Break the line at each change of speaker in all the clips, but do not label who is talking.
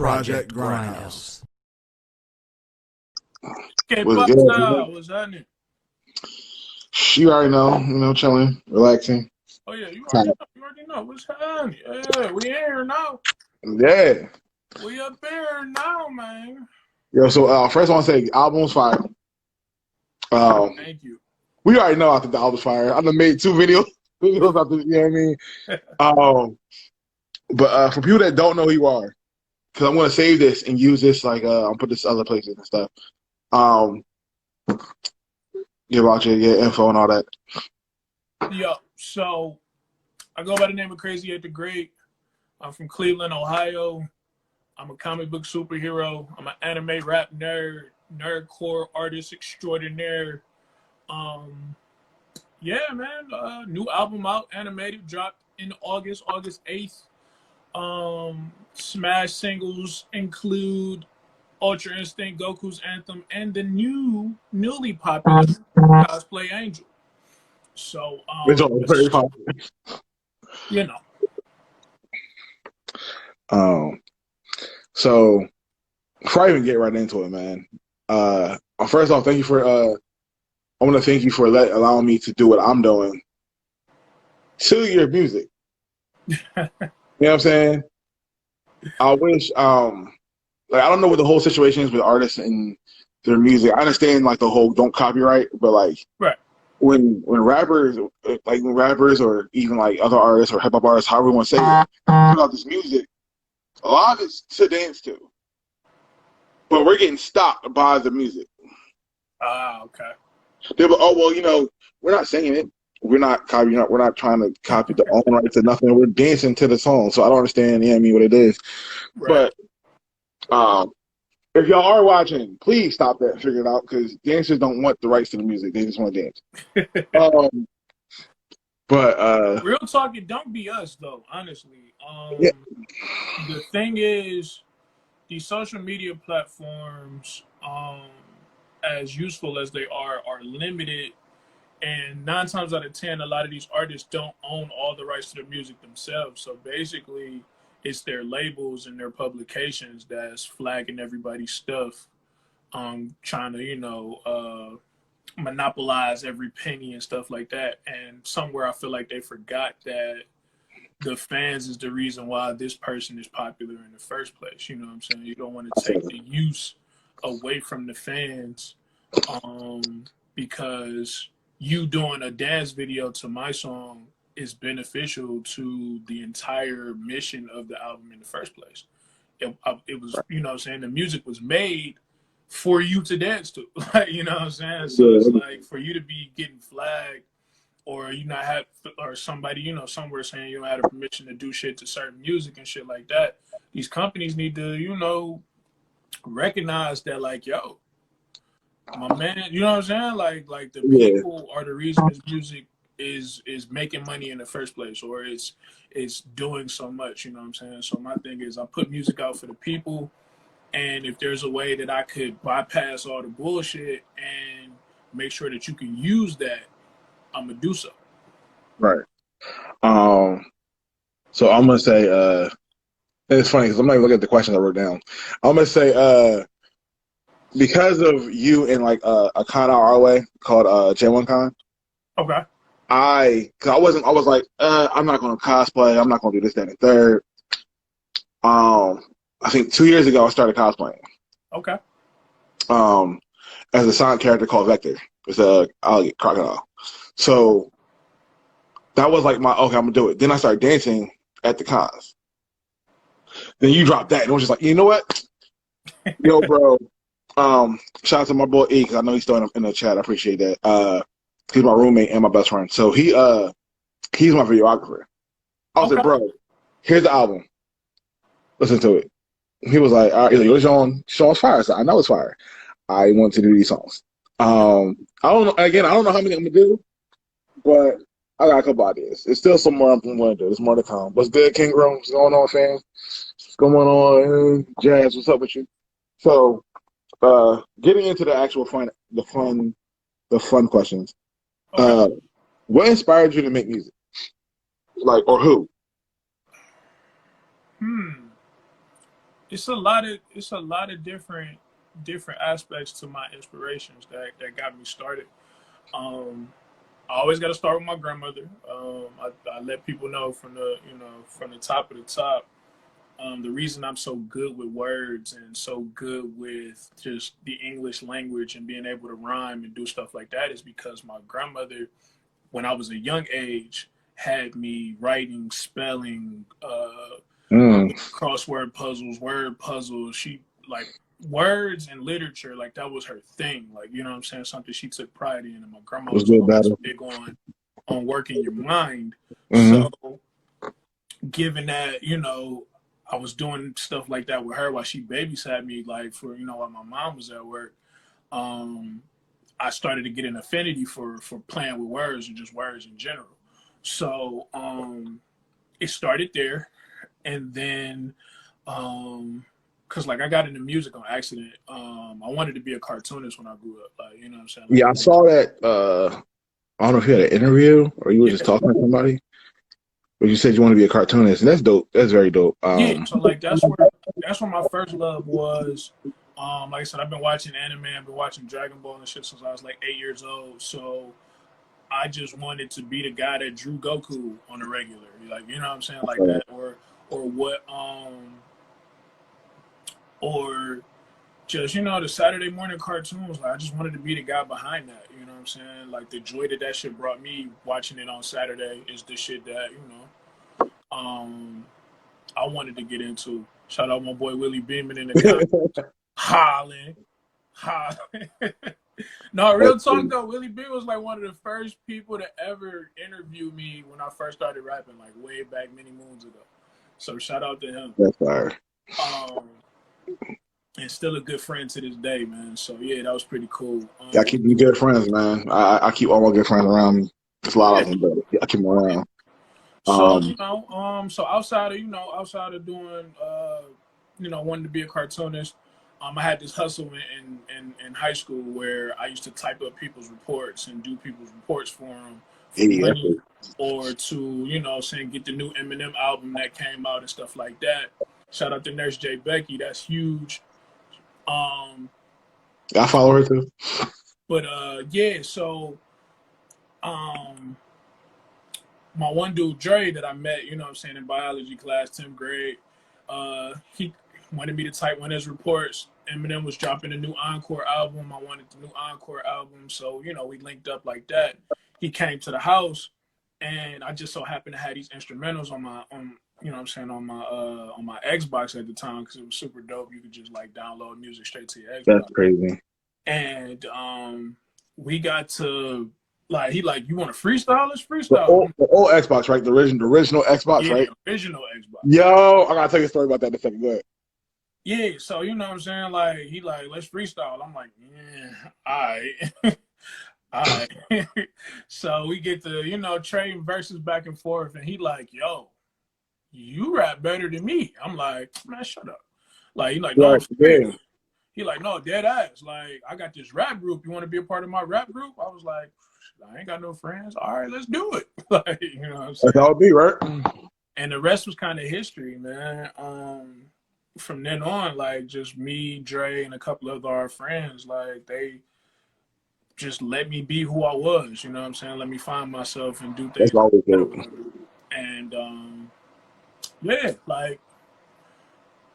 Project Grindhouse.
Okay,
Was
Bucks
good.
now. What's happening?
You already know, chilling, relaxing.
Oh yeah, you already know. What's happening? Yeah, we in here now.
Yeah.
We up here now, man.
Yo, so first I want to say album's fire.
Thank you.
We already know I think the album's fire. I done made 2 videos after, you know what I mean? But for people that don't know who you are, because I'm gonna save this and use this like I'll put this other places and stuff. Give out your info and all that.
Yo, so I go by the name of Crazy8TheGreat. I'm from Cleveland, Ohio. I'm a comic book superhero. I'm an anime rap nerd, nerdcore artist extraordinaire. Yeah, man. New album out, animated, dropped in August 8th. Smash singles include Ultra Instinct, Goku's Anthem, and the newly popular Cosplay Angel. So,
It's all very popular.
you know.
So before I even get right into it, man. First off, thank you for I want to thank you for allowing me to do what I'm doing to your music. You know what I'm saying? I wish like I don't know what the whole situation is with artists and their music. I understand like the whole don't copyright, but like
right.
when rappers or even like other artists or hip hop artists, however we want to say it, put out this music, a lot of it's to dance to. But we're getting stopped by the music.
Okay.
They're like, oh well, we're not singing it. We're not copying. We're not trying to copy the own rights or nothing. We're dancing to the song. So I don't understand. What it is.
Right.
But if y'all are watching, please stop that and figure it out because dancers don't want the rights to the music. They just want to dance. But
real talk, it don't be us though. Honestly,
yeah.
The thing is, these social media platforms, as useful as they are limited. And 9 times out of 10, a lot of these artists don't own all the rights to the music themselves. So basically, it's their labels and their publications that's flagging everybody's stuff, trying to, monopolize every penny and stuff like that. And somewhere I feel like they forgot that the fans is the reason why this person is popular in the first place. You know what I'm saying? You don't want to take the use away from the fans, because you doing a dance video to my song is beneficial to the entire mission of the album in the first place. It was, you know what I'm saying, the music was made for you to dance to. Like, you know what I'm saying? So it's like for you to be getting flagged or you not have, or somebody, somewhere saying you don't have the permission to do shit to certain music and shit like that, these companies need to, recognize that, like, yo, my man, you know what I'm saying? Like the people are the reason this music is making money in the first place, or it's doing so much, you know what I'm saying? So my thing is I put music out for the people, and if there's a way that I could bypass all the bullshit and make sure that you can use that, I'm gonna do so.
Right. So I'm gonna say it's funny because I'm not even looking at the questions I wrote down. I'm gonna say because of you in like a con out our way called J1 Con.
Okay.
I was like, I'm not gonna cosplay, I'm not gonna do this, that, and third. I think 2 years ago I started cosplaying.
Okay.
As a Sonic character called Vector. It's a alligator crocodile. So that was like okay, I'm gonna do it. Then I started dancing at the cons. Then you dropped that and I was just like, you know what? Yo, bro. Shout out to my boy E, because I know he's still in the chat. I appreciate that. He's my roommate and my best friend. So he's my videographer. I was like, bro, here's the album. Listen to it. He was like, all right, he's like, Sean's fire. So I know it's fire. I want to do these songs. I don't know. Again, I don't know how many I'm gonna do, but I got a couple ideas. It's still some more I'm going to do. There's more to come. What's good, King Groom? What's going on, fans? What's going on, Jazz? What's up with you? So, getting into the actual the fun questions. What inspired you to make music? Like, or who?
it's a lot of different aspects to my inspirations that got me started. I always got to start with my grandmother. I let people know from the top of the top. The reason I'm so good with words and so good with just the English language and being able to rhyme and do stuff like that is because my grandmother, when I was a young age, had me writing, spelling, crossword puzzles, word puzzles. She like words and literature, like that was her thing. Like, you know what I'm saying? Something she took pride in. And my grandma
Was
was
good
always
battle.
big on working your mind.
Mm-hmm.
So given that, I was doing stuff like that with her while she babysat me, like for, while my mom was at work, um, I started to get an affinity for playing with words and just words in general. So it started there. And then because like I got into music on accident. I wanted to be a cartoonist when I grew up. Like, you know what I'm saying? Like,
Yeah, I saw that. I don't know if you had an interview or you were just
yeah,
talking to somebody, but you said you want to be a cartoonist, and that's dope. That's very dope.
yeah. So like that's where my first love was. Like I said, I've been watching anime, I've been watching Dragon Ball and shit since I was like 8 years old. So I just wanted to be the guy that drew Goku on a regular. Like, you know what I'm saying? Like that. Or what or just, the Saturday morning cartoons. Like I just wanted to be the guy behind that. You know what I'm saying? Like the joy that shit brought me watching it on Saturday is the shit that, um I wanted to get into. Shout out my boy Willie Beeman in the comments. Hollin'. Hollin'. No, real talk though, Willie Beeman was like one of the first people to ever interview me when I first started rapping, like way back many moons ago. So shout out to him.
That's fire.
And still a good friend to this day, man. So yeah, that was pretty cool.
Yeah, I keep you good friends, man. I keep all my good friends around me. There's a lot of them, but I keep them around.
So so outside of doing, wanting to be a cartoonist, I had this hustle in high school where I used to type up people's reports and do people's reports for them for
Yeah,
money, or to get the new Eminem album that came out and stuff like that. Shout out to Nurse J Becky, that's huge.
I follow her too.
But yeah, so my one dude Dre that I met, in biology class, 10th grade, he wanted me to type one of his reports. Eminem was dropping a new Encore album. I wanted the new Encore album, so we linked up like that. He came to the house, and I just so happened to have these instrumentals on my on my Xbox at the time because it was super dope. You could just like download music straight to your Xbox.
That's crazy.
And we got to like you want to freestyle? Let's freestyle.
The old Xbox, right? The original Xbox,
yeah,
right?
Original Xbox.
Yo, I gotta tell you a story about that in a second. Go ahead.
Yeah, so you know what I'm saying? Like he like, let's freestyle. I'm like, yeah, all right. All right. So we get to, trading verses back and forth, and he like, yo, you rap better than me. I'm like, man, shut up. Like, he like, no, I'm serious. He like, no, dead ass. Like, I got this rap group. You want to be a part of my rap group? I was like, I ain't got no friends. All right, let's do it. Like, you know what I'm saying?
That's how it be, right?
And the rest was kind of history, man. From then on, like, just me, Dre, and a couple of our friends, like, they just let me be who I was. You know what I'm saying? Let me find myself and do things.
That's always dope.
And yeah, like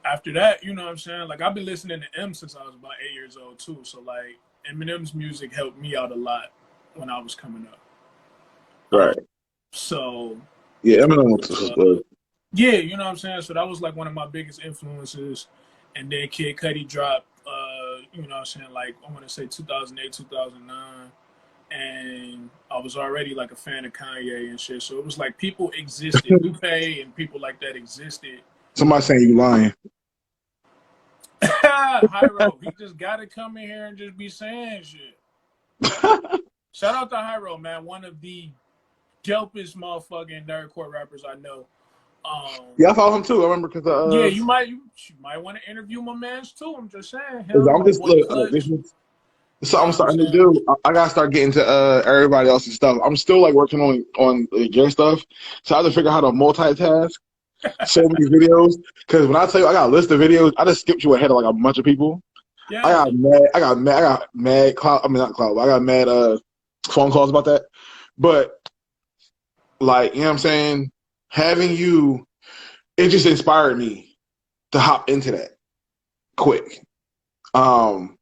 after that, you know what I'm saying? Like I've been listening to M since I was about 8 years old too. So like Eminem's music helped me out a lot when I was coming up.
Right.
So
yeah, Eminem was good.
Yeah, you know what I'm saying? So that was like one of my biggest influences. And then Kid Cudi dropped you know what I'm saying, like I want to say 2008, 2009. And I was already like a fan of Kanye and shit. So it was like people existed. Lupe and people like that existed.
Somebody saying you lying.
Hyro, he just got to come in here and just be saying shit. Shout out to Hyro, man. One of the dopest motherfucking nerdcore rappers I know.
Yeah, I follow him too. I remember because
yeah, you might want to interview my man's too. I'm just saying.
I'm just look, this is something I'm starting to do. I gotta start getting to everybody else's stuff. I'm still like working on your stuff, so I have to figure out how to multitask. so many videos. Because when I tell you I got a list of videos, I just skipped you ahead of like a bunch of people. I
Yeah.
got mad. I got mad. Cloud. I mean, not cloud. But I got mad. Phone calls about that. But like, you know what I'm saying? Having you, it just inspired me to hop into that quick.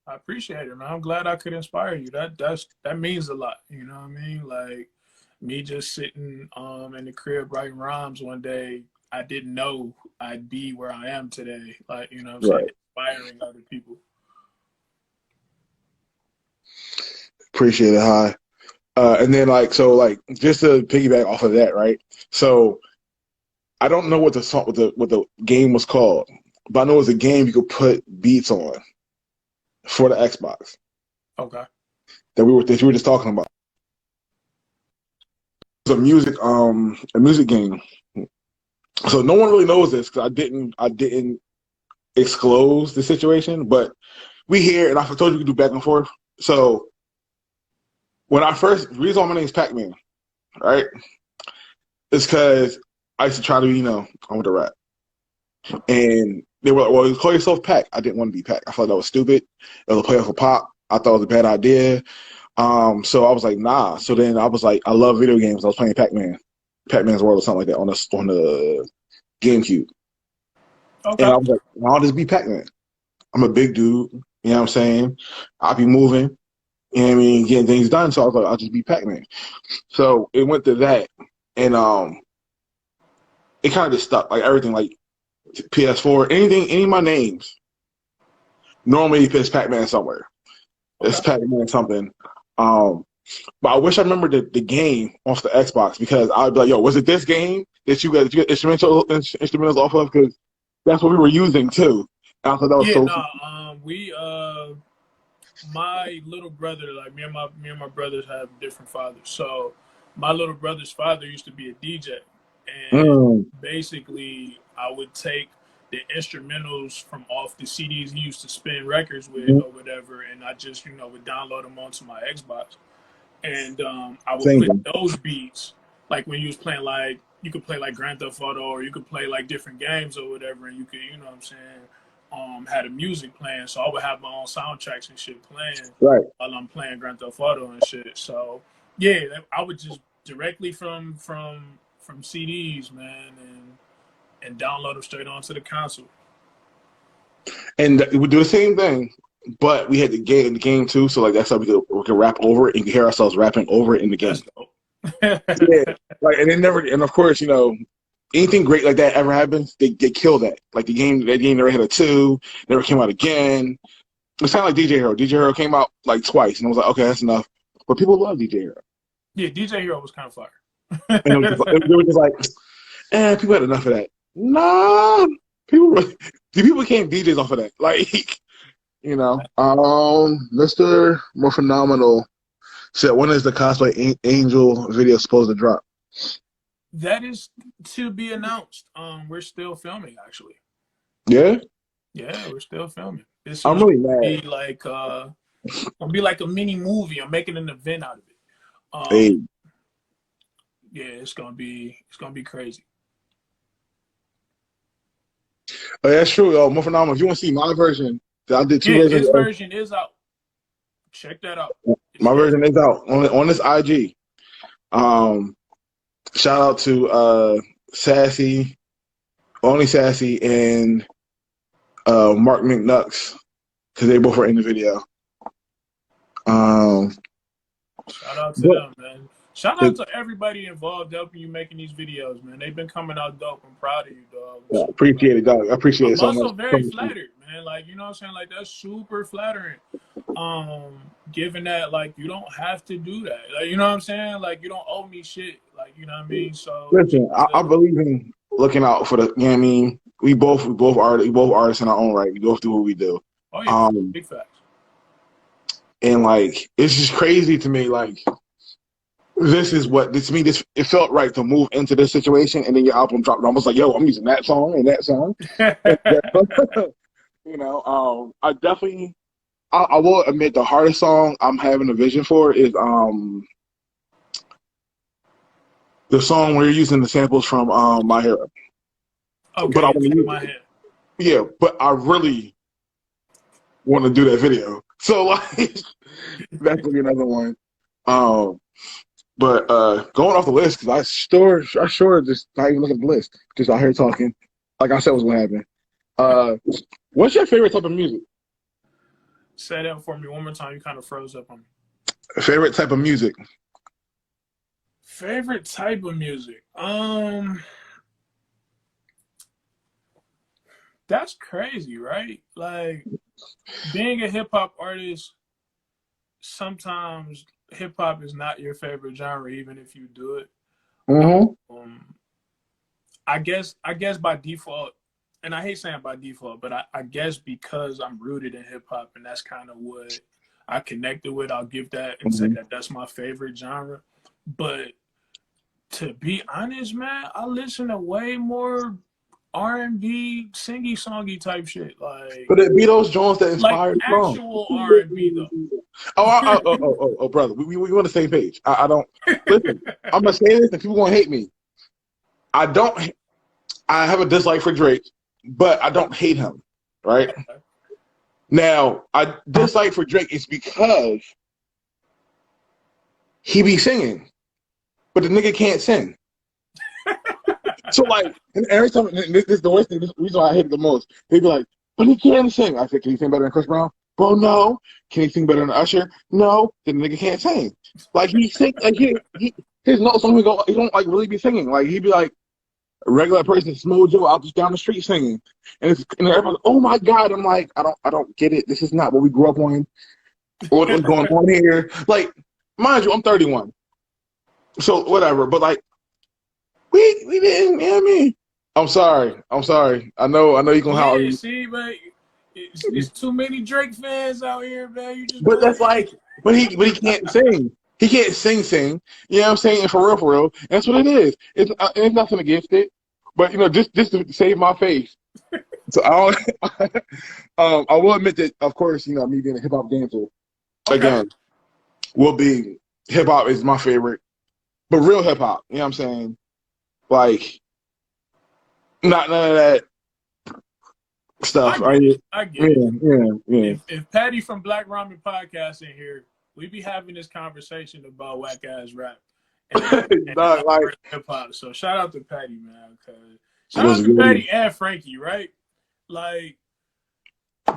I appreciate it, man. I'm glad I could inspire you. That means a lot. You know what I mean? Like me just sitting in the crib writing rhymes one day, I didn't know I'd be where I am today. Like, you know what I'm saying?
Right.
Inspiring other people.
Appreciate it, hi. And then like so like just to piggyback off of that, right? So I don't know what the song what the game was called, but I know it was a game you could put beats on for the Xbox
Okay.
that you were just talking about. It was a music game. So no one really knows this because I didn't disclose the situation, but we here and I told you we could do back and forth. So when I first the reason why my name is Pac-Man, right? Is because I used to try to, I want to rap. And they were like, well, you call yourself Pac. I didn't want to be Pac. I thought that was stupid. It was a play off of pop. I thought it was a bad idea. So I was like, nah. So then I was like, I love video games. I was playing Pac-Man, Pac-Man's World or something like that on the GameCube. And
Okay.
I was like, well, I'll just be Pac-Man. I'm a big dude. You know what I'm saying? I'll be moving. You know what I mean? Getting things done. So I was like, I'll just be Pac-Man. So it went to that. And it kind of just stuck. Like everything, like PS4, anything, any of my names, normally it's Pac-Man somewhere. It's
Okay.
Pac-Man something. Um, but I wish I remembered the game off the Xbox because I'd be like, yo, was it this game that you got instrumentals off of? Because that's what we were using too. And I thought that was
Yeah,
so
no, we my little brother, like me and my brothers have different fathers. So my little brother's father used to be a DJ, and
mm,
basically I would take the instrumentals from off the CDs he used to spin records with
mm,
or whatever, and I just would download them onto my Xbox, and I would
same
put
thing.
those beats like when you was playing like you could play like Grand Theft Auto or you could play like different games or whatever, and you could what I'm saying had the music playing, so I would have my own soundtracks and shit playing
Right.
while I'm playing Grand Theft Auto and shit. So yeah, I would just directly from CDs, man, and download them straight onto the console.
And we do the same thing, but we had the game too. So like that's how we could rap over it and hear ourselves rapping over it in the
That's
game.
dope.
Yeah. Like and it never and of course, anything great like that ever happens, they kill that. Like that game never had a two, never came out again. It's kind of like DJ Hero. DJ Hero came out like twice, and I was like, okay, that's enough. But people love DJ Hero,
Yeah, DJ Hero was kind of fire.
and they were just like, people had enough of that. Nah, people really, people became DJs off of that. Like, Mr. More Phenomenal said, when is the cosplay Angel video supposed to drop?
That is to be announced. We're still filming actually.
Yeah,
Yeah, we're still filming. This
I'm
is
really
gonna
mad.
be like gonna be like a mini movie. I'm making an event out of it.
Hey,
Yeah, it's gonna be crazy.
oh, that's true. Yo, More Phenomenal. If you want to see my version, 'cause I did two
Yeah,
versions.
his version is out. Check that out. It's
My
there.
version is out on this IG. Um, Shout out to Sassy, only Sassy, and Mark McNux because they both were in the video. Um,
Shout out to
but
them, man. Shout out to everybody involved helping you making these videos, man. They've been coming out dope. I'm proud of you, dog.
yeah,
So, like,
appreciate it, dog. I appreciate it
I'm
so much.
also very flattered, man. Like, you know what I'm saying? Like, that's super flattering. Given that, like, you don't have to do that. Like, you know what I'm saying? Like, you don't owe me shit. Like, you know what I mean? So,
Listen, I believe in looking out for the. You know what I mean? We both artists in our own right. We both do what we do.
oh, yeah.
Um,
Big facts.
and like it's just crazy to me. Like this is what this to me. This it felt right to move into this situation, and then your album dropped. And I was like, yo, I'm using that song and that song. I definitely. I will admit the hardest song I'm having a vision for is the song where you're using the samples from My Hero. but
Okay,
I
yeah,
want to
Take
use
My
it.
Hand.
Yeah, but I really want to do that video. So like, that's gonna be another one. Um, but going off the list because I sure just not even looking at the list, just out here talking. Like I said, what's gonna happen. Uh, what's your favorite type of music?
Say that for me one more time. You kind of froze up on me.
Favorite type of music?
Favorite type of music? That's crazy, right? Like being a hip hop artist, sometimes hip hop is not your favorite genre, even if you do it.
Mm-hmm.
Um, I guess by default, and I hate saying by default, but I guess because I'm rooted in hip hop and that's kind of what I connected with, I'll give that and say
Mm-hmm.
that that's my favorite genre. But to be honest, man, I listen to way more R&B, singy songy type shit,
But it be those joints that inspired the song.
actual R&B
Oh, brother, we on the same page. I don't listen. I'm gonna say this, and people gonna hate me. I don't. I have a dislike for Drake, but I don't hate him. Right
though.
now, I dislike for Drake is because he be singing, but the nigga can't sing. So like, and every time this is the worst thing. This is the reason why I hate it the most. They be like, "But he can sing." I said, "Can he sing better than Chris Brown?" Well, no. Can he sing better than Usher? No. The nigga can't sing. Like he sing like he his notes don't even go. He don't like really be singing. Like he be like a regular person, Smo Joe out just down the street singing, and everyone's, oh my god. I'm like, I don't get it. This is not what we grew up on. What's going on here? Like, mind you, I'm 31, so whatever. But like, we didn't. You know what I mean? I'm sorry. I'm sorry. I know you gonna holler.
Yeah, see, but it's too many Drake fans out here, man. You just
But
go
that's
ahead.
like, but he can't sing. He can't sing. You know what I'm saying? And for real. And that's what it is. It's nothing against it. But you know, just to save my face. So I don't. I will admit that, of course, you know, me being a hip hop dancer,
Okay.
again, will be hip hop is my favorite, but real hip hop. You know what I'm saying? Like, not none of that
I
stuff.
get it. I get it.
Yeah.
If Patty from Black Ramen Podcast in here, we be having this conversation about whack ass rap and
Not like
hip hop. So shout out to Patty, man. Shout
was
out to
good.
Patty and Frankie, right? Like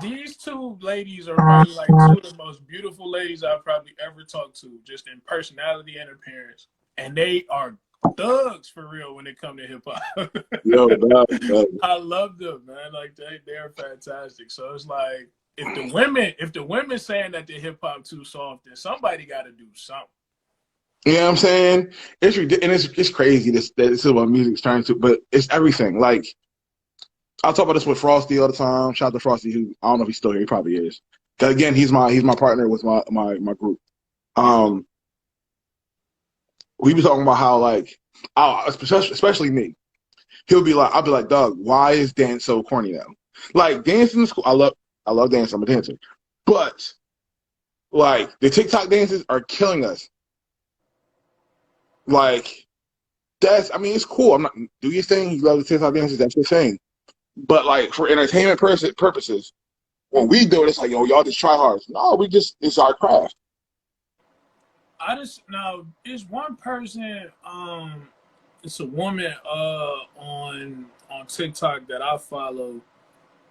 these two ladies are probably like two of the most beautiful ladies I've probably ever talked to, just in personality and appearance. And they are thugs for real when it come to hip hop.
Yo, dog.
I love them, man. Like they're fantastic. So it's like if the women saying that the hip hop too soft, then somebody got to do something.
You know what I'm saying? It's ridiculous. And it's crazy. This is what music's trying to, but it's everything. Like I talk about this with Frosty all the time. Shout out to Frosty, who I don't know if he's still here. He probably is. Cause again, he's my partner with my group. Um, we be talking about how like, especially me. I'll be like, Doug, why is dance so corny now? Like dancing in school, I love dancing. I'm a dancer, but like the TikTok dances are killing us. Like I mean, it's cool. I'm not do your thing. You love the TikTok dances. That's your thing. But like for entertainment purposes, when we do it, it's like, yo, y'all just try hard. No, it's our craft.
I just now is one person. It's a woman on TikTok that I follow,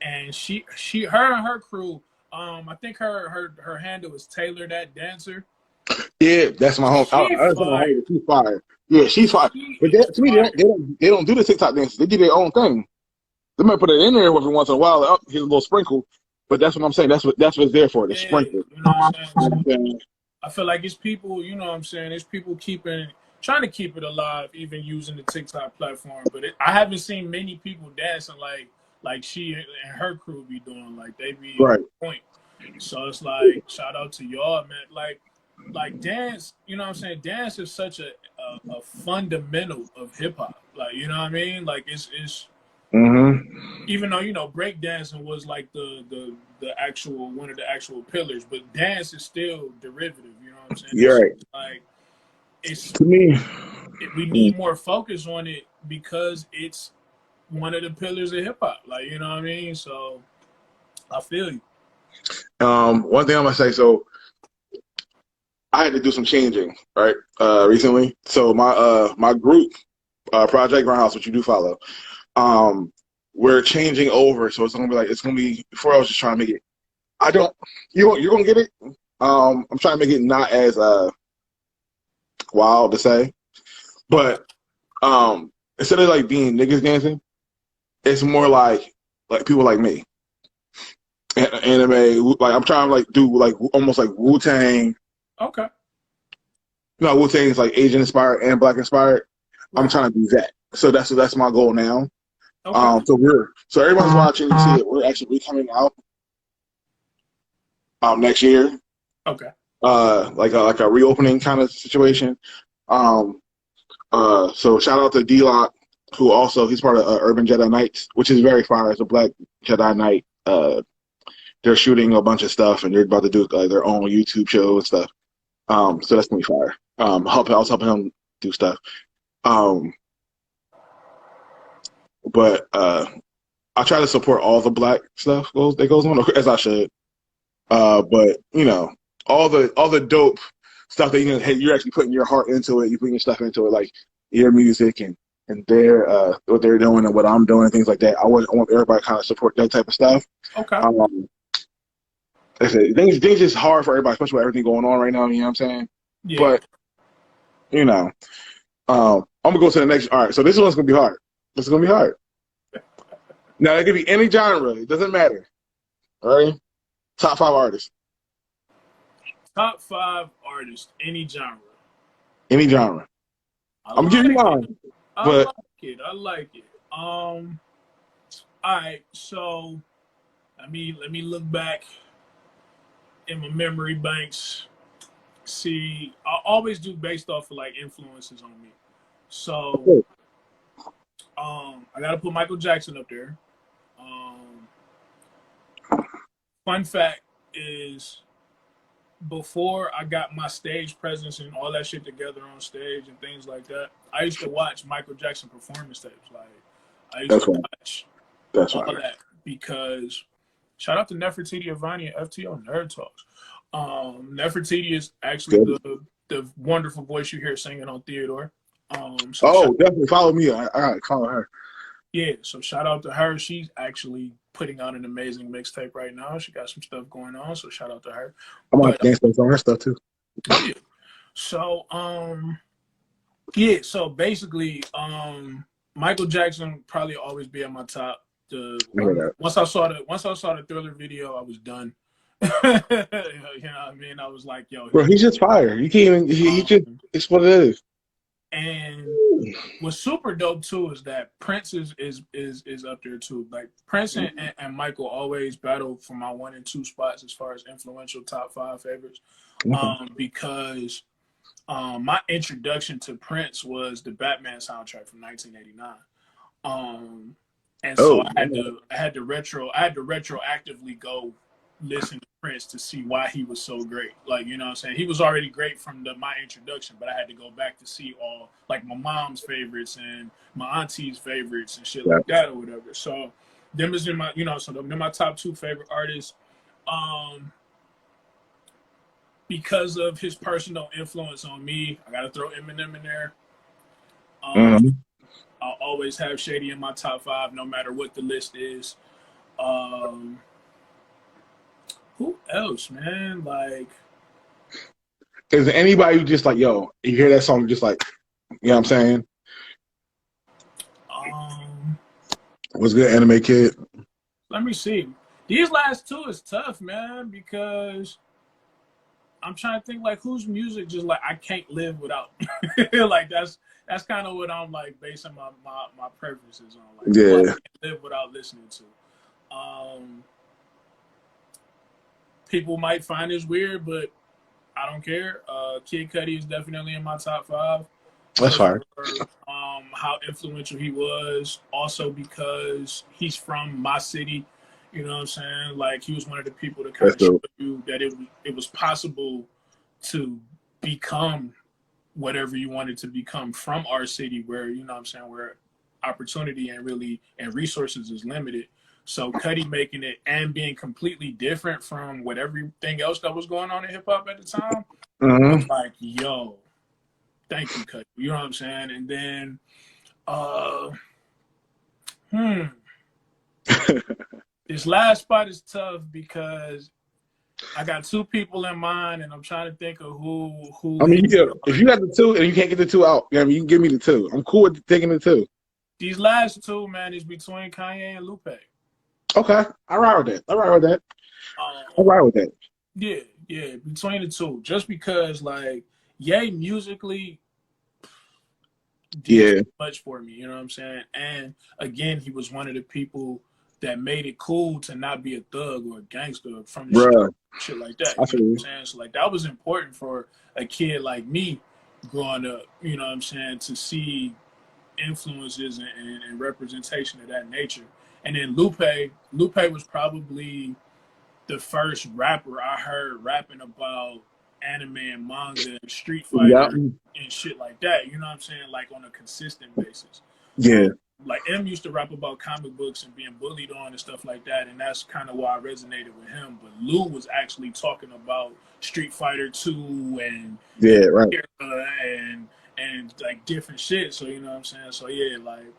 and her and her crew. I think her handle is Taylor that dancer.
Yeah, that's my home.
She
That's my
fire.
home. She's fire. Yeah, she's fire.
She
But
is
to me,
fire.
they don't do the TikTok dances. They do their own thing. They might put it in there every once in a while. Like, oh, here's a little sprinkle. But that's what I'm saying. That's what it's there for. The
Yeah,
sprinkle.
you know what I'm saying. So
Yeah.
I feel like it's people. You know what I'm saying. It's people trying to keep it alive, even using the TikTok platform. But I haven't seen many people dancing like she and her crew be doing. Like they be on
Right.
point. So it's like shout out to y'all, man. Like dance, you know what I'm saying? Dance is such a fundamental of hip hop. Like, you know what I mean? Like it's
Mm-hmm.
even though, break dancing was like the actual one of the actual pillars, but dance is still derivative, you know what I'm saying?
You're right.
Like it's
To me,
we need more focus on it because it's one of the pillars of hip hop. Like, you know what I mean? So I feel you.
One thing I'm gonna say, so I had to do some changing, right? Recently. So my group, Project Grindhouse, which you do follow, we're changing over. So it's gonna be before I was just trying to make it. I don't you're gonna get it. I'm trying to make it not as wild to say.
Okay.
But instead of like being niggas dancing, it's more like people like me. Anime, like I'm trying to like do like almost like Wu-Tang.
Okay.
No, Wu-Tang is like Asian inspired and black inspired. I'm
Right.
trying to do that. So that's my goal now.
Okay.
So everyone's watching, you see it. We're coming out next year.
Okay.
Like a reopening kind of situation. Um so shout out to D-Lock, who also he's part of Urban Jedi Knights, which is very fire as a black Jedi Knight. They're shooting a bunch of stuff and they're about to do their own YouTube show and stuff. So that's gonna be fire. I was helping him do stuff. Um, but I try to support all the black stuff that goes on as I should. But you know, all the dope stuff that hey, you're actually putting your heart into it. You putting your stuff into it, like your music and their what they're doing and what I'm doing and things like that. I want everybody to kind of support that type of stuff.
Okay.
Like I said, things just hard for everybody, especially with everything going on right now. You know what I'm saying?
Yeah.
But you know, I'm gonna go to the next. All right, so this one's gonna be hard. This is gonna be hard. Now it could be any genre. It doesn't matter. All right. Top 5 artists.
Top 5 artists, any genre.
Any genre.
I
I'm gonna give you
like it.
mine,
I
but
like it. I like it. All right. So let me look back in my memory banks. See, I always do based off of like influences on me. So I gotta put Michael Jackson up there. Um, fun fact is before I got my stage presence and all that shit together on stage and things like that, I used to watch Michael Jackson performance tapes. Like I used
that's
to
fine.
watch
That's
all
fine.
that because shout out to Nefertiti Avani and FTO Nerd Talks. Nefertiti is actually
Good.
the wonderful voice you hear singing on Theodore. So
Oh, definitely follow me. I gotta follow her.
yeah, so shout out to her. She's actually putting out an amazing mixtape right now. She got some stuff going on, so shout out to her.
I'm gonna
But
dance on her stuff too.
oh yeah. So yeah, so basically Michael Jackson probably always be at my top.
I hear that.
Once I saw the Thriller video, I was done. You know what I mean? I was like, yo,
Bro, he's just fire. You can't even. He just. It's what it is.
and what's super dope too is that Prince is up there too. Like Prince and Michael always battle for my 1 and 2 spots as far as influential top 5 favorites. Because my introduction to Prince was the Batman soundtrack from 1989. And so
Oh,
I had to retroactively go listen to Prince to see why he was so great. Like, you know what I'm saying? He was already great from my introduction, but I had to go back to see all like my mom's favorites and my auntie's favorites and shit
yeah.
like that or whatever. So them is in my, so they're my top 2 favorite artists. Because of his personal influence on me, I gotta throw Eminem in there. I'll always have Shady in my top 5, no matter what the list is. Who else, man? Like,
is there anybody who just like, yo, you hear that song, just like, you know what I'm saying? What's good, anime kid?
Let me see. These last 2 is tough, man, because I'm trying to think like whose music just like I can't live without. Like that's kind of what I'm like basing my preferences on. Like who I can't live without listening to. People might find this weird, but I don't care. Kid Cudi is definitely in my top 5.
That's fire.
How influential he was, also because he's from my city. You know what I'm saying? Like he was one of the people to kind of show you that it was possible to become whatever you wanted to become from our city, where you know what I'm saying, where opportunity and resources is limited. So Cudi making it and being completely different from what everything else that was going on in hip hop at the time was like, yo, thank you, Cudi. You know what I'm saying? And then, this last spot is tough because I got two people in mind, and I'm trying to think of who.
I mean, if you got the two and you can't get the two out, I mean, you can give me the two. I'm cool with taking the two.
These last two, man, is between Kanye and Lupe.
Okay, I ride with that. I ride with that. I ride with that.
Yeah, between the two, just because like, Ye musically did too much for me. You know what I'm saying? And again, he was one of the people that made it cool to not be a thug or a gangster from the street, shit like that. You know what I'm saying? So like that was important for a kid like me growing up, you know what I'm saying, to see influences and representation of that nature. And then Lupe was probably the first rapper I heard rapping about anime and manga and Street Fighter and shit like that. You know what I'm saying? Like on a consistent basis.
Yeah.
Like M used to rap about comic books and being bullied on and stuff like that, and that's kind of why I resonated with him. But Lou was actually talking about Street Fighter 2 and and like different shit. So you know what I'm saying. So yeah, like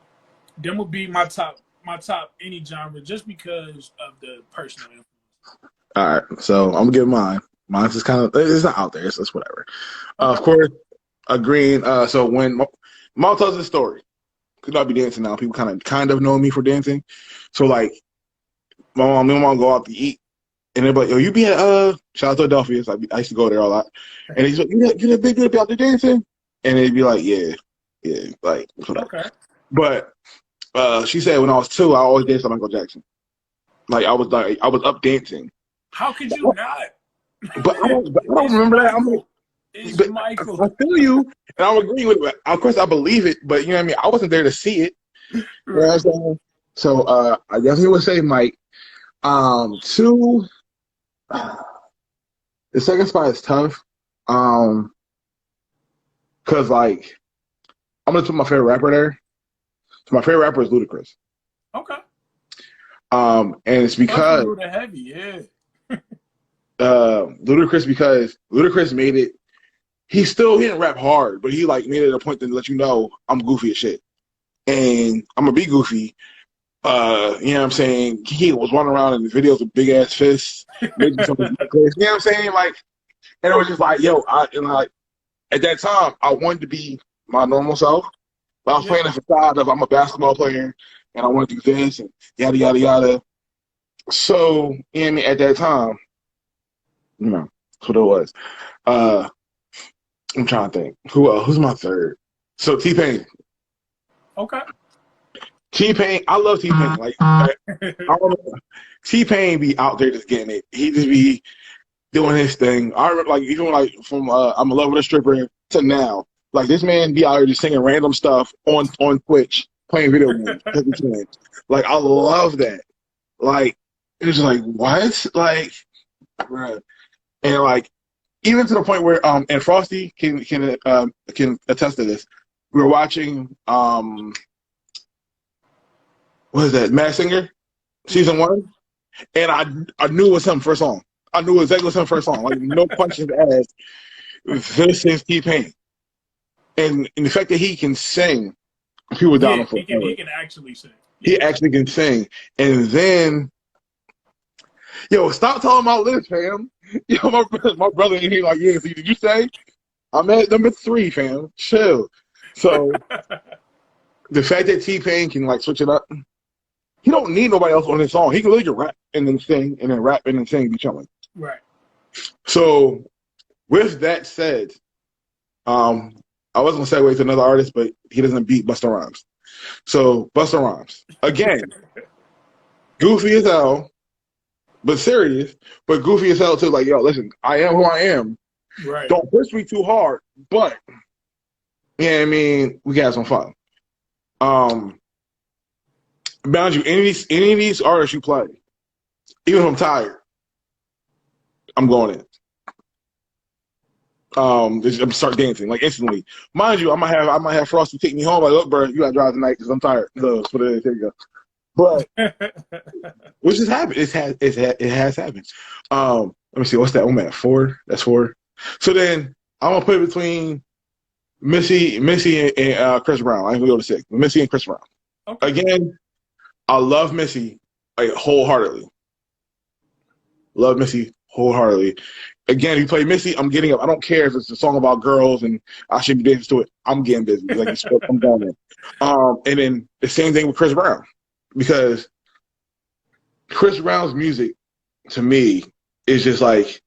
them would be my top any genre just because of the personal influence.
All right, so I'm gonna give mine. Mine's just kind of it's not out there, so it's whatever.
Okay.
Of course, agreeing. So when Mom tells this story, because I'll be dancing now, people kind of know me for dancing. So like, me and my mom go out to eat, and they're like, "Yo, you be at shout out to Philadelphia." So I used to go there a lot, and he's like, "You that big good out there dancing?" And they'd be like, "Yeah, like whatever." Okay. But she said when I was 2, I always danced like Michael Jackson. Like I was up dancing.
How could you not?
But I don't remember that. I'm like,
it's Michael.
I feel you, and I'm agreeing with it. Of course, I believe it, but you know what I mean? I wasn't there to see it. You know what I'm saying? So I definitely would say Mike. 2, the second spot is tough. Because like I'm gonna put my favorite rapper there. So my favorite rapper is Ludacris.
Okay.
And it's because
heavy, yeah.
Ludacris, because Ludacris made it. He didn't rap hard, but he like made it a point to let you know I'm goofy as shit, and I'm gonna be goofy. You know what I'm saying? He was running around in the videos with big ass fists, making something necklace. You know what I'm saying? Like, and it was just like, yo, like at that time I wanted to be my normal self, but I was playing the facade of I'm a basketball player and I want to do this and yada yada yada. So, you know what I mean? At that time, you know, that's what it was. I'm trying to think. Who's my third? So T-Pain.
Okay.
T-Pain, I love T-Pain. Like, I don't know. T-Pain be out there just getting it. He just be doing his thing. I remember, like, even like from I'm in love with a stripper to now. Like, this man be out here just singing random stuff on Twitch, playing video games. Like, I love that. Like, it's like, what? Like, bruh. And like, even to the point where and Frosty can attest to this. We were watching what is that, Mad Singer season 1, and I knew it was him first song. I knew exactly what was him first song. Like no questions asked. This is T-Pain, and the fact that he can sing, people down him for
he can actually sing.
He actually can sing, and then. Yo, stop talking about this, fam. Yo, my brother in here like, yeah, so did you say? I'm at number 3, fam. Chill. So, the fact that T-Pain can, like, switch it up, he don't need nobody else on his song. He can literally rap and then sing, and then rap and then sing and be chilling.
Right.
So, with that said, I was going to segue to another artist, but he doesn't beat Busta Rhymes. So, Busta Rhymes. Again, goofy as hell. But serious, but goofy as hell too. Like, yo, listen, I am who I am.
Right.
Don't push me too hard, but yeah, I mean, we got some fun. Bound you, any of these artists you play, even if I'm tired, I'm going in. I'm start dancing like instantly. Mind you, I might have Frosty take me home. Like, look, bro, you gotta drive tonight because I'm tired. So that's what it is. There you go. But which has happened. It has happened. Let me see. What's that? I'm at 4. That's 4. So then I'm gonna put it between Missy, and Chris Brown. I ain't gonna go to 6. Missy and Chris Brown.
Okay.
Again, I love Missy like wholeheartedly. Love Missy wholeheartedly. Again, if you play Missy, I'm getting up. I don't care if it's a song about girls and I should be dancing to it. I'm getting busy. Like I'm going in. And then the same thing with Chris Brown, because Chris Brown's music to me is just like,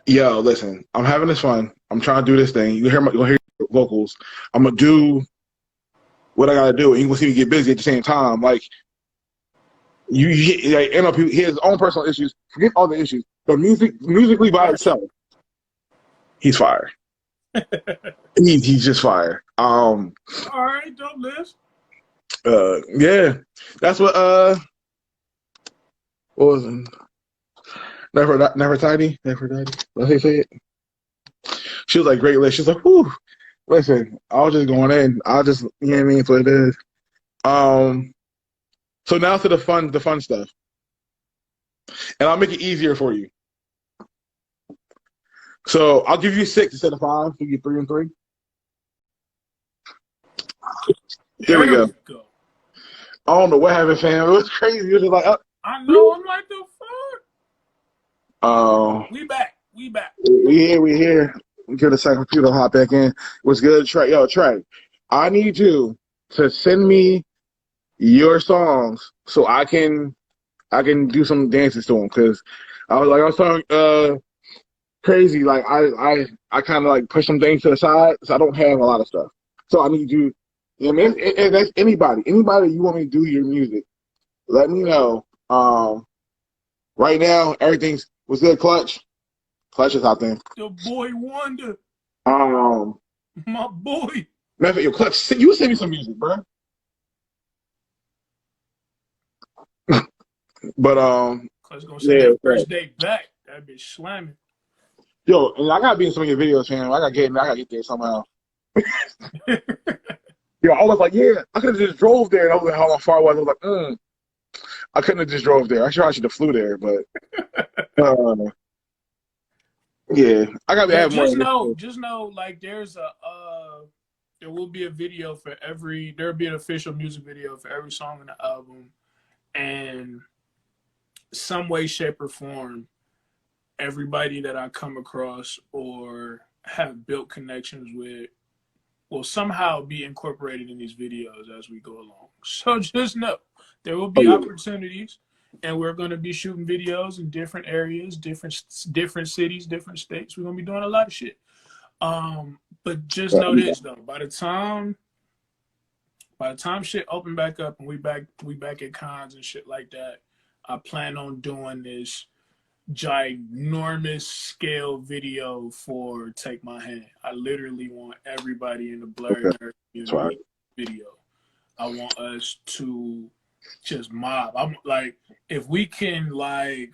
yo, listen, I'm having this fun. I'm trying to do this thing. You'll hear vocals. I'm gonna do what I gotta do, and you will see me get busy at the same time. Like like, end up he has his own personal issues. Forget all the issues. But musically by itself, he's fire. He's just fire.
All right, don't list.
Yeah, that's what was it? Never tidy. Let me say it. She was like, great list. She's like, whew. Listen, I was just going in. I just, you know what I mean? That's what it is. So now to the fun stuff, and I'll make it easier for you. So I'll give you 6 instead of 5. So you get 3 and 3. There we go. I don't know what happened, fam. It was crazy. It was just like,
I know. I'm like, the fuck. We back.
We here. Give the second computer hop back in. What's good, Trey? Yo, Trey, I need you to send me your songs so I can do some dances to them, because I was talking crazy. Like I kind of like push some things to the side, so I don't have a lot of stuff. So I need you. You know what I mean? If that's anybody you want me to do your music, let me know. Right now everything's was good. Clutch is out there.
The boy Wonder.
Um,
My boy.
Matter of fact, yo, Clutch, you send me some music, bro. But
Clutch gonna send that first day back. That bitch slamming.
Yo, and I gotta be in some of your videos, fam. I gotta get there somehow. Yo, I was like, yeah, I could have just drove there. And I was like, how far was I? Was like, I couldn't have just drove there. I should have flew there, but yeah, I gotta have more.
Just know, like, there will be a video for there'll be an official music video for every song in the album, and some way, shape, or form, everybody that I come across or have built connections with will somehow be incorporated in these videos as we go along. So just know there will be opportunities, and we're going to be shooting videos in different areas, different cities, different states. We're going to be doing a lot of shit. But just know this though: by the time shit open back up and we back at cons and shit like that, I plan on doing this ginormous scale video for Take My Hand. I literally want everybody in the Blurry community video. I want us to just mob. I'm like, if we can like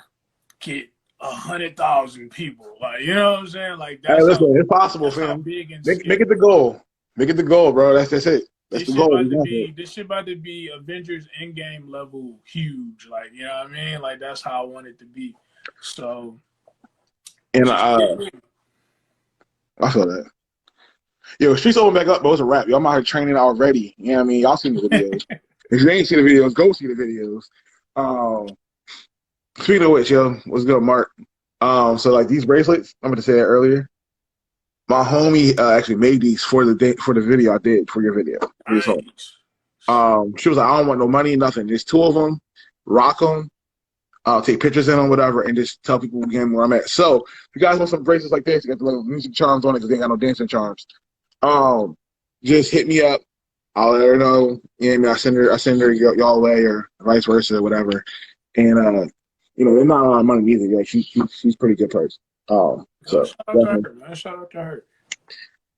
get 100,000 people, like, you know what I'm saying? Like, that's
it's possible, fam. Make it the goal. Make it the goal, bro. That's it. That's the goal.
This shit about to be Avengers Endgame level huge. Like, you know what I mean? Like, that's how I want it to be. So,
and I feel that. Yo, Streets open back up, but it's a wrap. Y'all out here training already. You know what I mean? Y'all seen the videos. If you ain't seen the videos, go see the videos. Speaking of which, yo, what's good, Mark? So like these bracelets, I'm going to say that earlier. My homie actually made these for the video I did for your video. Nice. She was like, I don't want no money, nothing. Just 2 of them, rock them. I'll take pictures in them, whatever, and just tell people again where I'm at. So if you guys want some bracelets like this, you got the little music charms on it because they ain't got no dancing charms. Just hit me up. I'll let her know. And I send her y'all way or vice versa, whatever. And you know, they're not a lot of money either. Like she's pretty good person. So
shout out to her, man. Shout out to her.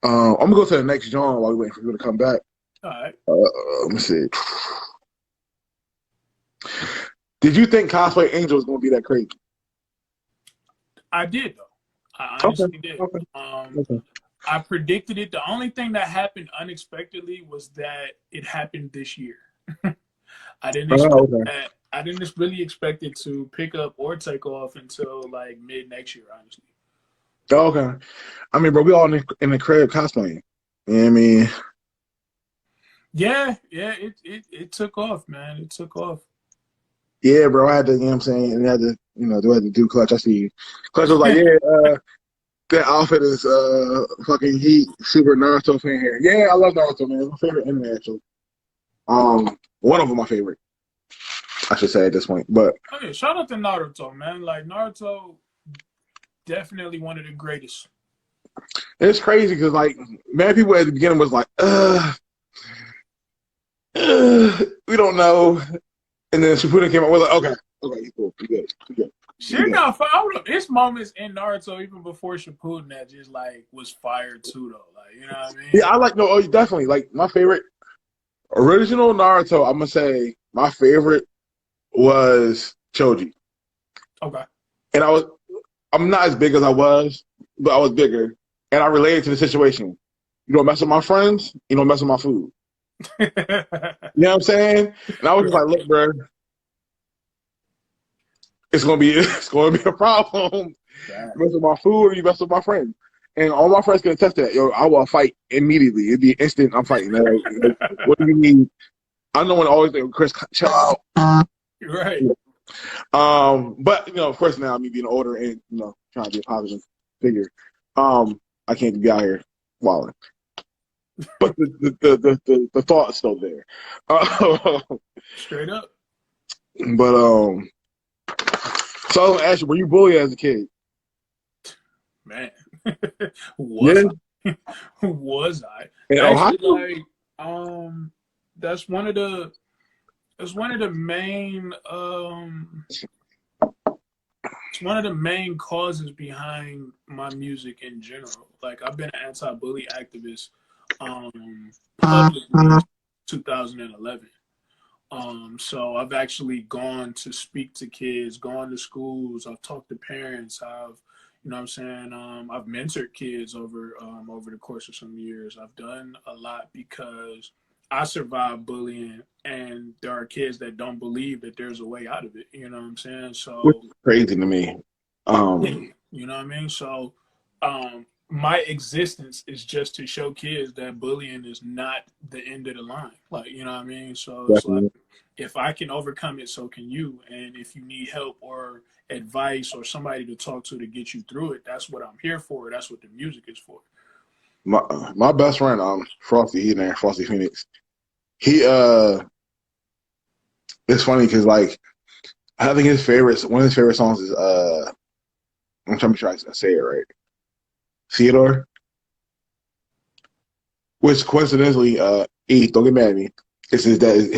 I'm gonna go to the next John while we waiting for you to come back.
All right.
Let me see. Did you think Cosplay Angel was gonna be that crazy?
I did though. I
Okay.
honestly did.
Okay. Okay.
I predicted it. The only thing that happened unexpectedly was that it happened this year. I didn't
Oh,
expect
okay.
that. I didn't really expect it to pick up or take off until like mid next year, honestly.
Oh, okay. I mean, bro, we all in the crib cosplaying. You know what I mean?
Yeah, yeah, it took off, man. It took off.
Yeah, bro. I had to, you know what I'm saying? And I had to, do I had to do Clutch. I see. Clutch was like, yeah, that outfit is fucking heat. Super Naruto fan here. Yeah, I love Naruto, man. It's my favorite anime, actually. One of them, my favorite, I should say at this point. But
Okay, shout out to Naruto, man. Like Naruto, definitely one of the greatest.
it's crazy because, like, mad people at the beginning was like, we don't know. And then Shippuden came out, we're like, okay, he's cool. He's good.
Sure, now, hold up. It's moments in Naruto even before Shippuden that just like was fire too, though. Like, you know what I
Yeah,
mean?
I like, no, oh, definitely. Like, my favorite original Naruto, I'm going to say my favorite was Choji.
Okay.
And I'm not as big as I was, but I was bigger. And I related to the situation. You don't mess with my friends, you don't mess with my food. You know what I'm saying? And I was just like, look, bro, it's gonna be a problem. You mess with my food or you mess with my friends. And all my friends can attest to that. Yo, I will fight immediately. It'd be instant. I'm fighting. Like, what do you need? I'm the one always think, Chris, chill out.
Right.
But of course, now me being older and trying to be a positive figure, I can't be out here wilding. But the thought is still there.
Straight up.
But so I was gonna ask you, were you bullied as a kid?
Man.
Yeah.
Was I? Was I?
In
Actually,
Ohio?
like, that's one of the main it's one of the main causes behind my music in general. Like I've been an anti-bully activist publicly since 2011. So I've actually gone to speak to kids, gone to schools, I've talked to parents, I've you know what I'm saying, I've mentored kids over the course of some years. I've done a lot because I survived bullying and there are kids that don't believe that there's a way out of it. You know what I'm saying?
Which
So
is crazy to me.
you know what I mean? So my existence is just to show kids that bullying is not the end of the line. Like, you know what I mean? So it's like
Definitely.
if I can overcome it, so can you. And if you need help or advice or somebody to talk to get you through it, that's what I'm here for. That's what the music is for.
My best friend, Frosty, he there, Frosty Phoenix. He it's funny because like I think one of his favorite songs is I'm trying to be sure I say it right. Theodore, which coincidentally, don't get mad at me. It's his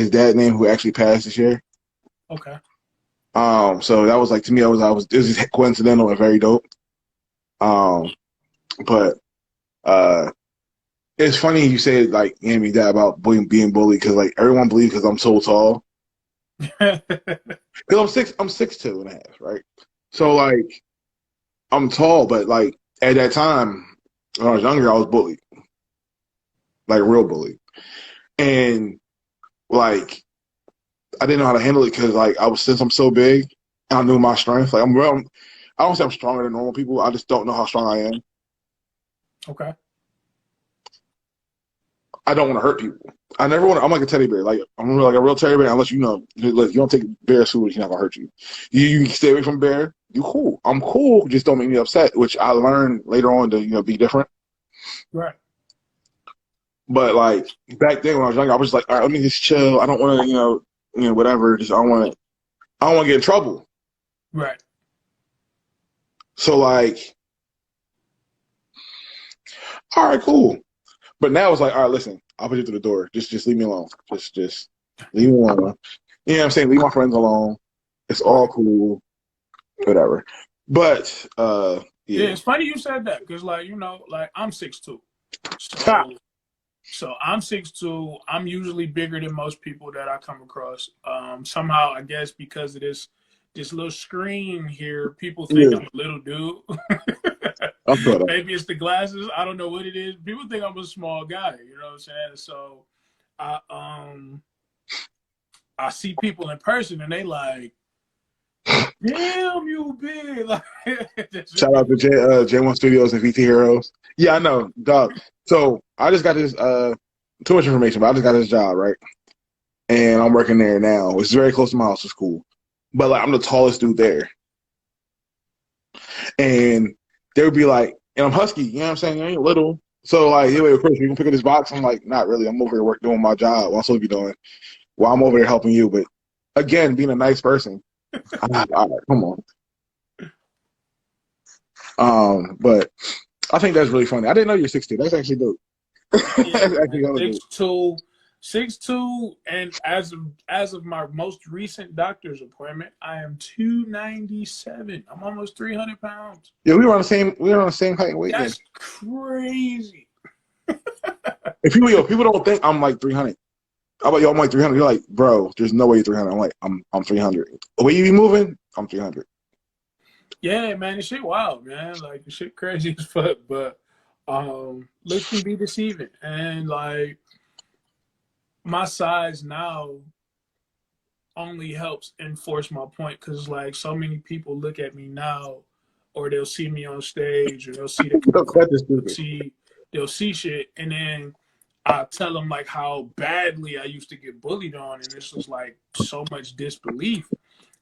dad name who actually passed this year.
Okay.
So that was like to me, it was just coincidental and very dope. Um, but it's funny you said like Amy that about being bullied because like everyone believes because I'm so tall. Because I'm 6'2.5", right? So like I'm tall, but like at that time when I was younger, I was bullied, like real bullied, and like I didn't know how to handle it because like since I'm so big, I knew my strength. Like I don't say I'm stronger than normal people. I just don't know how strong I am.
Okay.
I don't want to hurt people. I never want to. I'm like a teddy bear. Like I'm like a real teddy bear. Unless look, you don't take bear's food, he's not gonna hurt you. You can stay away from bear. You cool. I'm cool. Just don't make me upset. Which I learned later on to be different.
Right.
But like back then when I was younger, I was just like, all right, let me just chill. I don't want to whatever. Just I don't want to get in trouble.
Right.
So like, all right, cool. But now it's like, all right, listen, I'll put you through the door. Just leave me alone. Just leave me alone. You know what I'm saying? Leave my friends alone. It's all
Right.
cool. Whatever. But
Yeah,
yeah.
it's funny you said that because, like, like I'm 6'2",
Ha!
so I'm 6'2". I'm usually bigger than most people that I come across. Somehow, I guess because of this little screen here, people think
Yeah.
I'm a little dude.
I'm sure that.
Maybe it's the glasses. I don't know what it is. People think I'm a small guy. You know what I'm saying? So I I see people in person and they like, damn, you big. Like,
Shout out to J1 Studios and VT Heroes. Yeah, I know, dog. So I just got this too much information, but I just got this job, right? And I'm working there now. It's very close to my house. It's cool. But like I'm the tallest dude there. And they would be like, and I'm husky, you know what I'm saying? I ain't little. So like, yeah, wait, Chris, you can pick up this box. I'm like, not really. I'm over here doing my job. What I'm supposed to be doing while I'm over there helping you. But again, being a nice person. All right, come on. But I think that's really funny. I didn't know you're 16. That's actually dope.
yeah,
That's actually
man.
hella dope.
6'2", and as of my most recent doctor's appointment, I am 297. I'm almost 300 pounds.
Yeah, we were on the same height and weight then.
That's crazy.
If people don't think I'm like 300. I'm like, yo, I'm like 300. You're like, bro, there's no way you're 300. I'm like, I'm 300. The way you be moving, I'm 300.
Yeah, man, this shit wild, man. Like the shit crazy as fuck, but looks can be deceiving, and like my size now only helps enforce my point because like so many people look at me now, or they'll see me on stage, or they'll see the
That is stupid.
they'll see shit, and then I tell them like how badly I used to get bullied on, and this was like so much disbelief.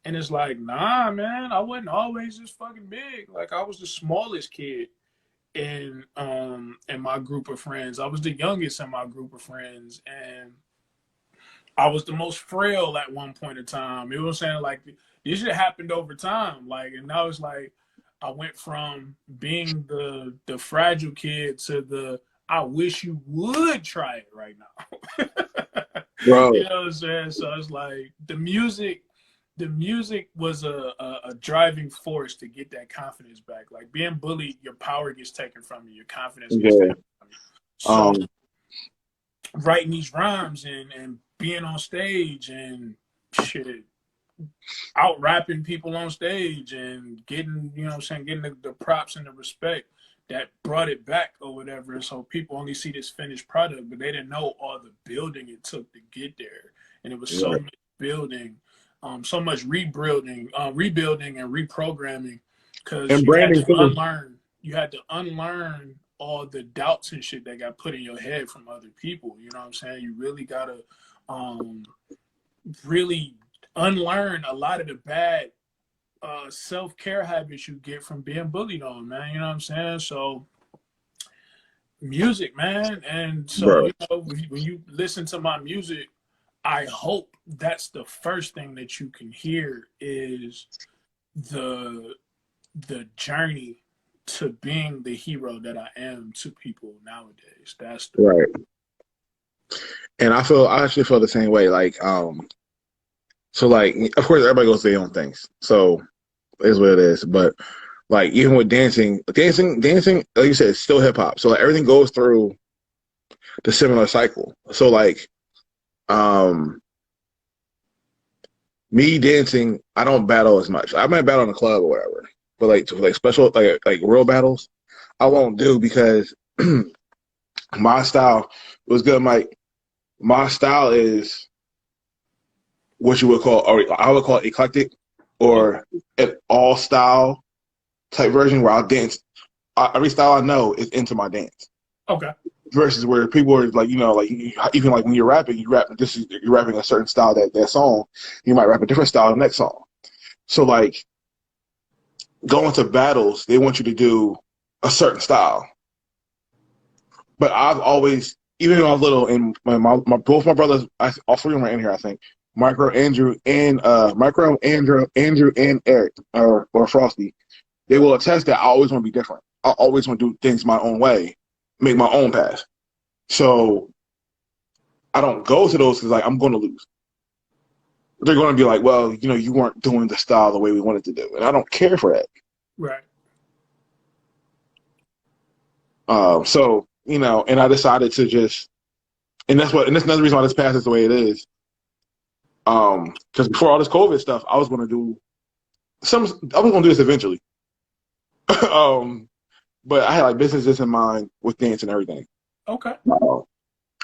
And it's like, nah, man, I wasn't always this fucking big. Like I was the smallest kid in my group of friends. I was the youngest in my group of friends, and I was the most frail at one point in time. You know what I'm saying? Like this shit happened over time. Like, and now it's like I went from being the fragile kid to the I wish you would try it right now.
Bro.
You know what I'm saying? So it's like the music was a driving force to get that confidence back. Like being bullied, your power gets taken from you, your confidence gets taken from you. So writing these rhymes and being on stage and shit, out rapping people on stage and getting, you know what I'm saying, getting the props and the respect that brought it back or whatever. So people only see this finished product, but they didn't know all the building it took to get there. And it was so much building, so much rebuilding and reprogramming, because
And branding too.
You had to unlearn all the doubts and shit that got put in your head from other people. You know what I'm saying? You really gotta really unlearn a lot of the bad self-care habits you get from being bullied on, man. You know what I'm saying? So music, man. And so,
Bro.
you know, when you listen to my music, I hope that's the first thing that you can hear is the journey to being the hero that I am to people nowadays. That's the
Right. And I actually feel the same way. Like, so like, of course, everybody goes their own things. So it is what it is. But like, even with dancing, like you said, it's still hip hop. So like, everything goes through the similar cycle. So like, me dancing, I don't battle as much. I might battle in a club or whatever, but like to like special like real battles, I won't do because my style was good. My style is what you would call, or I would call it eclectic, or an all style type version where I'll dance. Every style I know is into my dance.
Okay.
Versus where people are like, you know, like even like when you're rapping, you're rapping a certain style that song. You might rap a different style the next song. So like going to battles, they want you to do a certain style. But I've always, even when I was little, and both my brothers, all three of them are in here, I think. Andrew, and Eric, or Frosty, they will attest that I always want to be different. I always want to do things my own way, make my own path. So I don't go to those because like I'm going to lose. They're going to be like, well, you know, you weren't doing the style the way we wanted to do, and I don't care for that.
Right.
So you know, and I decided to just, and that's another reason why this path is the way it is. Because before all this COVID stuff, I was going to do this eventually. but I had like businesses in mind with dance and everything.
Okay.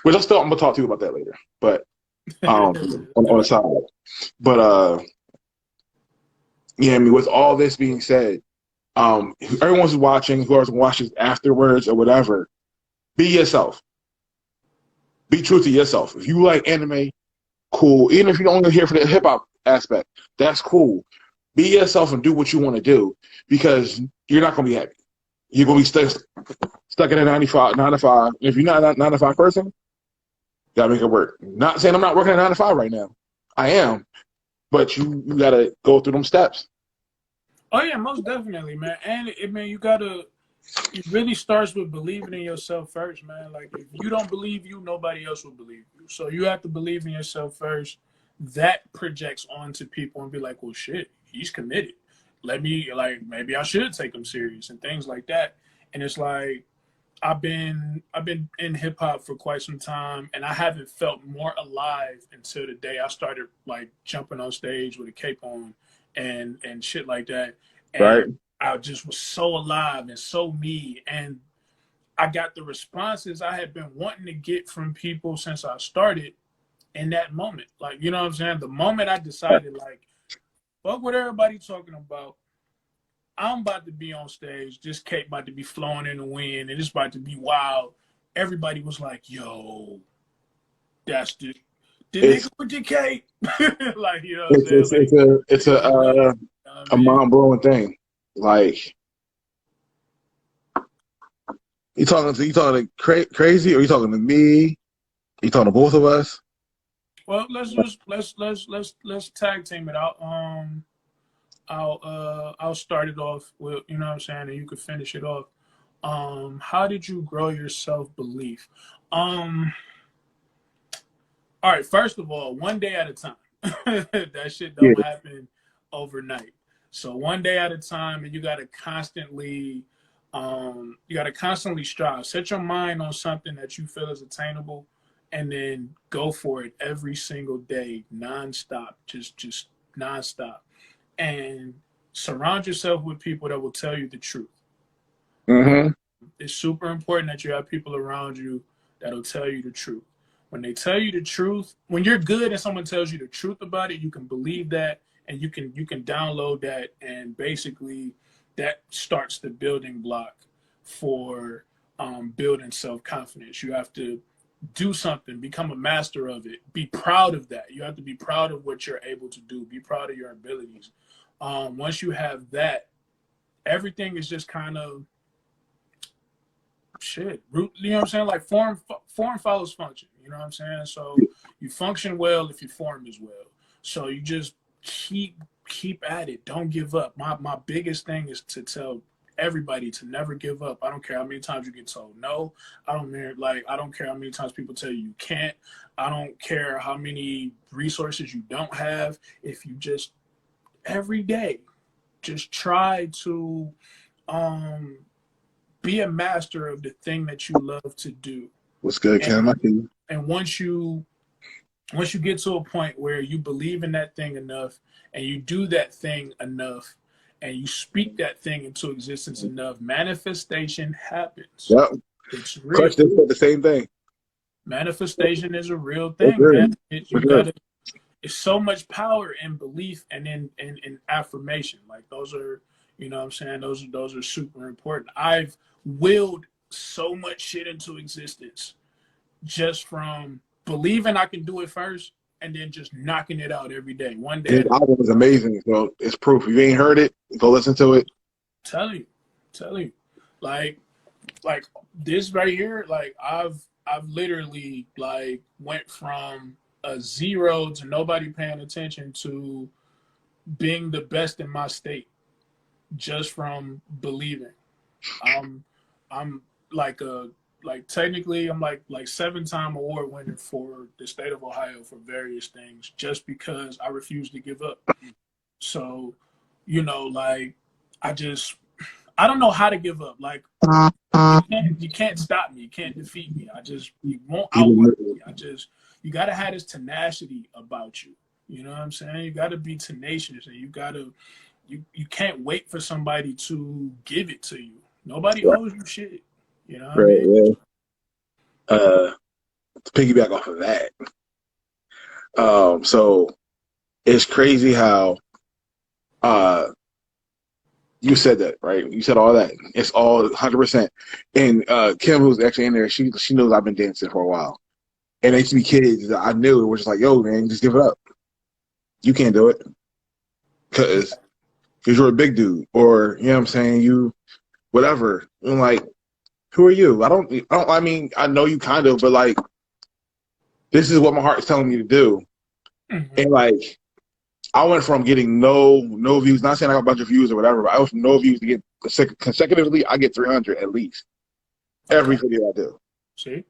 Which I'm gonna talk to you about that later. But on the side. But yeah, I mean, with all this being said, everyone who's watching, whoever watches afterwards or whatever, be yourself. Be true to yourself. If you like anime, cool. Even if you don't hear for the hip hop aspect, that's cool. Be yourself and do what you want to do because you're not gonna be happy. You're gonna be stuck in a 9 to 5. If you're not a 9 to 5 person, you gotta make it work. Not saying I'm not working at 9 to 5 right now. I am, but you gotta go through them steps.
Oh yeah, most definitely, man. And it, man, it really starts with believing in yourself first, man. Like if you don't believe you, nobody else will believe you. So you have to believe in yourself first. That projects onto people and be like, well, shit, he's committed. Let me like maybe I should take him serious and things like that. And it's like I've been in hip hop for quite some time, and I haven't felt more alive until the day I started like jumping on stage with a cape on and shit like that.
Right.
And I just was so alive and so me, and I got the responses I had been wanting to get from people since I started in that moment. Like, you know what I'm saying? The moment I decided, like, fuck what everybody talking about. I'm about to be on stage. This cape about to be flowing in the wind, and it's about to be wild. Everybody was like, "Yo, that's the
It's
nigga with the cape." Like, you know what I'm saying?
it's
Like,
it's a it's
it was like, you know what I
a
mean?
mind blowing thing. Like you talking to crazy, or you talking to me? You talking to both of us?
Well, let's tag team it out. I'll start it off with, you know what I'm saying, and you could finish it off. How did you grow your self belief? Um, all right, first of all, one day at a time. That shit
Yeah.
don't happen overnight. So one day at a time, and you gotta constantly strive. Set your mind on something that you feel is attainable, and then go for it every single day, nonstop. Just nonstop, and surround yourself with people that will tell you the truth.
Mm-hmm.
It's super important that you have people around you that'll tell you the truth. When they tell you the truth, when you're good and someone tells you the truth about it, you can believe that, and you can download that, and basically that starts the building block for building self-confidence. You have to do something, become a master of it, be proud of that. You have to be proud of what you're able to do, be proud of your abilities. Once you have that, everything is just kind of shit. You know what I'm saying? Like form follows function. You know what I'm saying? So you function well if your form is well. So you just keep at it. Don't give up. My biggest thing is to tell everybody to never give up. I don't care how many times you get told no. I don't care how many times people tell you can't. I don't care how many resources you don't have. If you just every day just try to um be a master of the thing that you love to do.
What's good, Cam? I
And
can.
and once you get to a point where you believe in that thing enough and you do that thing enough and you speak that thing into existence enough, manifestation happens.
Yep.
It's
Clutch
real.
just said the same thing.
Manifestation is a real
For
thing,
sure.
man.
For
You
sure.
gotta it's so much power in belief and in affirmation. Like those are, you know what I'm saying? Those are super important. I've willed so much shit into existence just from believing I can do it first and then just knocking it out every day. One day
His
at a
album is amazing, so it's proof. If you ain't heard it, go listen to it.
tell you. Tell you. Like like this right here, like I've literally like went from a zero to nobody paying attention to being the best in my state just from believing. I'm I'm like a like technically I'm like 7-time award winner for the state of Ohio for various things just because I refuse to give up. So, like I just I don't know how to give up. Like you can't stop me. You can't defeat me. You won't outwork me. You gotta have this tenacity about you. You know what I'm saying? You gotta be tenacious and you can't wait for somebody to give it to you. Nobody
Right.
owes you shit. You know what I
Right.
mean?
Yeah. To piggyback off of that, so it's crazy how uh you said that, right? You said all that. It's all 100%. And Kim, who's actually in there, she knows I've been dancing for a while. And there used to be kids that I knew were just like, "Yo, man, just give it up. You can't do it because you're a big dude, or you know what I'm saying, you whatever." And I'm like, who are you? I don't. I mean, I know you kind of, but like, this is what my heart is telling me to do.
Mm-hmm.
And like, I went from getting no views. Not saying I got a bunch of views or whatever, but I went from no views to get consecutively. I get 300 at least every
Okay.
video I do.
See?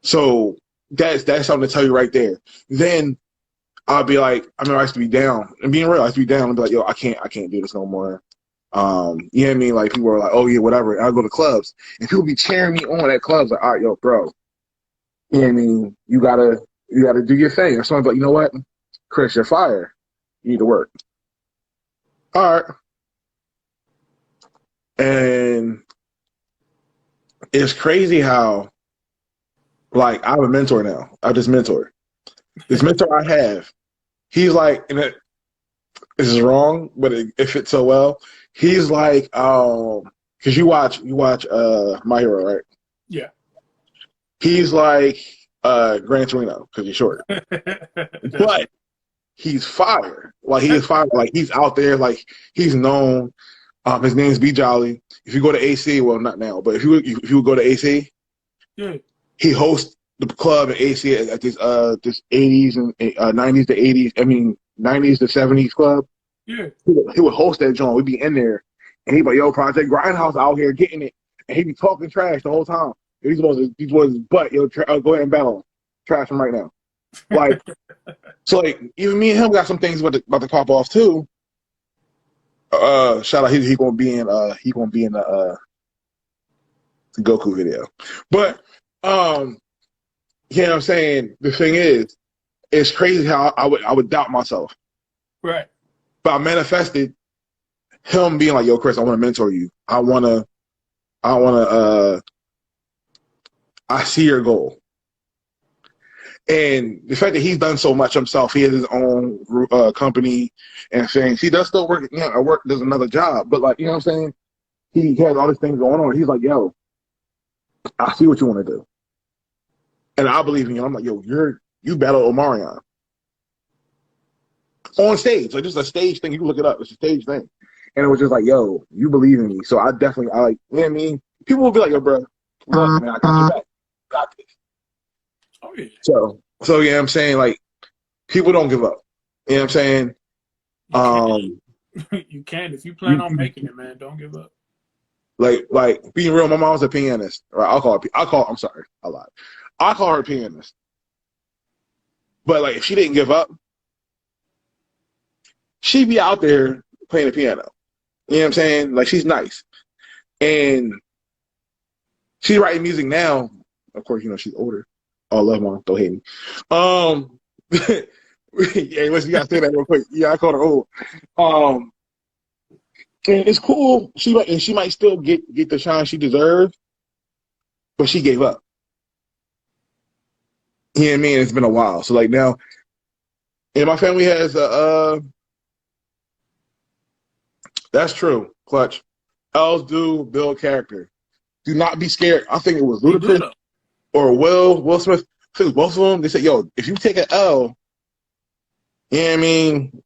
So that's something to tell you right there. Then I'll be like, I remember I used to be down, and being real, I used to be down and be like, yo, I can't do this no more. You know what I mean? Like people are like, oh yeah, whatever. And I go to clubs, and people be cheering me on at clubs, like, all right, yo, bro. You know what I mean? You gotta do your thing. Or someone's like, you know what, Chris, you're fire. You need to work. All right. And it's crazy how like I have a mentor now. I just mentor. This mentor I have, he's like, and this is wrong, but it fits so well. He's like, because you watch My Hero, right?
Yeah.
He's like Gran Torino because he's short,
That's
but he's fire. Like he is fire. Like he's out there. Like he's known. His name's B Jolly. If you go to AC, well, not now, but if you would go to AC,
yeah.
he hosts the club at AC at this 80s and 90s to 80s. I mean 90s to 70s club.
Yeah.
He would host that joint. We'd be in there, and he'd be like, "Yo, Project Grindhouse out here getting it," and he'd be talking trash the whole time. These was butt. Yo, go ahead and battle him. Trash him right now. Like so, like even me and him got some things about to pop off too. Shout out, he gonna be in the Goku video, but you know what I'm saying. The thing is, it's crazy how I would doubt myself,
Right.
but I manifested him being like, "Yo, Chris, I want to mentor you. I want to. I see your goal." And the fact that he's done so much himself, he has his own company and things. He does still work, does another job, but like, you know what I'm saying? He has all these things going on. He's like, yo, I see what you want to do. And I believe in you. I'm like, yo, you battle Omarion on stage. Like, this is a stage thing. You can look it up. It's a stage thing. And it was just like, yo, you believe in me. So I like, you know what I mean? People will be like, yo, bro, look, man, I got your back. Got this.
Oh yeah.
So yeah, I'm saying, like, people don't give up. You know what I'm saying?
You
Um,
can. You can if you plan on making it, man. Don't give up.
like being real, my mom's a pianist. Or I'm sorry, I lied. I call her a pianist. But like if she didn't give up, she'd be out there playing the piano. You know what I'm saying? Like she's nice. And she's writing music now. Of course, she's older. Oh, I love mom, don't hate me. Yeah, listen, you gotta say that real quick. Yeah, I called her old. Um and it's cool. She might still get the shine she deserves, but she gave up. You know what I mean? It's been a while. So like now, and my family has that's true. Clutch. L's do build character. Do not be scared. I think it was
They do
Ludacris
though.
or Will Smith. I think it was both of them. They said, yo, if you take an L, you know what I mean,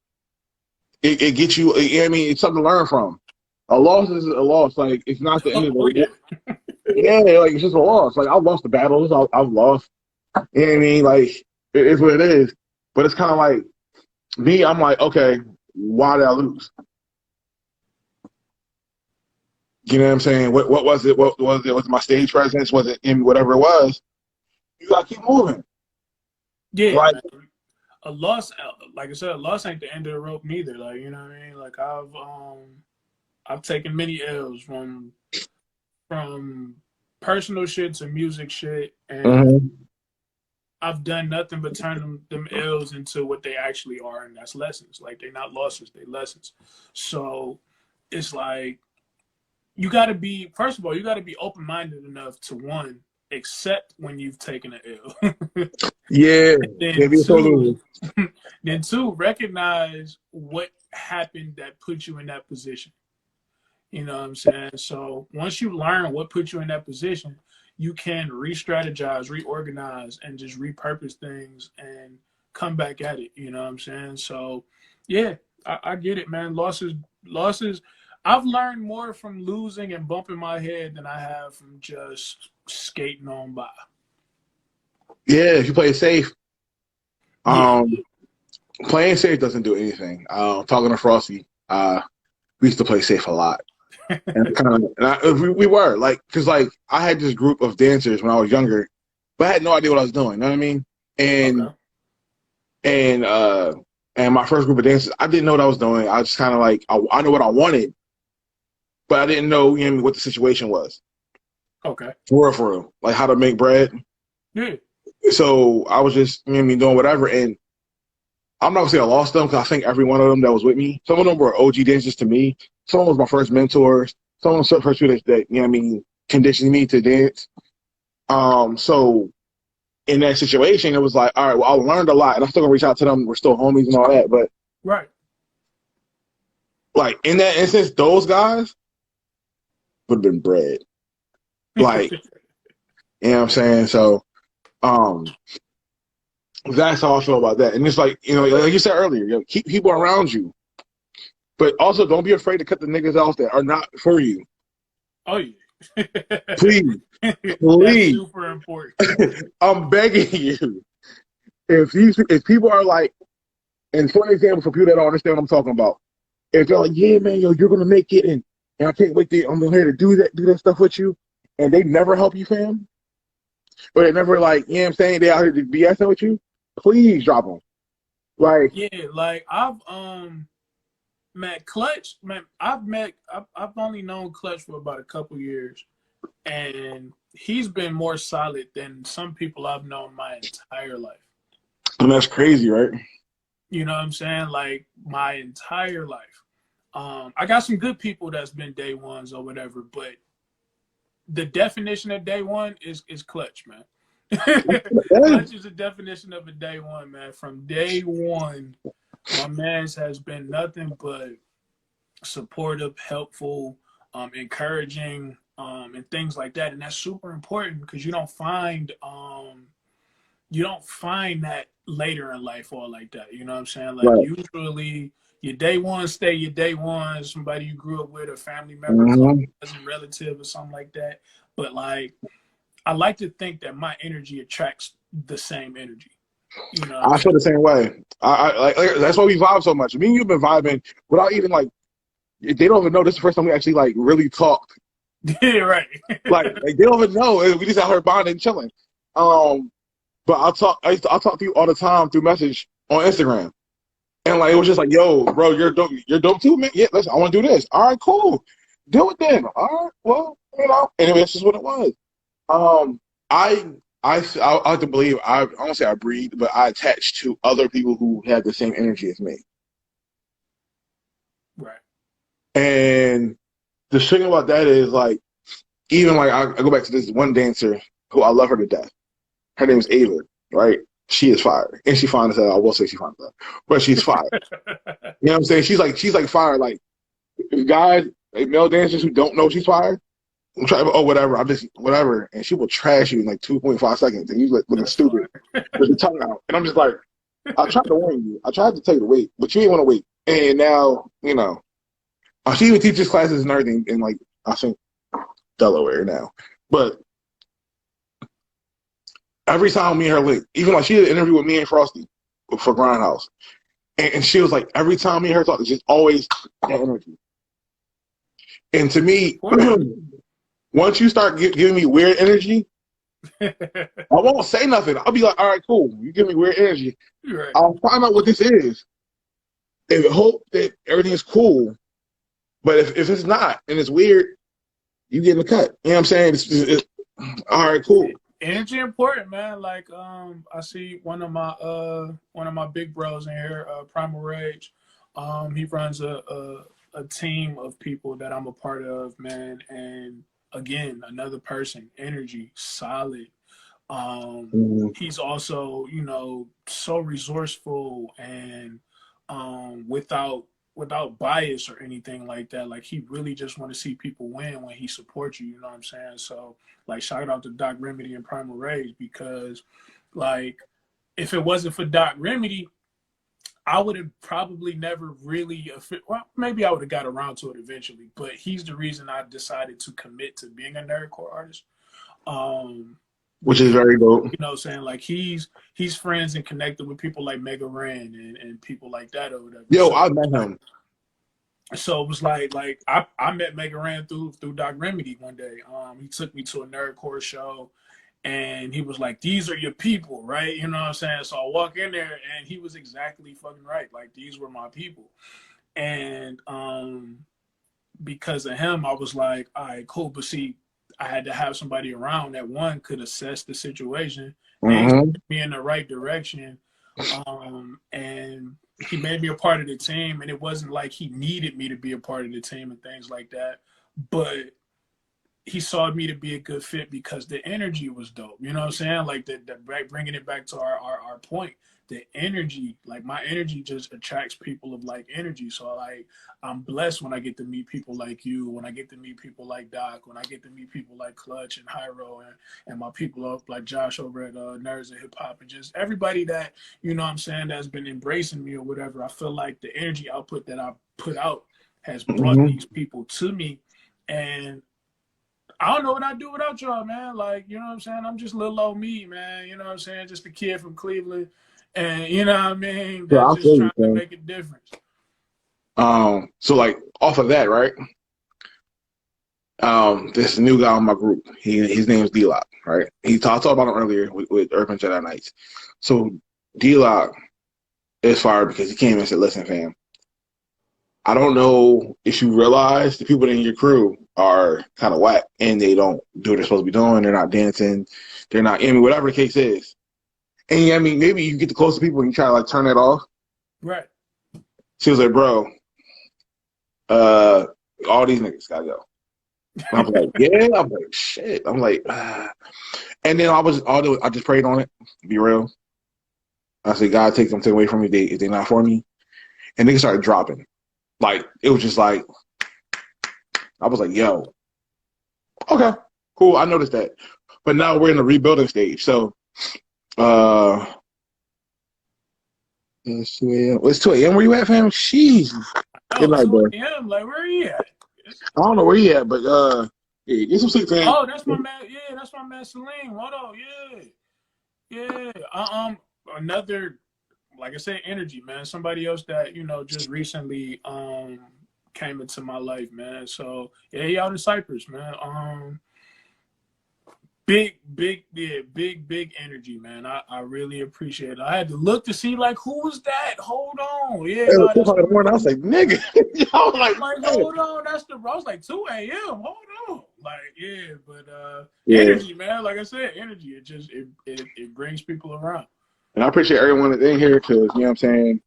it gets you, you know what I mean, it's something to learn from. A loss is a loss. Like, it's not the end of
Oh yeah.
the yeah, like, it's just a loss. Like, I've lost the battles. I've lost. You know what I mean? Like, it is what it is. But it's kind of like, me, I'm like, okay, why did I lose? You know what I'm saying? What was it? What was it? Was it my stage presence? Was it in whatever it was? You gotta keep moving.
Yeah,
Like,
man. A loss, like I said, a loss ain't the end of the rope neither. Like you know what I mean. Like I've taken many L's from personal shit to music shit, and
mhm.
I've done nothing but turn them L's into what they actually are, and that's lessons. Like they're not losses, they lessons. So it's like you got to be, first of all, you got to be open-minded enough to, one, accept when you've taken an L.
Yeah.
then
Maybe it's so
two,
losing.
then two, recognize what happened that put you in that position. You know what I'm saying? So once you learn what put you in that position, you can re-strategize, reorganize, and just repurpose things and come back at it. You know what I'm saying? So yeah, I get it, man. Losses. I've learned more from losing and bumping my head than I have from just skating on by.
Yeah, if you play it safe.
Yeah.
Playing safe doesn't do anything. Talking to Frosty, we used to play safe a lot. And we were like, because like I had this group of dancers when I was younger, but I had no idea what I was doing. You know what I mean? And
Okay.
and uh and my first group of dancers, I didn't know what I was doing. I was just kind of like, I know what I wanted, but I didn't know, you know, what the situation was.
Okay.
For real, like how to make bread.
Yeah.
So I was just, you know what I mean, doing whatever. And I'm not gonna say I lost them because I think every one of them that was with me, some of them were OG dancers to me. Some was my first mentors. Some of them first people that you know what I mean conditioned me to dance. So in that situation, it was like, all right, well, I learned a lot, and I'm still gonna reach out to them. We're still homies and all that, but
Right.
like in that instance, those guys would have been bred. Like, you know what I'm saying? So, um, that's how I feel about that. And it's like, you know, like you said earlier, you know, keep people around you, but also don't be afraid to cut the niggas off that are not for you.
Oh yeah.
Please,
That's
please,
super important.
I'm begging you. If people are like, and for an example, for people that don't understand what I'm talking about, if they're like, yeah, man, yo, you're gonna make it, and I can't wait to, I'm here to do that stuff with you, and they never help you, fam, or they never like, you know what I'm saying, they out here to BSing with you, please drop them. Like,
Yeah, like I've met Clutch, man. I've only known Clutch for about a couple years, and he's been more solid than some people I've known my entire life.
and that's crazy, right?
You know what I'm saying? Like my entire life. I got some good people that's been day ones or whatever, but the definition of day one is Clutch, man.
Yeah.
Clutch is the definition of a day one, man. From day one, my man's has been nothing but supportive, helpful, encouraging, and things like that. And that's super important because you don't find that later in life or like that. You know what I'm saying? Like
Right.
usually your day one stay your day one, somebody you grew up with, a family member, close
Mm-hmm.
cousin, relative, or something like that. But like I like to think that my energy attracts the same energy. You know what I'm
I
saying?
feel the same way. Like that's why we vibe so much. Me and you've been vibing without even like, they don't even know this is the first time we actually like really talked.
Yeah, right.
Like they don't even know. We just out here bonding, chilling. Um, but I'll talk to you all the time through message on Instagram. And like it was just like, yo, bro, you're dope too, man. Yeah, listen, I want to do this. All right, cool. Do it then. All right, well, you know. Anyway, that's just what it was. Um, I I like to believe I don't say I breathe, but I attach to other people who have the same energy as me.
Right.
And the thing about that is like, even like I go back to this one dancer who I love her to death. Her name is Ava, right? She is fire, and she fine as hell. I will say she fine as hell, but she's fire. You know what I'm saying? She's like fire. Like guys, like male dancers who don't know she's fire, I'm trying. Oh, whatever. I'm just whatever, and she will trash you in like 2.5 seconds, and you looking
That's
stupid
fine.
with your tongue out. And I'm just like, I tried to warn you. I tried to tell you to wait, but you didn't want to wait. And now, you know, she even teaches classes and everything in like I think Delaware now. But every time me and her link, even like she did an interview with me and Frosty for Grindhouse, and she was like, every time me and her talk, it's just always that energy. And to
It's
me,
important.
once you start giving me weird energy, I won't say nothing. I'll be like, all right, cool. You give me weird energy.
Right.
I'll find out what this is and hope that everything is cool. But if it's not and it's weird, you get in the cut. You know what I'm saying? All right, cool.
Energy important, man. Like I see one of my big bros in here, Primal Rage. He runs a team of people that I'm a part of, man. And again, another person, energy, solid.
Mhm.
He's also, you know, so resourceful and without bias or anything like that. Like he really just want to see people win when he supports you. You know what I'm saying? So like, shout out to Doc Remedy and Primal Rage because, like, if it wasn't for Doc Remedy, I would have probably never really, well, maybe I would have got around to it eventually, but he's the reason I decided to commit to being a nerdcore artist.
Which is
Because,
very dope.
you know what I'm saying, like he's friends and connected with people like Mega Ran and people like that or whatever.
Yo,
So
I met him.
so it was like I met Mega Ran through Doc Remedy one day. He took me to a nerdcore show and he was like, "These are your people, right?" You know what I'm saying? So I walk in there and he was exactly fucking right. Like these were my people. And because of him, I was like, all right, cool. But see, I had to have somebody around that one could assess the situation and
Hmm.
me in the right direction. And he made me a part of the team, and it wasn't like he needed me to be a part of the team and things like that. But he saw me to be a good fit because the energy was dope. You know what I'm saying? Like that bringing it back to our point, the energy, like my energy just attracts people of like energy. So like I'm blessed when I get to meet people like you, when I get to meet people like Doc, when I get to meet people like Clutch and Hyro and my people up like Josh over at Nerds and Hip Hop and just everybody that, you know what I'm saying, that's been embracing me or whatever. I feel like the energy output that I put out has brought
Hmm.
these people to me. And I don't know what I'd do without y'all, man. Like, you know what I'm saying? I'm just little old me, man. You know what I'm saying? Just a kid from Cleveland. And you know what I mean?
So
That's
I
just
feel you,
trying to
man.
make a difference.
So like off of that, right? This new guy on my group. His name is D-Lock, right? I talked about him earlier with Urban Jedi Knights. So D-Lock is fired because he came and said, "Listen, fam, I don't know if you realize the people in your crew are kind of whack and they don't do what they're supposed to be doing. They're not dancing. They're not, I mean, whatever the case is. And I mean, maybe you get the close to people and you try to like turn that off."
Right.
She was like, "Bro, uh, all these niggas gotta go." And I was like, "Yeah." I'm like, "Shit." I'm like, ah. And then I just prayed on it. Be real. I said, "God, take them away from me if they're not for me." And niggas started dropping. Like it was just like I was like, "Yo, okay, cool." I noticed that, but now we're in the rebuilding stage. So, uh, it's 2 a.m. It's 2 a.m. Where you at, fam? Jeez. Good
Oh,
night,
2
bro.
a.m. Like, where are you at?
I don't know where you at, but yeah, get some sleep, fam.
Oh, that's my man. Yeah, that's my man Salim. Hold on. Yeah. Yeah. Another, like I said, energy, man. Somebody else that, you know, just recently came into my life, man. So yeah, he out in Cyprus, man. Big energy, man. I really appreciate it. I had to look to see like who was that? Hold on. Yeah,
It was
no,
2
that's
o'clock in
my
the morning. I was like, "Nigga," I was
I'm
like,
like,
"Man."
hold on, that's the I was like 2 a.m. Hold on. Like, yeah, but
Yeah,
energy, man. Like I said, energy. It just it brings people around.
and I appreciate everyone that's in here because you know what I'm saying.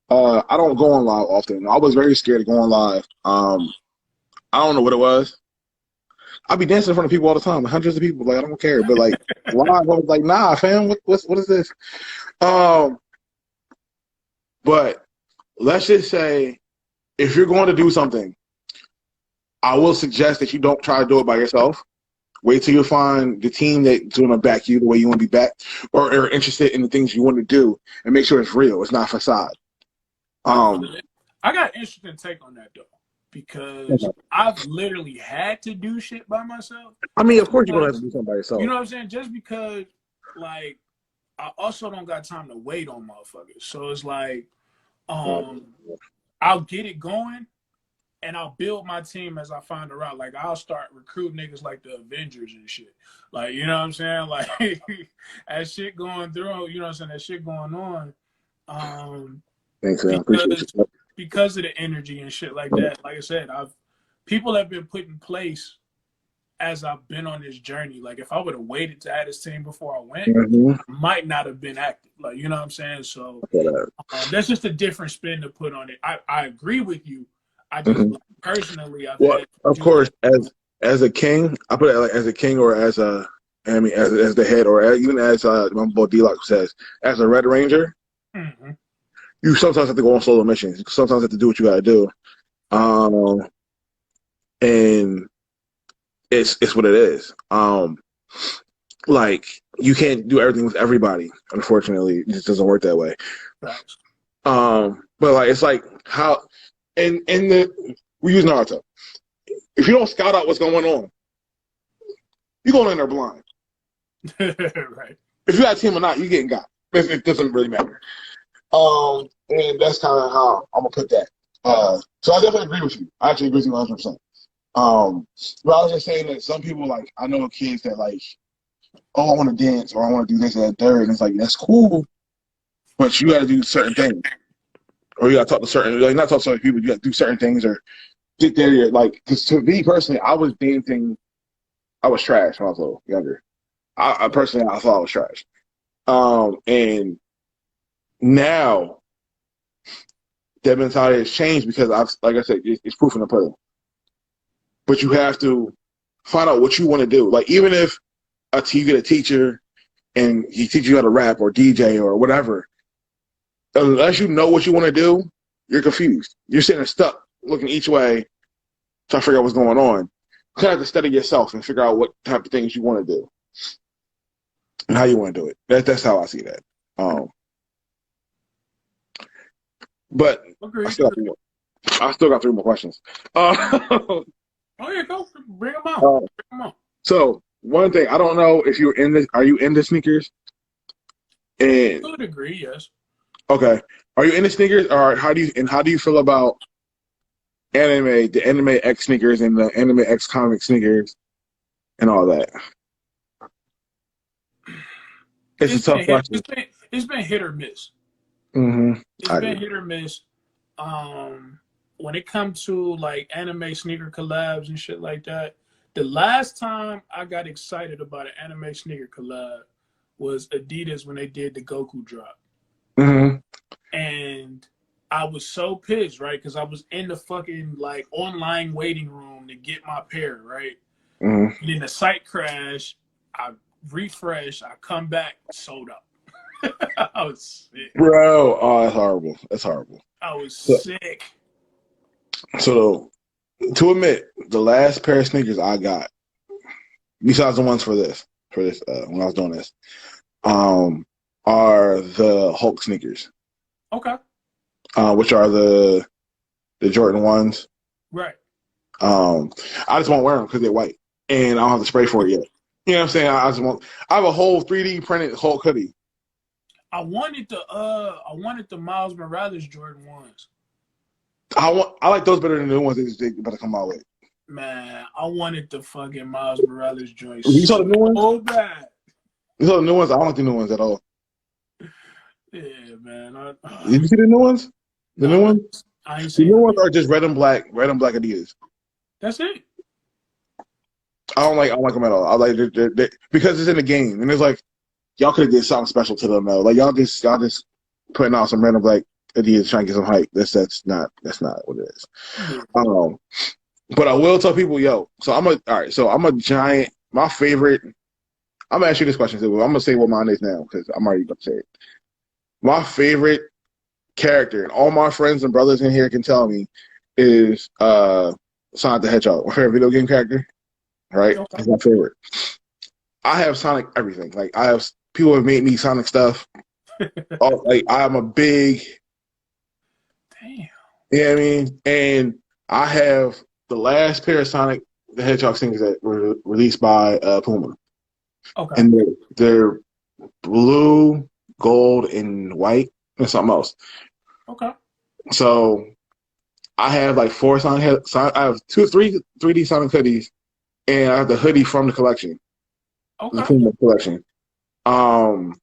I don't go on live often. I was very scared of going live. I don't know what it was. I be dancing in front of people all the time, hundreds of people. Like I don't care, but like live, I was like, "Nah, fam, what is this?" Um, but let's just say if you're going to do something, I will suggest that you don't try to do it by yourself. Wait till you find the team that's going to back you the way you want to be backed, or are interested in the things you want to do, and make sure it's real. It's not facade.
I feel
Um,
it. I got an interesting take on that though, because I've literally had to do shit by myself.
I mean, of course you're gonna have
Because
to do something by
you
yourself.
know what I'm saying? Just because like I also don't got time to wait on motherfuckers. So it's like um I'll get it going and I'll build my team as I find a route. Like I'll start recruiting niggas like the Avengers and shit. Like, you know what I'm saying? Like as shit going through, you know what I'm saying, that shit going on. Um
Thanks, man. I appreciate
because
you.
because of the energy and shit like that. Like I said, people have been put in place as I've been on this journey. Like if I would have waited to add this team before I went,
Mm-hmm.
I might not have been active. Like, you know what I'm saying? So
Okay,
that's just a different spin to put on it. I agree with you. I just
Mhm.
personally, I've
Well,
had
of
Julian.
course, as a king, I put it like as a king or as a, I mean, as the head or even as my boy D-Lock says, as a Red Ranger,
Mm-hmm.
you sometimes have to go on solo missions. You sometimes have to do what you got to do.
Facts.
And it's what it is. Like you can't do everything with everybody. Unfortunately, it just doesn't work that way.
Facts.
But like it's like how in the we use Naruto. If you don't scout out what's going on, you're going in there blind.
Right.
If you got a team or not, you're getting got. It doesn't really matter. And that's kind of how I'm gonna put that. So I definitely agree with you. I actually agree with you 100%. But I was just saying that some people like I know kids that like, oh, I want to dance or I want to do this and that third, and it's like that's cool, but you got to do certain things, or you got to talk to certain like not talk to certain people. You got to do certain things or sit there like because to me personally, I was dancing. I was trash when I was a little younger. I personally I thought I was trash. And now that mentality has changed because I've like I said, it's proof in the pudding. But you have to find out what you want to do. Like even if you get a teacher and he teaches you how to rap or DJ or whatever, unless you know what you want to do, you're confused. You're sitting there stuck, looking each way, trying to figure out what's going on. You kind of have to study yourself and figure out what type of things you want to do and how you want to do it. That's how I see that. But I
Agreed.
still got
Agreed.
three more. I still got three more questions.
Oh yeah, go bring them on.
uh,
Bring them on.
so one thing I don't know if you're in this. Are you into sneakers? And
To a degree, yes.
okay, are you into sneakers? Or how do you feel about the anime X sneakers and the anime X comic sneakers and all that? It's a
It's
tough
been hit.
question.
It's been hit or miss.
Mm-hmm.
It's
I
been
agree.
hit or miss. When it comes to like anime sneaker collabs and shit like that, the last time I got excited about an anime sneaker collab was Adidas when they did the Goku drop.
Mm-hmm.
And I was so pissed, right? Because I was in the fucking like online waiting room to get my pair, right?
Mm-hmm.
And then the site crashed. I refresh. I come back, sold out. I was sick.
Bro, oh, that's horrible. That's horrible.
I was
So,
sick.
so to admit, the last pair of sneakers I got, besides the ones for this, when I was doing this, um, are the Hulk sneakers,
Okay.
which are the Jordan ones.
Right.
Um, I just won't wear them because they're white, and I don't have to spray for it yet. You know what I'm saying? I just want. I have a whole 3D printed Hulk hoodie.
I wanted the Miles Morales Jordan ones.
I like those better than the new ones they about to come out with.
Man, I wanted the fucking Miles Morales
You saw
joints
the new ones?
so bad.
You saw the new ones? I don't like the new ones at all.
Yeah, man.
Did you see the new ones? The new
Nah,
ones?
I ain't
The
seen
new
them
ones
yet.
are just red and black Adidas.
That's it.
I don't like them at all. I like because it's in the game, and it's like y'all could have did something special to them though. Like y'all just putting out some random black Adidas trying to get some hype. That's not what it is.
Yeah.
Um, but I will tell people, yo. So all right. So I'm a giant. My favorite. I'm gonna ask you this question too. I'm gonna say what mine is now because I'm already gonna say it. My favorite character, and all my friends and brothers in here can tell me, is Sonic the Hedgehog. My favorite video game character, right?
Okay.
He's my favorite. I have Sonic everything. Like I have people have made me Sonic stuff. Like I'm a big,
Damn.
you know what I mean? And I have the last pair of Sonic the Hedgehog singers that were released by Puma,
Okay.
and they're blue, gold, and white, and something else.
Okay.
So I have like four I have two, three 3D Sonic hoodies, and I have the hoodie from the collection, the
Okay.
Puma collection. Um,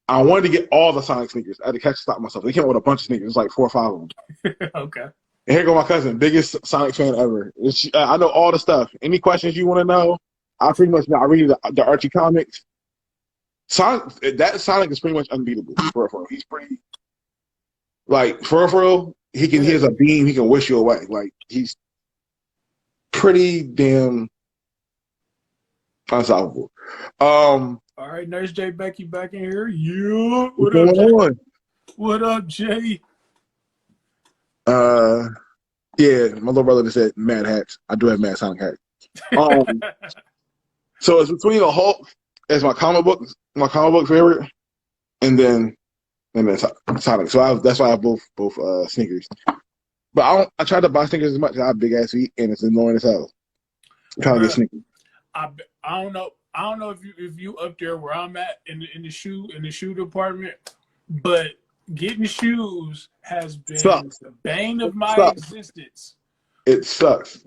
I wanted to get all the Sonic sneakers. I had to catch stop myself. They came out with a bunch of sneakers, like 4 or 5 of them.
Okay.
And here go my cousin, biggest Sonic fan ever. I know all the stuff. Any questions you want to know, I pretty much know. I read the Archie comics. Sonic is pretty much unbeatable. For real. He's pretty like for real. he has a beam. He can wish you away. Like he's pretty damn unstoppable.
All right, Nurse J Becky back in here. Yeah,
What's
what up,
going
Jay?
on?
What up, Jay?
Yeah, my little brother just said mad hats. I do have mad Sonic hats. So it's between a Hulk as my comic book favorite, and then Sonic. So that's why I have both sneakers. But I try to buy sneakers as much as I have big ass feet, and it's annoying as hell. I'm trying to get sneakers.
I don't know. I don't know if you up there where I'm at in the shoe department, but getting shoes has been the bane of my existence.
It sucks.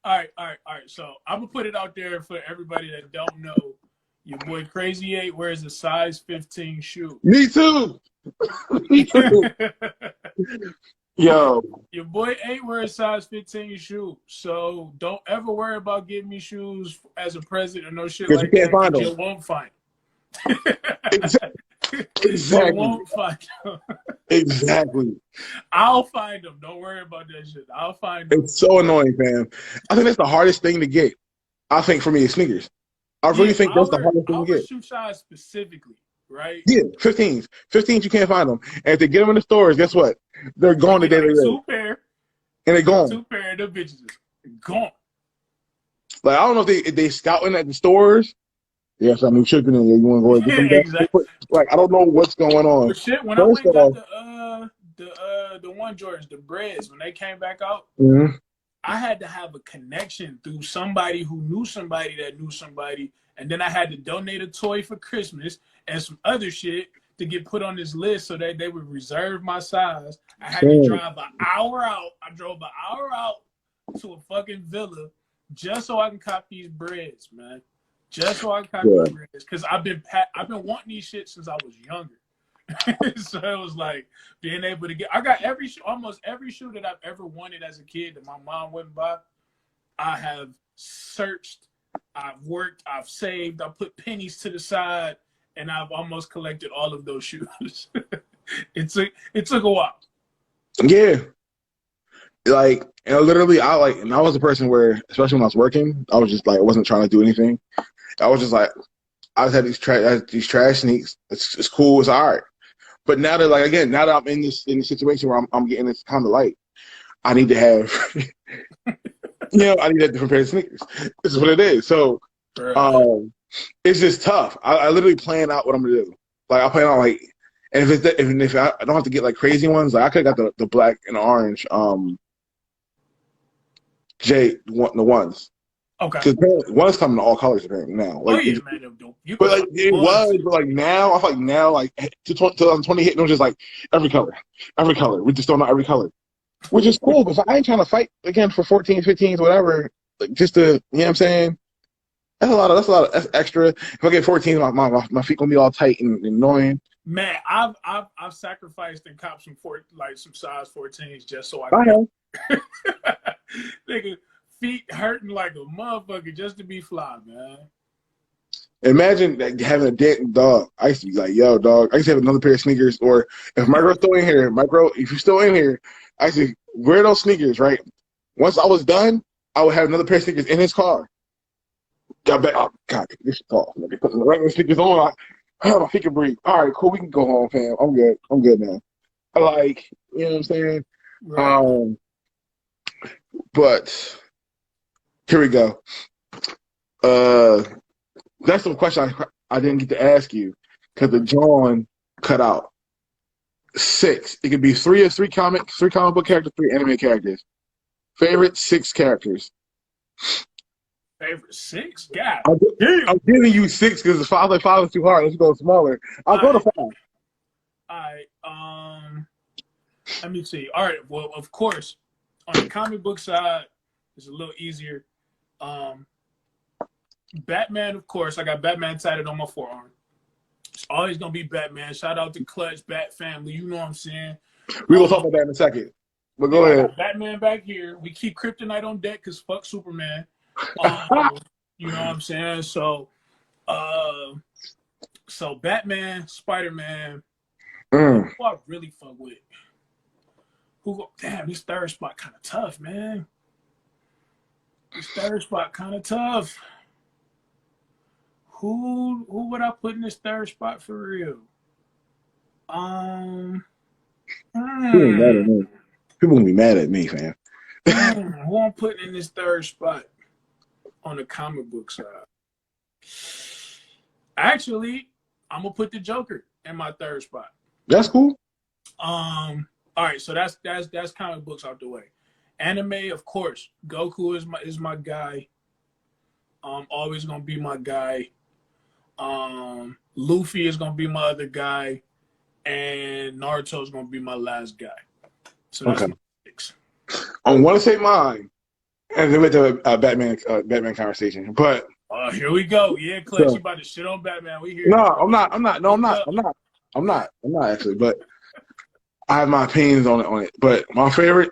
All right. So I'm gonna put it out there for everybody that don't know. Your boy Crazy8 wears a size 15 shoe.
Me too. Me too. Yo.
Your boy ain't wearing a size 15 shoe. So don't ever worry about getting me shoes as a present or no shit like that. Because you won't find them.
Exactly.
You won't find them.
Exactly.
I'll find them. Don't worry about that shit. I'll find them.
It's so annoying, fam. I think that's the hardest thing to get. I think for me is sneakers. I really think that's the hardest thing to get.
Shoe size specifically, right?
Yeah, 15s. 15s, you can't find them. And if they get them in the stores, guess what? They're gone the day they're
two pair.
And they're gone.
2 pair of them bitches gone.
Like, I don't know if they scouting at the stores. Yes, I mean, shipping in there. You want to go and get them back? Exactly. Like, I don't know what's going on.
But shit, when I went and got the one Jordans, the Breads, when they came back out, I had to have a connection through somebody who knew somebody that knew somebody, and then I had to donate a toy for Christmas and some other shit to get put on this list so that they would reserve my size. I had to drive an hour out. I drove an hour out to a fucking villa just so I can cop these Breads, man. Just so I can cop these Breads, because I've been wanting these shit since I was younger. So it was like being able to get. I got almost every shoe that I've ever wanted as a kid that my mom wouldn't buy. I have searched, I've worked, I've saved, I put pennies to the side, and I've almost collected all of those shoes. It took a while.
Yeah. Like, and literally, I was a person where, especially when I was working, I was just like, I wasn't trying to do anything. I was just like, I just had these trash sneaks. It's cool. It's all right. But now that now that I'm in this situation where I'm getting this kind of light, I need to have, I need a different pair of sneakers. This is what it is. So, it's just tough. I literally plan out what I'm gonna do. Like, I plan out and if I don't have to get like crazy ones, like I could have got the black and orange the ones.
Okay.
Because one is coming in all colors apparently now. Like,
man.
But now, I feel like now, like 2020 hit, and it was just like every color. We just don't know every color, which is cool. Because I ain't trying to fight again for 14s, 15s, whatever. Like, just to, you know what I'm saying? That's extra. If I get 14s, my feet gonna be all tight and annoying.
Man, I've sacrificed and copped some size 14s just so I can. Nigga, feet hurting like a motherfucker just to be fly, man.
Imagine having a dent, dog. I used to be like, yo, dog. I used to have another pair of sneakers. Or if Micro's still in here, if you're still in here, I used to wear those sneakers, right? Once I was done, I would have another pair of sneakers in his car. Got back. Oh, God, this is tall. Let me put the regular sneakers on. My feet can breathe. All right, cool. We can go home, fam. I'm good. I'm good now. You know what I'm saying? Right. But here we go. That's some question I didn't get to ask you because the John cut out. 6. It could be three comic book characters, 3 anime characters. Favorite 6 characters.
Favorite 6? God.
I'm giving you 6 because the 5 is too hard. Let's go smaller. I'll go to 5.
All right. Let me see. All right. Well, of course, on the comic book side, it's a little easier. Batman, of course. I got Batman tatted on my forearm. It's always gonna be Batman. Shout out to Clutch Bat family. You know what I'm saying?
We will talk about that in a second. But go ahead.
Batman back here. We keep Kryptonite on deck because fuck Superman. You know what I'm saying? So, Batman, Spider-Man. Who I really fuck with. Damn, this third spot kind of tough, man. This third spot kind of tough. Who would I put in this third spot for real?
People mad
Hmm.
at me. People gonna be mad at me, fam.
Who I'm putting in this third spot on the comic book side? Actually, I'm gonna put the Joker in my third spot.
That's cool.
All right, so that's comic books out the way. Anime, of course, Goku is my guy. Always gonna be my guy. Luffy is gonna be my other guy, and Naruto is gonna be my last guy. So that's
Okay.
my six.
I want to say mine, and then we have a Batman conversation. But
Here we go. Yeah, Clutch, you
so,
about to shit on Batman. We here.
no, I'm not. I'm not. No, I'm
What's
not.
up?
I'm not actually. But I have my opinions on it. But my favorite,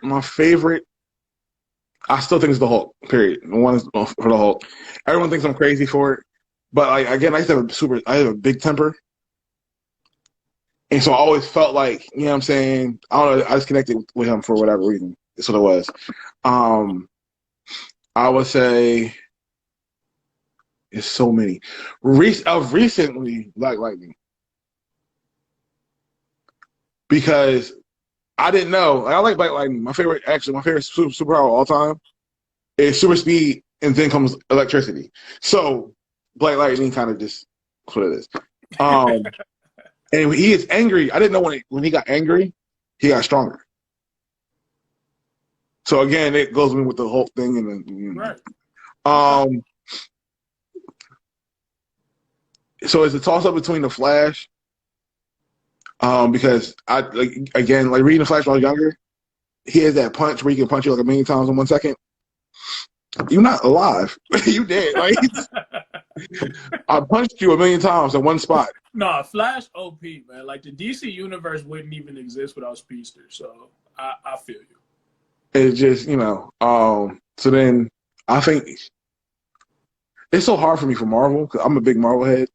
I still think it's the Hulk. Period. The one is for the Hulk. Everyone thinks I'm crazy for it, but like again, I have a big temper, and so I always felt like, you know what I'm saying. I don't know. I just connected with him for whatever reason. That's what it was. I would say it's so many. Recently, Black Lightning, because I didn't know. Like, I like Black Lightning. My favorite superpower of all time is super speed, and then comes electricity. So Black Lightning kind of just that's what it is. And when he is angry, I didn't know when he got angry, he got stronger. So again, it goes with the whole thing, and then
Right.
So it's a toss up between the Flash, because I like reading the Flash when I was younger. He has that punch where he can punch you like a million times in 1 second. You're not alive. You dead. Like I punched you a million times in one spot.
Nah, Flash OP, man. Like the DC universe wouldn't even exist without Speedster. So I feel you.
It's just, so then I think it's so hard for me for Marvel because I'm a big Marvel head.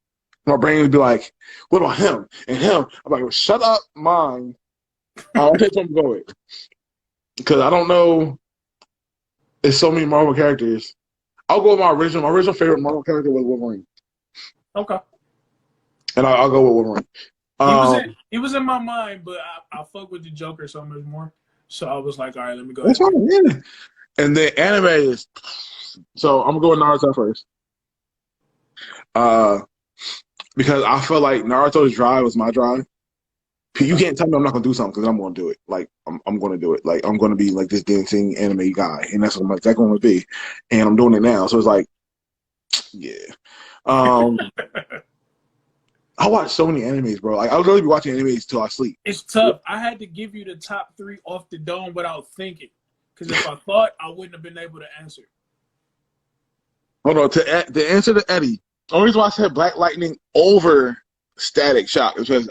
My brain would be like, what about him and him? I'm like, well, shut up, mine. I'll take something to go with. Because I don't know. There's so many Marvel characters. I'll go with my original favorite Marvel character was Wolverine.
Okay.
And I'll go with Wolverine.
He was in my mind, but I fuck with the Joker so much more. So I was like, all right, let me go
That's
ahead.
fine, yeah. And the anime is, so I'm going to go with Naruto first. Because I feel like Naruto's drive was my drive. You can't tell me I'm not gonna do something because I'm gonna do it. Like I'm gonna do it. Like I'm gonna be like this dancing anime guy, and that's what I'm exactly gonna be. And I'm doing it now, so it's like, yeah. I watch so many animes, bro. Like I'll really be watching animes till I sleep.
It's tough. I had to give you the top 3 off the dome without thinking, because if I thought, I wouldn't have been able to answer.
Hold on. To answer to Eddie, the only reason why I said Black Lightning over Static Shock is because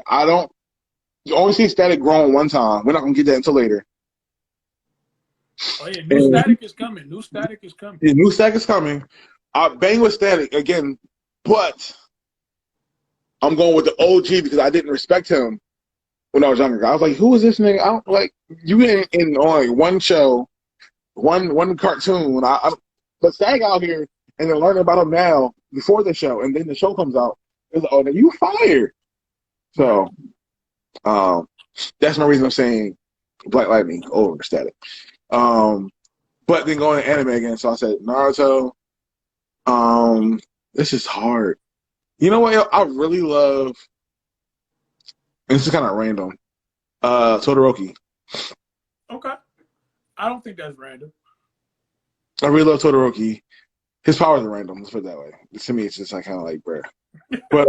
you only see Static growing one time. We're not gonna get that until later.
Oh yeah, new Static is coming. New Static is coming.
Yeah, new Static is coming. I bang with Static again, but I'm going with the OG because I didn't respect him when I was younger. I was like, who is this nigga? I don't like you in on like one show, one cartoon. But Static out here and they're learning about him now before the show, and then the show comes out. It's like, oh, then you fired. So, that's my reason I'm saying Black Lightning over Static. But then going to anime again, so I said Naruto. This is hard. You know what? Yo, I really love. And this is kind of random. Todoroki.
Okay. I don't think that's random.
I really love Todoroki. His powers are random. Let's put it that way. To me, it's just like kind of like, bruh. But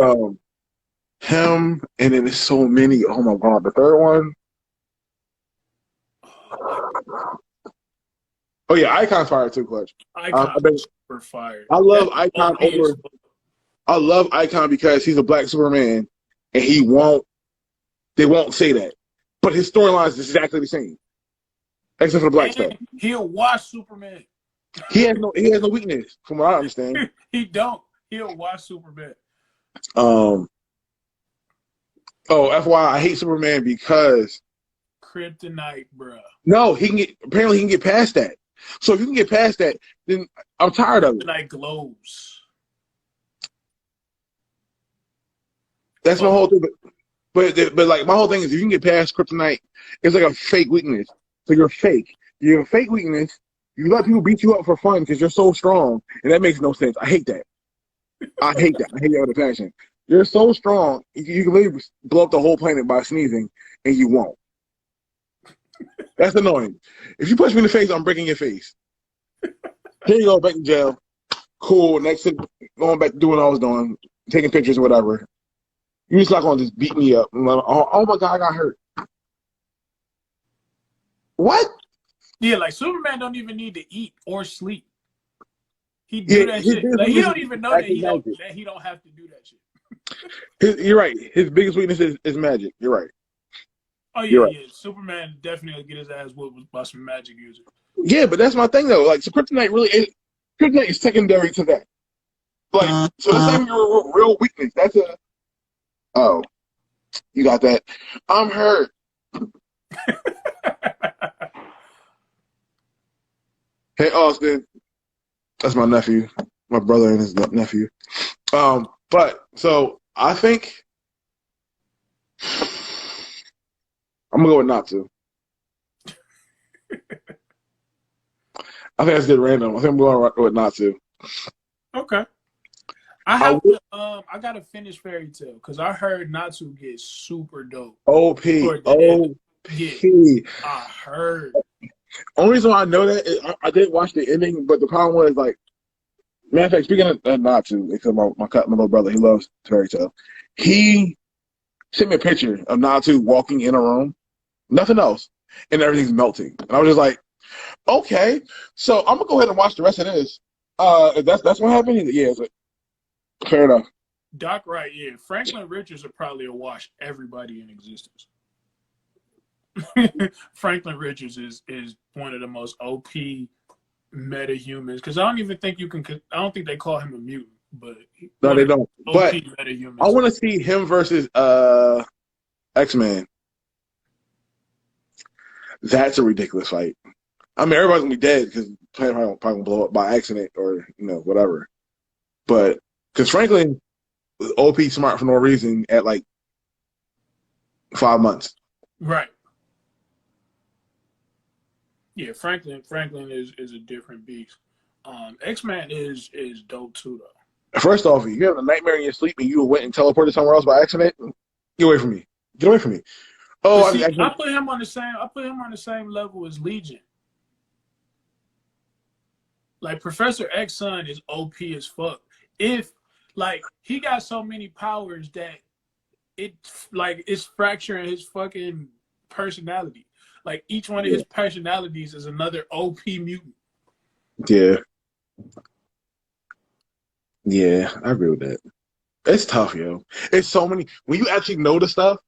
him, and then there's so many. Oh my god, the third one. Oh yeah, Icon's fire too, Clutch.
Icon's super fire.
I love Icon over.
Well.
I love Icon because he's a black Superman, and he won't. They won't say that, but his storyline is exactly the same, except for the black stuff.
He'll watch Superman.
He has no weakness, from what I understand.
He don't. He'll watch Superman.
Oh, FYI, I hate Superman because
kryptonite, bruh.
No, apparently he can get past that. So if you can get past that, then I'm tired of it.
Kryptonite glows.
That's my whole thing. But like my whole thing is if you can get past kryptonite, it's like a fake weakness. So you're fake. You have a fake weakness. You let people beat you up for fun because you're so strong, and that makes no sense. I hate that. I hate that. I hate that with a passion. You're so strong, you can literally blow up the whole planet by sneezing, and you won't. That's annoying. If you punch me in the face, I'm breaking your face. Here you go, back to jail. Cool. Next thing, going back to doing what I was doing, taking pictures or whatever. You just not gonna just beat me up. I'm like, oh my God, I got hurt. What?
Yeah, like Superman don't even need to eat or sleep. He do that shit. Like he don't even know that he don't have to do that shit.
You're right. His biggest weakness is magic. You're right.
Oh yeah, right. Yeah. Superman definitely get his ass whooped by some magic users.
Yeah, but that's my thing though. Like, so kryptonite is secondary to that. Like, so that's not your real weakness. That's oh, you got that. I'm hurt. Hey, Austin. That's my nephew, my brother and his nephew. But so I think I'm gonna go with not to. I think that's good random. I think I'm going with not to.
Okay. I gotta finish Fairy Tail because I heard Natsu get super dope.
OP.
Yeah, I heard.
Only reason why I know that is I didn't watch the ending, but the problem was like, matter of fact, speaking of Natsu, because my little brother, he loves Fairy Tail. He sent me a picture of Natsu walking in a room, nothing else, and everything's melting. And I was just like, okay, so I'm gonna go ahead and watch the rest of this. If that's what happened. Yeah, it's like, fair enough.
Doc, right? Yeah, Franklin Richards would probably have washed everybody in existence. Franklin Richards is one of the most OP metahumans because I don't even think you can. I don't think they call him a mutant, but
no, they don't.
OP
but
metahumans.
I want to see him versus X-Men. That's a ridiculous fight. I mean, everybody's gonna be dead because probably gonna blow up by accident or whatever. But because Franklin was OP smart for no reason at like 5 months.
Right. Yeah, Franklin is a different beast. X-Man is dope too though.
First off, if you have a nightmare in your sleep and you went and teleported somewhere else by accident, get away from me. Get away from me. Oh,
see, I put him on the same level as Legion. Like Professor X's son is OP as fuck. If like he got so many powers that it's fracturing his fucking personality. Like each one of his personalities is another OP mutant.
Yeah. Yeah, I agree with that. It's tough, yo. It's so many. When you actually know the stuff,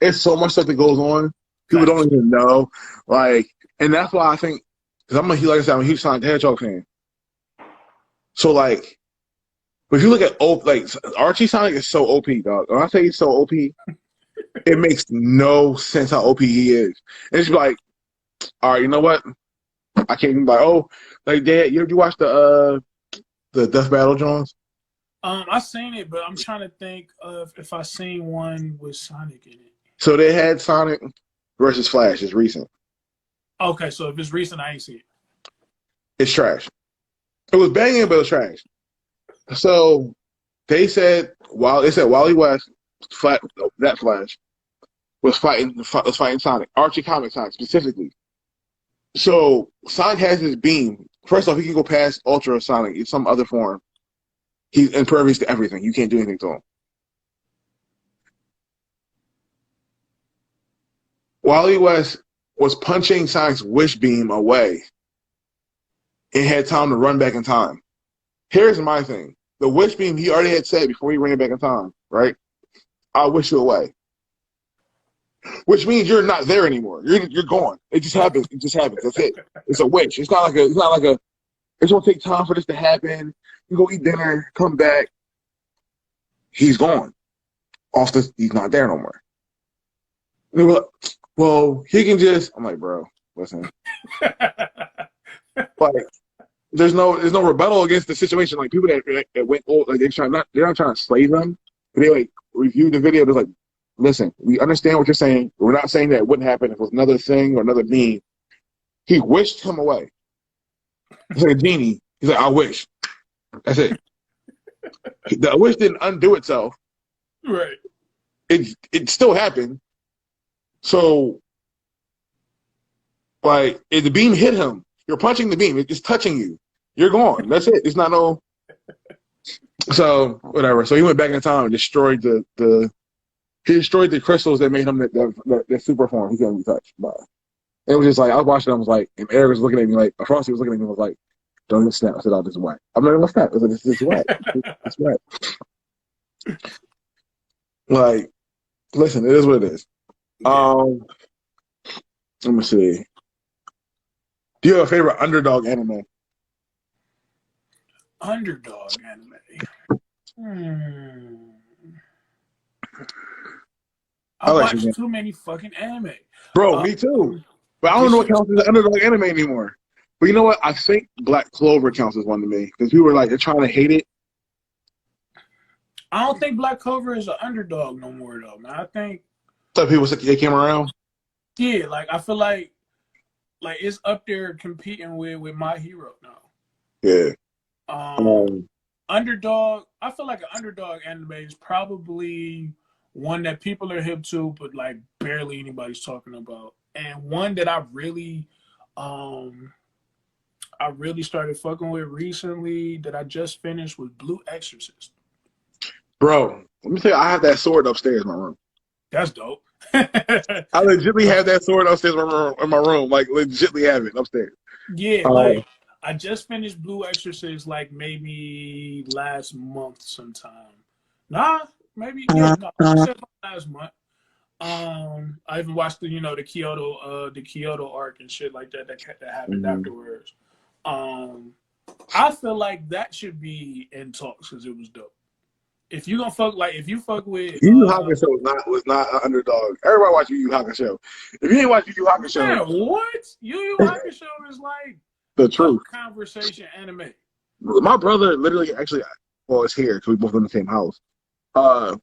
it's so much stuff that goes on. People don't even know. Like, and that's why I think, because like I said, I'm a huge Sonic the Hedgehog fan. So, like, if you look at Archie Sonic is so OP, dog. When I say he's so OP, it makes no sense how OP he is. And it's like, all right, you know what? I can't even like Dad, you watch the Death Battle, Jones?
I seen it, but I'm trying to think of if I seen one with Sonic in it.
So they had Sonic versus Flash. It's recent.
Okay, so if it's recent, I ain't see it.
It's trash. It was banging, but it was trash. So they said Wally West, that Flash, was fighting Sonic, Archie Comic Sonic specifically. So Sonic has his beam. First off, he can go past Ultra Sonic in some other form. He's impervious to everything. You can't do anything to him. Wally West was punching Sonic's wish beam away and had time to run back in time. Here's my thing. The wish beam, he already had said before he ran back in time, right? I'll wish you away. Which means you're not there anymore. You're gone. It just happens. It just happens. That's it. It's a wish. It's not like a it's gonna take time for this to happen. You go eat dinner, come back. He's gone. He's not there no more. What well, he can just. I'm like, bro, listen. Like, there's no rebuttal against the situation. Like people that went old, like they're not trying to slay them. But they like reviewed the video. They're like, listen, we understand what you're saying. We're not saying that it wouldn't happen if it was another thing or another meme. He wished him away. He's like a genie. He's like, I wish. That's it. The wish didn't undo itself.
Right.
It still happened. So, like, if the beam hit him, you're punching the beam. It's touching you. You're gone. That's it. It's not no. So whatever. So he went back in time and destroyed he destroyed the crystals that made him that super form. He couldn't be touched by. It was just like I was watching. I was like, and Eric was looking at me like, Frosty was looking at me and was like, "Don't even snap." I said, "Oh, this is whack." I'm not gonna snap. I said, "This is whack. It's whack." Like, listen, it is what it is.
Yeah.
Let me see. Do you have a favorite underdog anime?
Underdog anime. I
like
watch too many fucking anime.
Bro, me too. But I don't know what counts as an underdog anime anymore. But you know what? I think Black Clover counts as one to me because people were like, they're trying to hate it.
I don't think Black Clover is an underdog no more though, man. I think
some people said they came around.
Yeah, like I feel like it's up there competing with My Hero now.
Yeah.
Underdog. I feel like an underdog anime is probably one that people are hip to, but like barely anybody's talking about. And one that I really started fucking with recently that I just finished was Blue Exorcist.
Bro, let me tell you, I have that sword upstairs in my room.
That's dope.
I legitly have that sword upstairs in my room. Like, legitly have it upstairs.
Yeah, like I just finished Blue Exorcist like maybe last month sometime. Nah, maybe last month. I even watched the Kyoto arc and shit like that happened afterwards. I feel like that should be in talks because it was dope. If you fuck with
Yu Yu Hakusho was not an underdog. Everybody watch Yu Yu Hakusho. If you ain't watch Yu Yu Hakusho,
man, what? Yu Yu Hakusho is like
the truth.
Conversation anime.
My brother literally actually, well, it's here because we both in the same house.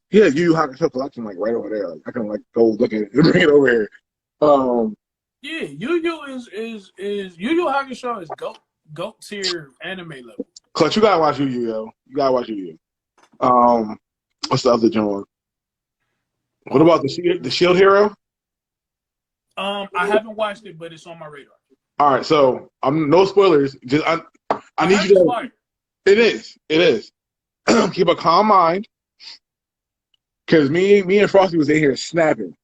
He has Yu Yu Hakusho collection like right over there. Like I can like go look at it and bring it over here.
Yeah, Yu Yu Hakusho is goat tier anime level.
Clutch, you gotta watch Yu Yu, yo. You gotta watch Yu Yu. What's the other genre? What about the Shield Hero?
I haven't watched it, but it's on my radar.
All right, so I'm no spoilers. Just I need you to. It is. Keep a calm mind, because me and Frosty was in here snapping.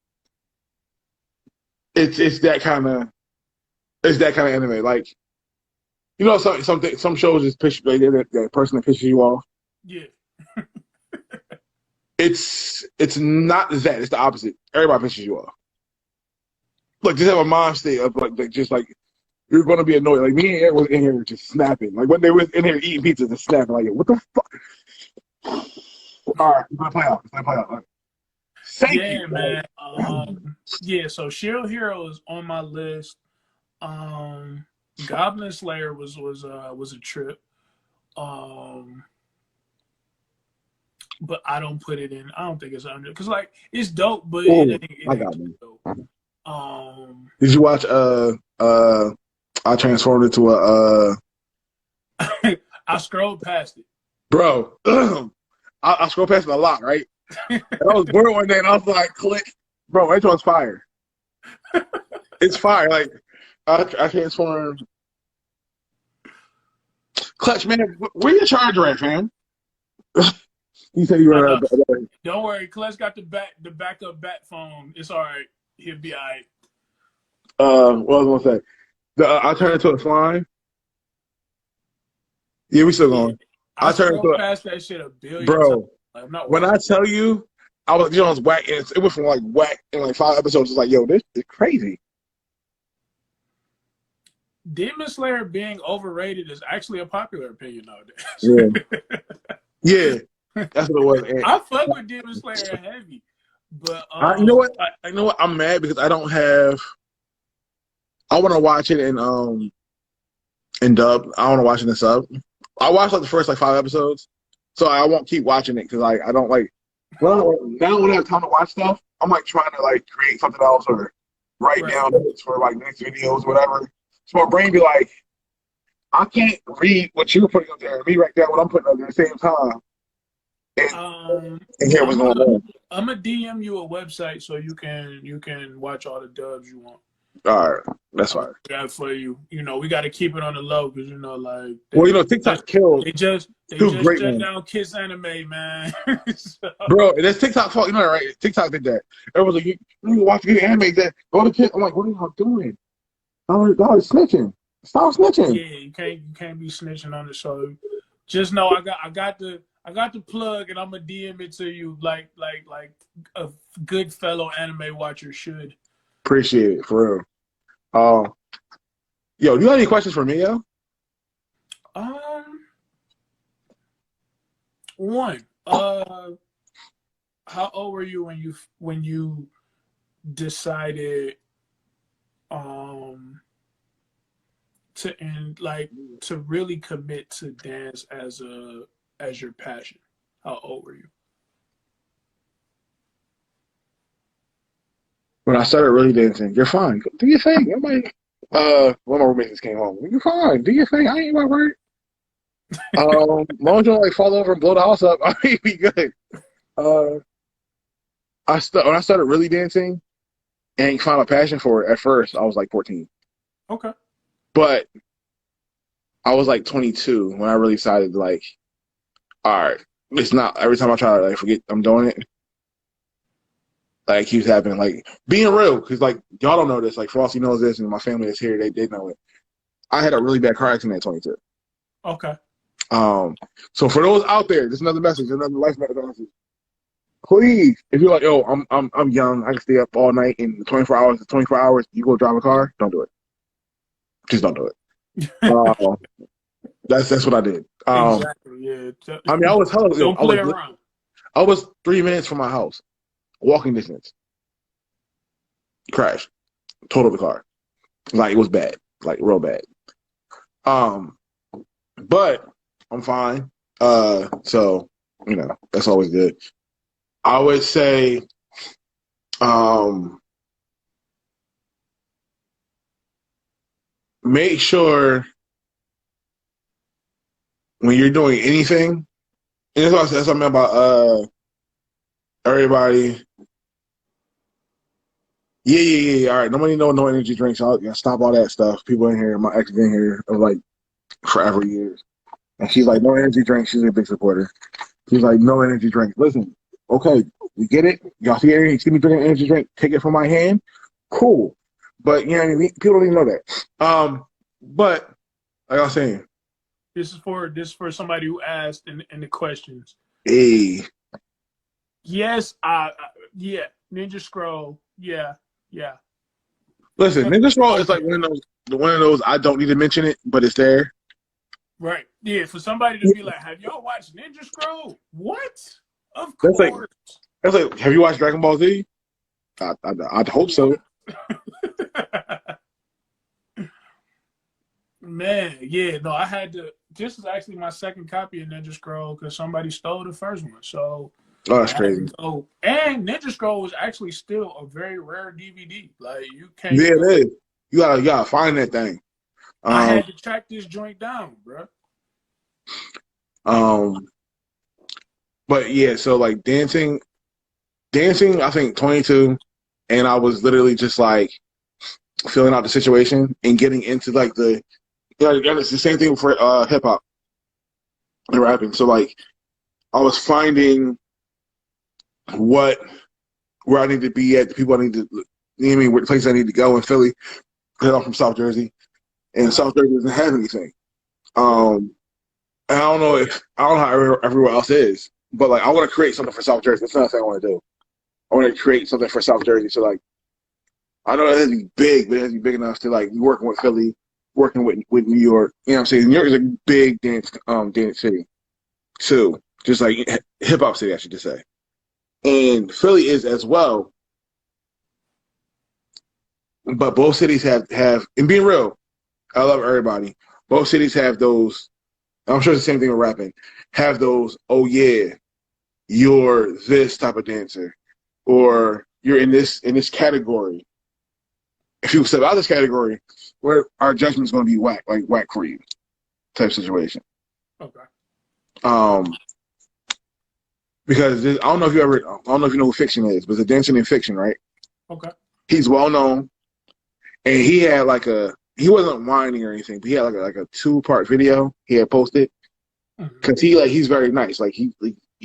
It's that kind of anime. Like, you know, some shows just piss like that person that pisses you off.
Yeah.
It's not that. It's the opposite. Everybody pisses you off. Look, just have a mind state of like just like you're going to be annoyed. Like me and Eric was in here just snapping. Like when they were in here eating pizza, just snapping. Like what the fuck? All right, we're gonna play out. Right. Thank you,
man. Yeah. So Shield Hero is on my list. Goblin Slayer was a trip. But I don't put it in. I don't think it's under because like it's dope, but it ain't dope.
Did you watch I transformed into a
I scrolled past it.
Bro. I scrolled past it a lot, right? And I was bored one day and I was like, click. Bro, that one's fire. It's fire. Like I transformed. Clutch, man, where your charger at, fam? He said you were.
Don't worry, Clutch got the backup bat phone. It's all right. He'll be all right.
What was I gonna say? I turned into a slime. Yeah, we still going.
I turned into past that shit a billion
bro.
Times. Like,
when I tell you, I was whack. And it went from like whack in like 5 episodes. It's like, yo, this is crazy.
Demon Slayer being overrated is actually a popular opinion nowadays.
Yeah, that's what it was. And
I fuck with Demon Slayer heavy, But
You know what? I know what. I'm mad because I don't have. I want to watch it in dub. I want to watch it in sub. I watched like the first like 5 episodes, so I won't keep watching it because I don't like. Well, now when I have time to watch stuff, I'm like trying to like create something else or write
right.
down notes for like next videos, whatever. So my brain be like, I can't read what you're putting up there and me write down what I'm putting up there at the same time
Um,
and hear what's
I'm
going
a
on.
I'm a DM you a website so you can watch all the dubs you want.
All right, that's
I'm
fine.
that for you. You know, we got to keep it on the low because like
Well,
they
TikTok killed
they
two
just
great
shut
ones.
down Kiss Anime, man. So,
Bro, that's TikTok fault. You know that, right? TikTok did that. Everyone's like, you watch good anime that go to kids. I'm like, what are y'all doing? Y'all is snitching. Stop snitching.
yeah, you can't be snitching on the show. Just know I got the plug and I'm gonna DM it to you like a good fellow anime watcher should.
Appreciate it, for real. Yo, do you have any questions for me, yo?
Um, one. How old were you when you decided um to end like to really commit to dance as your passion? How old were you?
When I started really dancing, you're fine. Do your thing. I'm like, one of my roommates just came home. You're fine. Do your thing. I ain't my word. Long as you don't like fall over and blow the house up, I mean, be good. Uh, when I started really dancing and found a passion for it, at first I was like 14,
Okay.
but I was like 22 when I really decided like, all right, it's not every time I try to like forget I'm doing it. Like it keeps happening. Like being real, because like y'all don't know this. Like Frosty knows this, and my family is here. They know it. I had a really bad car accident at 22.
Okay.
So for those out there, this is another message, another life message. Please, if you're like, yo, I'm young, I can stay up all night in 24 hours. 24 hours, you go drive a car. Don't do it. Just don't do it. Uh, that's what I did.
Exactly. Yeah.
I mean, I was hella, yo,
Don't play around.
I was 3 minutes from my house, walking distance. Crash, total the car. Like it was bad, like real bad. Um, but I'm fine. So that's always good. I would say, um, make sure when you're doing anything, and that's what I said something about everybody. Yeah. All right, nobody know no energy drinks. I'll stop all that stuff. People in here, my ex been here of like forever years, and she's like, no energy drinks. She's a big supporter. She's like, no energy drinks. Listen, okay, we get it. Y'all see me drinking an energy drink? Take it from my hand. Cool, but you know what I mean. People don't even know that. But like I was saying,
This is for somebody who asked in the questions.
hey,
Yes, yeah, Ninja Scroll. Yeah, yeah.
listen, Ninja Scroll is
Okay.
like one of those. I don't need to mention it, but it's there.
Right. Yeah, for somebody to be like, have y'all watched Ninja Scroll? What? Of
That's like
course.
that's like. Have you watched Dragon Ball Z? I'd hope so.
Man, yeah, no, I had to. This is actually my second copy of Ninja Scroll because somebody stole the first one. So
Oh,
I
that's
had to
crazy.
go. And Ninja Scroll was actually still a very rare DVD. Like, you can't
Yeah,
go.
it is. You gotta find that thing.
I
Um,
had to track this joint down, bro.
um, but yeah, so like dancing. I think 22, and I was literally just like filling out the situation and getting into like and it's the same thing for hip hop and rapping. So like I was finding what where I need to be at, the people I need to, you know what I mean, where the places I need to go in Philly. Because I'm from South Jersey, and
Right,
South Jersey doesn't have anything.
right.
And I don't know how everywhere else is, but like I want to create something for South Jersey. That's another thing I want to do. I want to create something for South Jersey. So like I know it has to be big, but it has to be big enough to like be working with Philly, working with New York. You know what I'm saying? New York is a big dance city too, just like hip hop city, I should just say. and Philly is as well. But both cities have, and being real, I love everybody. Both cities have those. I'm sure it's the same thing with rapping. Have those. Oh yeah, you're this type of dancer, or you're in this category. If you step out of this category, where our judgment's going to be whack, like whack for you type situation.
Okay.
Um, because I don't know if you ever, I don't know if you know who Fiction is, but the dancing in Fiction, right?
Okay.
He's well known, and he had like he wasn't whining or anything, but he had like a 2-part video he had posted
Mm-hmm.
because he's very nice, like he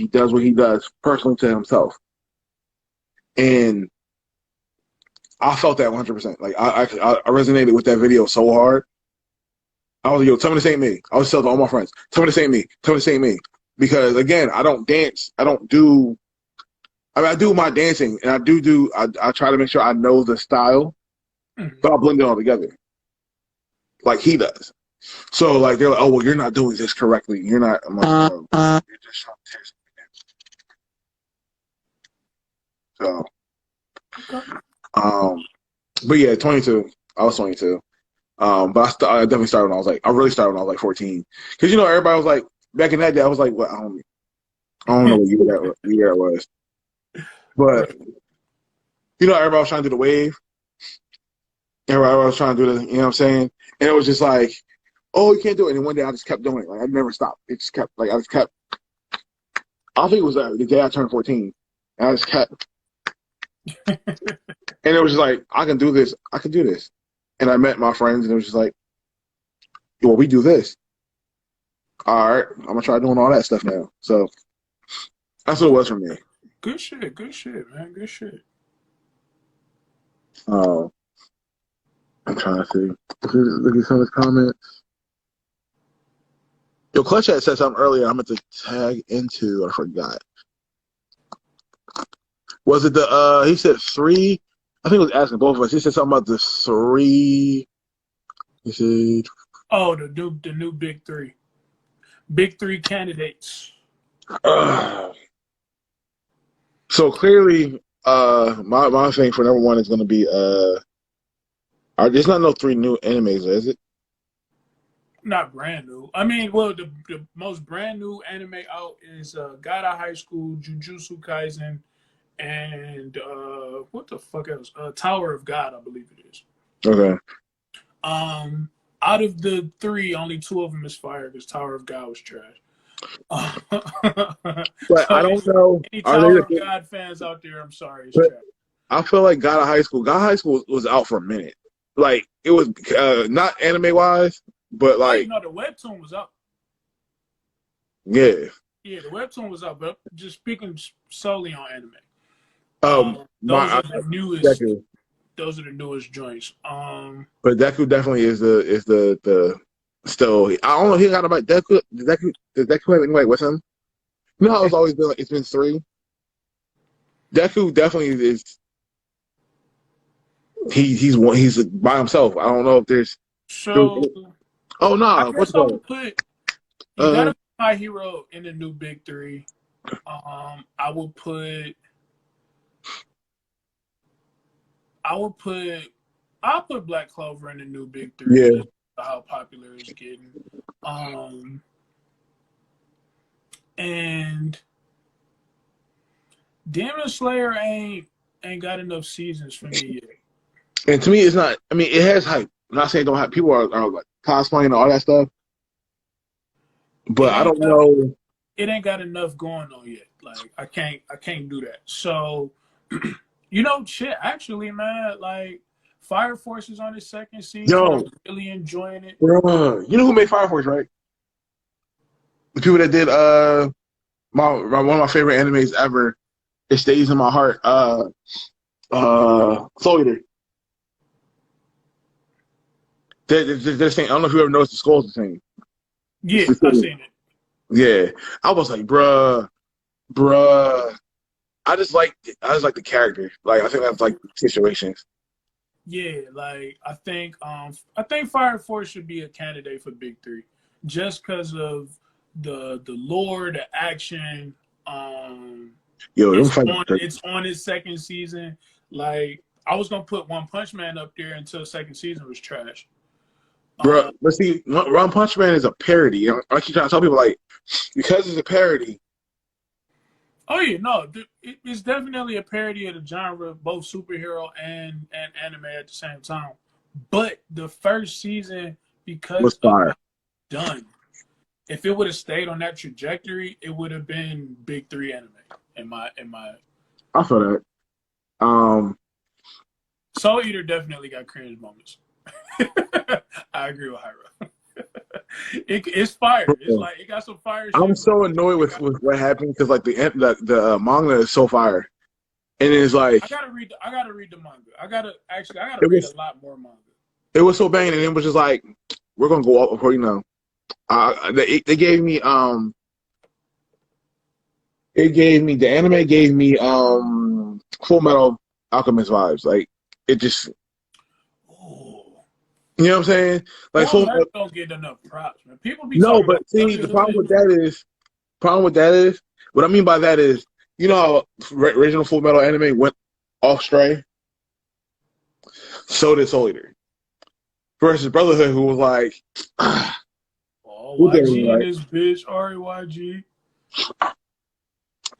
does what he does personally to himself, and I felt that 100%. Like I resonated with that video so hard. I was like, yo, tell me this ain't me. I was telling all my friends, tell me this ain't me. Tell me this ain't me. Because again, I don't dance. I don't do. I mean, I do my dancing, and I try to make sure I know the style,
Mm-hmm.
but I blend it all together, like he does. So like they're like, oh well, you're not doing this correctly. You're not. I'm like, no, you're just trying to tear something.
Okay.
So, but yeah, 22. I was 22. But I definitely started when I really started when I was like 14. Because everybody was like back in that day. I was like, what? I don't know what year that was. But
Right.
everybody was trying to do the wave. Everybody was trying to do the, you know what I'm saying? And it was just like, oh, you can't do it. And one day I just kept doing it. Like I never stopped. It just kept like I just kept. I think it was the day I turned 14. And I just kept, and it was just like, I can do this. I can do this. And I met my friends, and it was just like, well, we do this. All right, I'm gonna try doing all that stuff now. So that's what it was for me.
Good shit. Good shit, man. Good shit.
Um, I'm trying to see. Look at some of his comments. Yo, Clutch had said something earlier. I'm going to tag into. I forgot. Was it he said 3? I think he was asking both of us. He said something about the 3. He said,
Oh, the new big three. Big three candidates.
uh, so clearly, my thing for number 1 is going to be, there's not no 3 new animes, is it?
Not brand new. I mean, well, the most brand new anime out is God of High School, Jujutsu Kaisen, and what the fuck else? Tower of God, I believe it is.
Okay.
Um, Out of the three, only two of them is fire because Tower of God was trash.
But
So
I don't know.
any
Are they
Tower of
the,
God fans out there, I'm sorry, it's
but
trash.
I feel like God of High School was out for a minute. Like, it was not anime wise, but
Oh, you
like,
know the webtoon was up.
yeah.
Yeah, the webtoon was up, but just speaking solely on anime. Those
My
are the newest.
Deku,
Those are the newest joints.
but Deku definitely is the still. I don't know. He got about Deku. Does Deku have anybody with him? You know how it's always been like it's been 3. Deku definitely is. He's one. He's by himself. I don't know if there's.
So
Oh
I
no! What's
guess
it
I
called?
would put you
Uh,
gotta put My Hero in the new big three. I would put I would put I'll put Black Clover in the new big three
yeah.
just how popular it's getting. Um and Demon Slayer ain't got enough seasons for me yet.
And to me, it's not. I mean, it has hype. I'm not saying it don't have. People are like cosplaying and all that stuff, but
It
I
ain't
don't
got
know.
it ain't got enough going on yet. Like I can't do that. So shit, actually, man, like Fire Force is on its second season. I'm
Yo,
really enjoying it.
bruh. You know who made Fire Force, right? The people that did one of my favorite animes ever. It stays in my heart. Soul Eater. They're saying, I don't know if you ever noticed the skull's the same. It's
Yeah,
the
I
same.
seen it.
Yeah. I was like, bruh. I just like the character. Like I think that's like situations.
Yeah, like I think Fire Force should be a candidate for Big Three, just because of the lore, the action, um,
Yo, them fights.
It's on its second season. Like, I was gonna put One Punch Man up there until second season was trash.
Bro, but see, One Punch Man is a parody. You know, I keep trying to tell people, like, because it's a parody.
Oh yeah, no, it's definitely a parody of the genre, both superhero and anime at the same time. But the first season, because
Was
of
fire.
how done, if it would have stayed on that trajectory, it would have been big three anime. In my
I feel that.
Soul Eater definitely got cringe moments. I agree with Hyra. It's fire. It's like it got some fire.
I'm
shit,
so annoyed with what happened because like the manga is so fire, and it's like
I gotta read the manga. I gotta read
was
a lot more manga.
it was so banging, and it was just like we're gonna go up before you know. They gave me the anime gave me Full Metal Alchemist vibes. Like it just
Ooh.
you know what I'm saying? Like
Full
Full
Metal
Metal,
don't get enough props, man. People be
no,
talking
but
about
see the problem with that is what I mean by that is you know how original Full Metal anime went off stray. So did Soul Eater versus Brotherhood, who was like,
oh,
who did it,
YG and
right?
this bitch, RYG.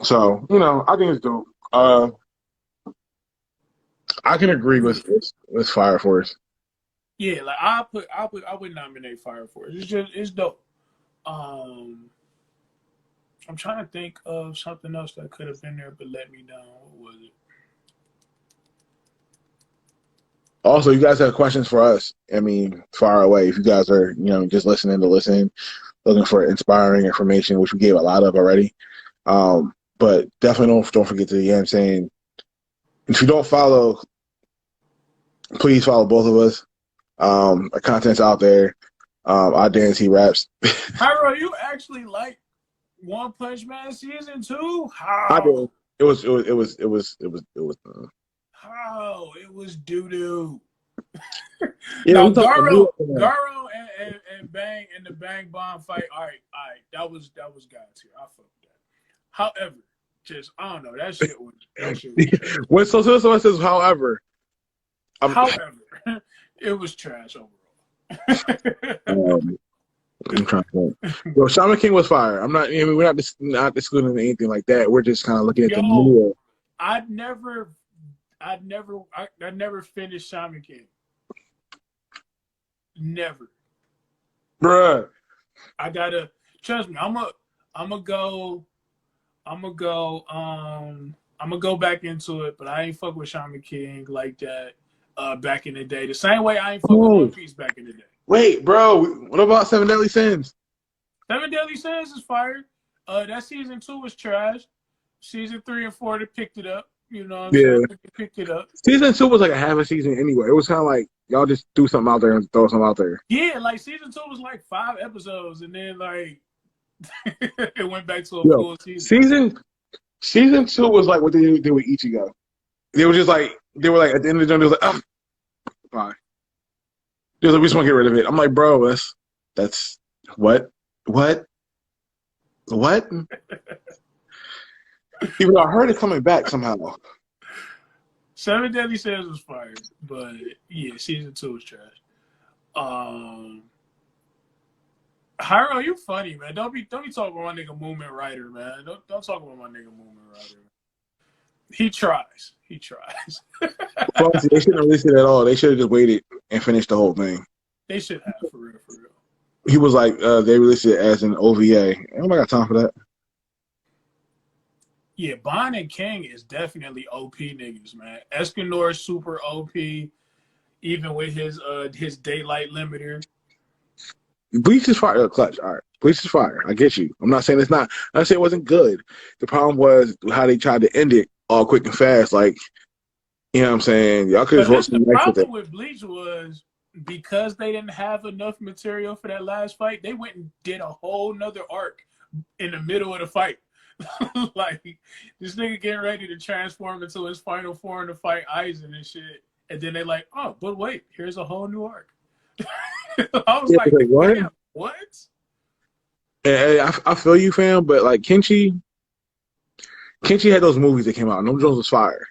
So I think it's dope. I can agree with Fire Force.
Yeah, like I would nominate Fire Force. It's dope. Um, I'm trying to think of something else that could have been there but let me down. What was it?
Also, you guys have questions for us. I mean, far away. If you guys are, just listening to listen, looking for inspiring information, which we gave a lot of already. But definitely don't forget to, I'm saying, if you don't follow, please follow both of us. Our content's out there. Our dance, he raps.
Hyro, you actually like One Punch Man season 2?
I did.
How? How? It was doo doo.
Yeah,
Now
we talked about
Garo and Bang and the Bang Bomb fight. All right. That was God's here. I fucked that. However, just I don't know. That shit was trash.
when someone says, however,
However, it was trash overall.
I'm trying to think. Yo, Shaman King was fire. I'm not. I mean, we're not excluding anything like that. We're just kind of looking at the new.
I'd never finished Shaman King. Never.
Bruh.
I gotta trust me. I'm gonna go back into it, but I ain't fuck with Shaman King like that back in the day. The same way I ain't fuck with One Piece back in the day.
Wait, bro. What about Seven Deadly Sins?
Seven Deadly Sins is fired. That season 2 was trash. Season 3 and 4 they picked it up. You know what I'm saying? They picked it up.
Season 2 was like a half a season anyway. It was kind of like y'all just do something out there and throw something out there.
Yeah, like season 2 was like 5 episodes, and then like it went back to a full season.
Season 2 was like what they did with Ichigo. They were like at the end of the day, they was like, oh, fine. They was like, we just want to get rid of it. I'm like, bro, that's what? Even though I heard it coming back somehow.
Seven Deadly Sins was fired, but yeah, season 2 was trash. Hyro, you funny, man. Don't be talking about my nigga Movement Writer, man. Don't talk about my nigga Movement Writer. He tries.
Well, they shouldn't have released it at all. They should have just waited and finished the whole thing.
They should have, for real.
He was like, they released it as an OVA. I don't got time for that.
Yeah, Bond and King is definitely OP niggas, man. Escanor is super OP, even with his daylight limiter.
Bleach is fire. Clutch. All right. Bleach is fire. I get you. I'm not saying it's not. I'm not saying it wasn't good. The problem was how they tried to end it all quick and fast. Like, you know what I'm saying? Y'all could have wrote some
The
nice with it.
problem with Bleach was because they didn't have enough material for that last fight, they went and did a whole nother arc in the middle of the fight. Like, this nigga getting ready to transform into his final form to fight Aizen and shit. And then they like, oh, but wait, here's a whole new arc. I was like, what?
And I feel you, fam, but like Kenshi, Kenshi had those movies that came out. No Jones was fire.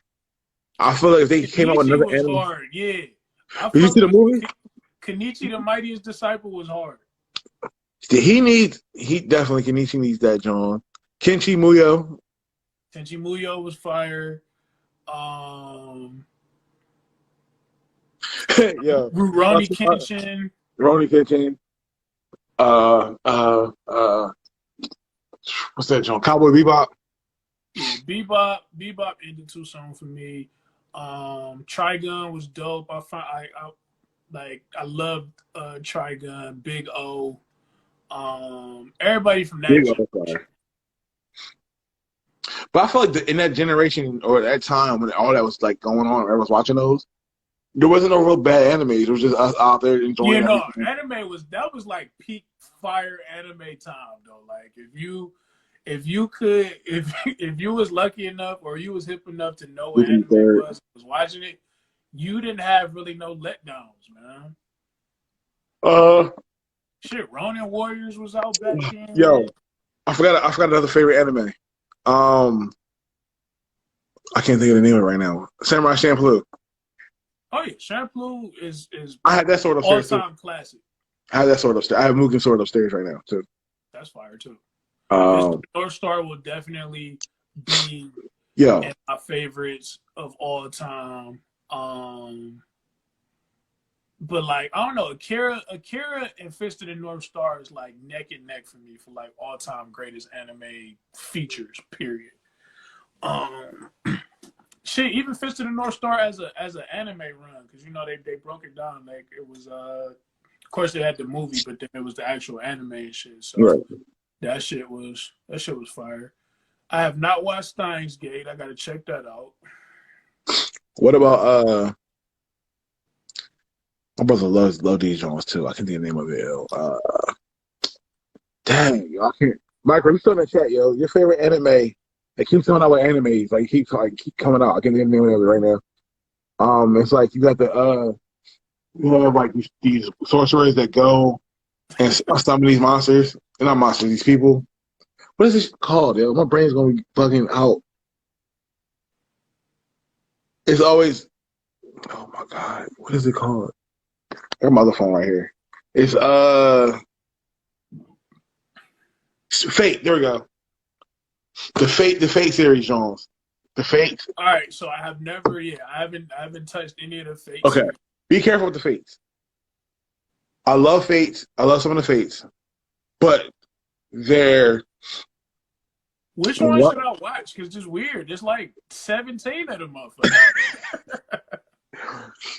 I feel like if they came out with
Kenichi
another
was
anime,
hard. Yeah, I
did you
fuck
see the
with
movie?
Kenichi the Mightiest Disciple was hard.
He definitely Kenichi needs that, John. Kenshi Muyo.
Tenchi Muyo was fire. Um,
Yo,
Rurouni Kenshin.
Ronnie Kitchen. Uh, uh, uh, what's that, John? Cowboy Bebop.
Yeah, Bebop ended too soon for me. Trigun was dope. I loved Trigun, Big O. Everybody from that
Big
generation.
But I feel like in that generation or that time when all that was like going on, everyone was watching those. There wasn't no real bad animes. It was just us out there enjoying
Yeah, no,
everything.
anime was like peak fire anime time though. Like if you could if you was lucky enough or you was hip enough to know what anime was watching it, you didn't have really no letdowns, man.
Uh,
Shit, Ronin Warriors was out back
yo,
then.
I forgot another favorite anime. Um, I can't think of the name of it right now. Samurai Champloo.
Oh yeah, Shampoo is
I had that sword
all
upstairs too.
time classic.
I have that sword upstairs. I have Mugen sword upstairs right now too.
That's fire too.
Um,
North Star will definitely be
yo,
in my favorites of all time. But like I don't know, Akira and Fist of the North Star is like neck and neck for me for like all time greatest anime features. Period. Um, shit, even Fist of the North Star as an anime run because you know they broke it down like it was of course they had the movie, but then it was the actual anime and shit. So
right.
that shit was fire. I have not watched Steins Gate. I gotta check that out.
What about my brother loves these Jones too. I can't think of the name of it. Dang, yo, I can't. Michael, you still in the chat, yo. Your favorite anime? It keeps coming out with animes. Like keep coming out. I can't think of the name of it right now. It's like you got you have like these sorcerers that go and summon these monsters. They're not monsters, these people. What is this called, yo? My brain's gonna be bugging out. It's always, oh my god, what is it called? I got my other phone right here. It's Fate. There we go. The Fate series, Jones. The Fate.
All right, so I have never, I haven't touched any of the Fate
Okay,
series.
be careful with the Fates. I love Fates. I love some of the Fates, but they're
Which one
what?
should I watch? Because it's weird. There's like 17 of them motherfuckers.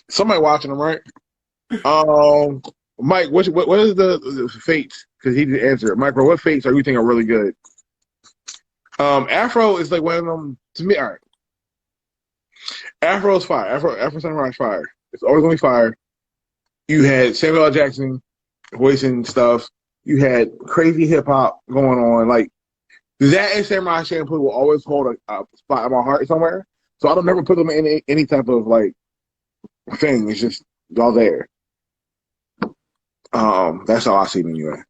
Somebody watching them, right? Mike, what is the Fates? Because he didn't answer it. Michael, what Fates are you think are really good? Afro is like one of them to me. All right, Afro is fire. Afro Samurai is fire. It's always gonna be fire. You had Samuel L. Jackson voicing stuff. You had crazy hip hop going on. Like that and Samurai Shampoo will always hold a spot in my heart somewhere. So I don't never put them in any type of like thing. It's just y'all there. That's how I see it anyway.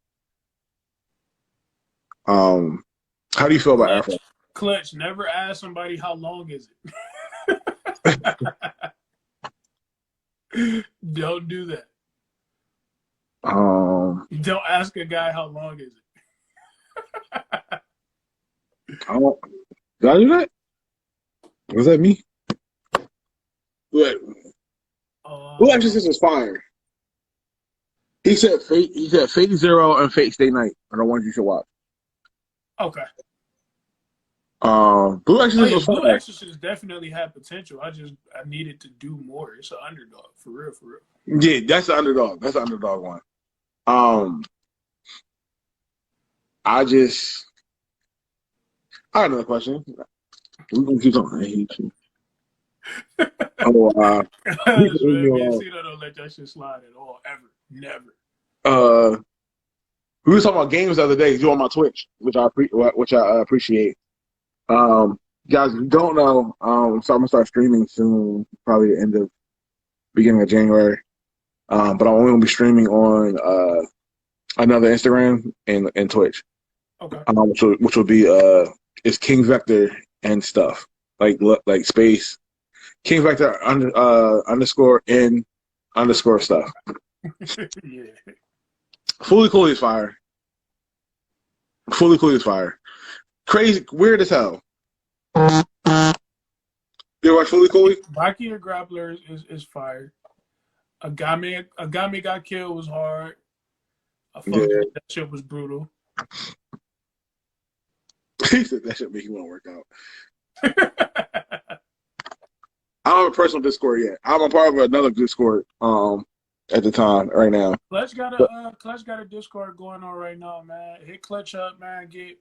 How do you feel about Afro?
Clutch, never ask somebody how long is it. Don't do that. Don't ask a guy how long is it.
Did I do that? Was that me? What? Who actually says it's fire? He said Fate. He said Fate Zero and Fate Stay Night are the ones you should watch.
Okay.
Blue Exorcist was
Blue
fire.
Exorcist definitely had potential. I needed to do more. It's an underdog for real.
Yeah, that's the underdog. That's the underdog one. I got another question. We gonna keep talking. I hate you.
Gancito don't let that shit slide at all. Ever. Never.
We were talking about games the other day. You on my Twitch, which I appreciate. Guys, if you don't know, so I'm gonna start streaming soon, probably the end of beginning of January. But I'm only gonna be streaming on another Instagram and Twitch.
Okay.
Which will be it's King Vector and stuff like space. King Vector underscore in underscore stuff.
Yeah.
Fully Cooley is fire. Fully Cooley is fire. Crazy, weird as hell. You watch Fully Cooley?
Baki the Grappler is fire. Agami got killed was hard. I fucked with it. That shit was brutal.
He said that shit make you want to work out. I don't have a personal Discord yet. I'm a part of another Discord at the time right now.
Clutch got a Discord going on right now, man. Hit Clutch up, man. Get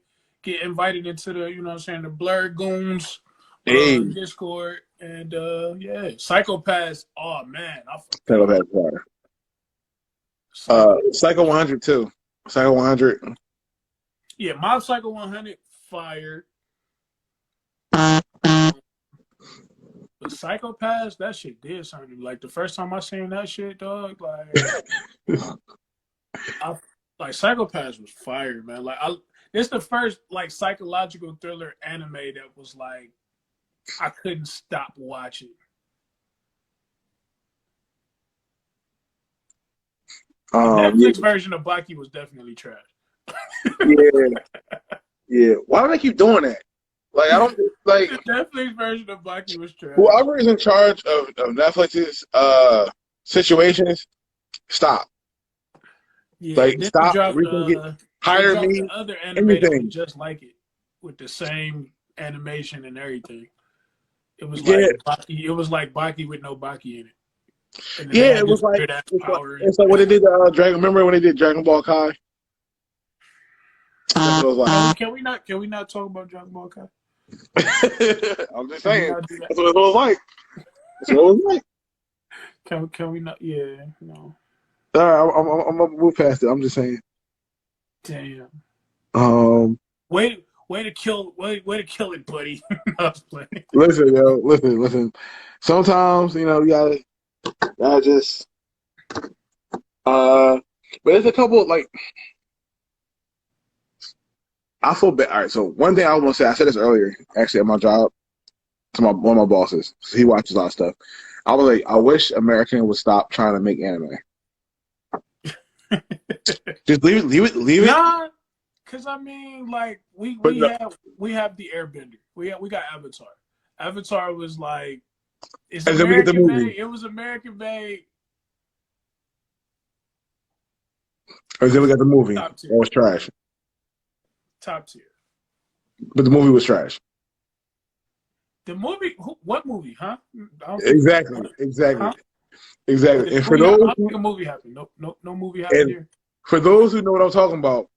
invited into the, you know what I'm saying, the Blur Goons Discord. And yeah, Psychopaths. Oh man,
Psycho 100 too. Psycho 100.
Yeah, Mob Psycho 100 fire. But Psychopaths, that shit did something to me. Like the first time I seen that shit, dog, like Psychopaths was fire, man. It's the first like psychological thriller anime that was like I couldn't stop watching. The Netflix version of Baki was definitely trash.
Yeah. Why do they keep doing that? Like, I don't like.
The Netflix version of Baki was trash.
Whoever is in charge of Netflix's situations, stop.
Yeah,
like, stop. Hire me.
Other anime just like it, with the same animation and everything. It was like Baki. It was like Baki with no Baki in it. And
it was like it's like when they did Dragon. Remember when they did Dragon Ball Kai?
Can we not talk about Dragon Ball Kai?
I'm just saying. That's what it was like. That's what it was like.
Can we not? Yeah, no.
All right, I'm gonna move past it. I'm just saying.
Damn.
Way
to kill it, buddy. I was playing.
Listen, yo, listen. Sometimes, you know, you gotta just but there's a couple like I feel bad. All right, so one thing I want to say, I said this earlier, actually at my job, to one of my bosses. So he watches a lot of stuff. I was like, I wish American would stop trying to make anime. Just leave it.
Nah, because I mean, like we have the Airbender. We got Avatar. Avatar was like it's American made. It was American made.
And then we got the movie. That was trash.
Top tier.
But the movie was trash.
The movie? What movie? Huh?
Exactly.
Huh?
Exactly. And for those,
I think a movie happened. No movie happened here.
For those who know what I'm talking about,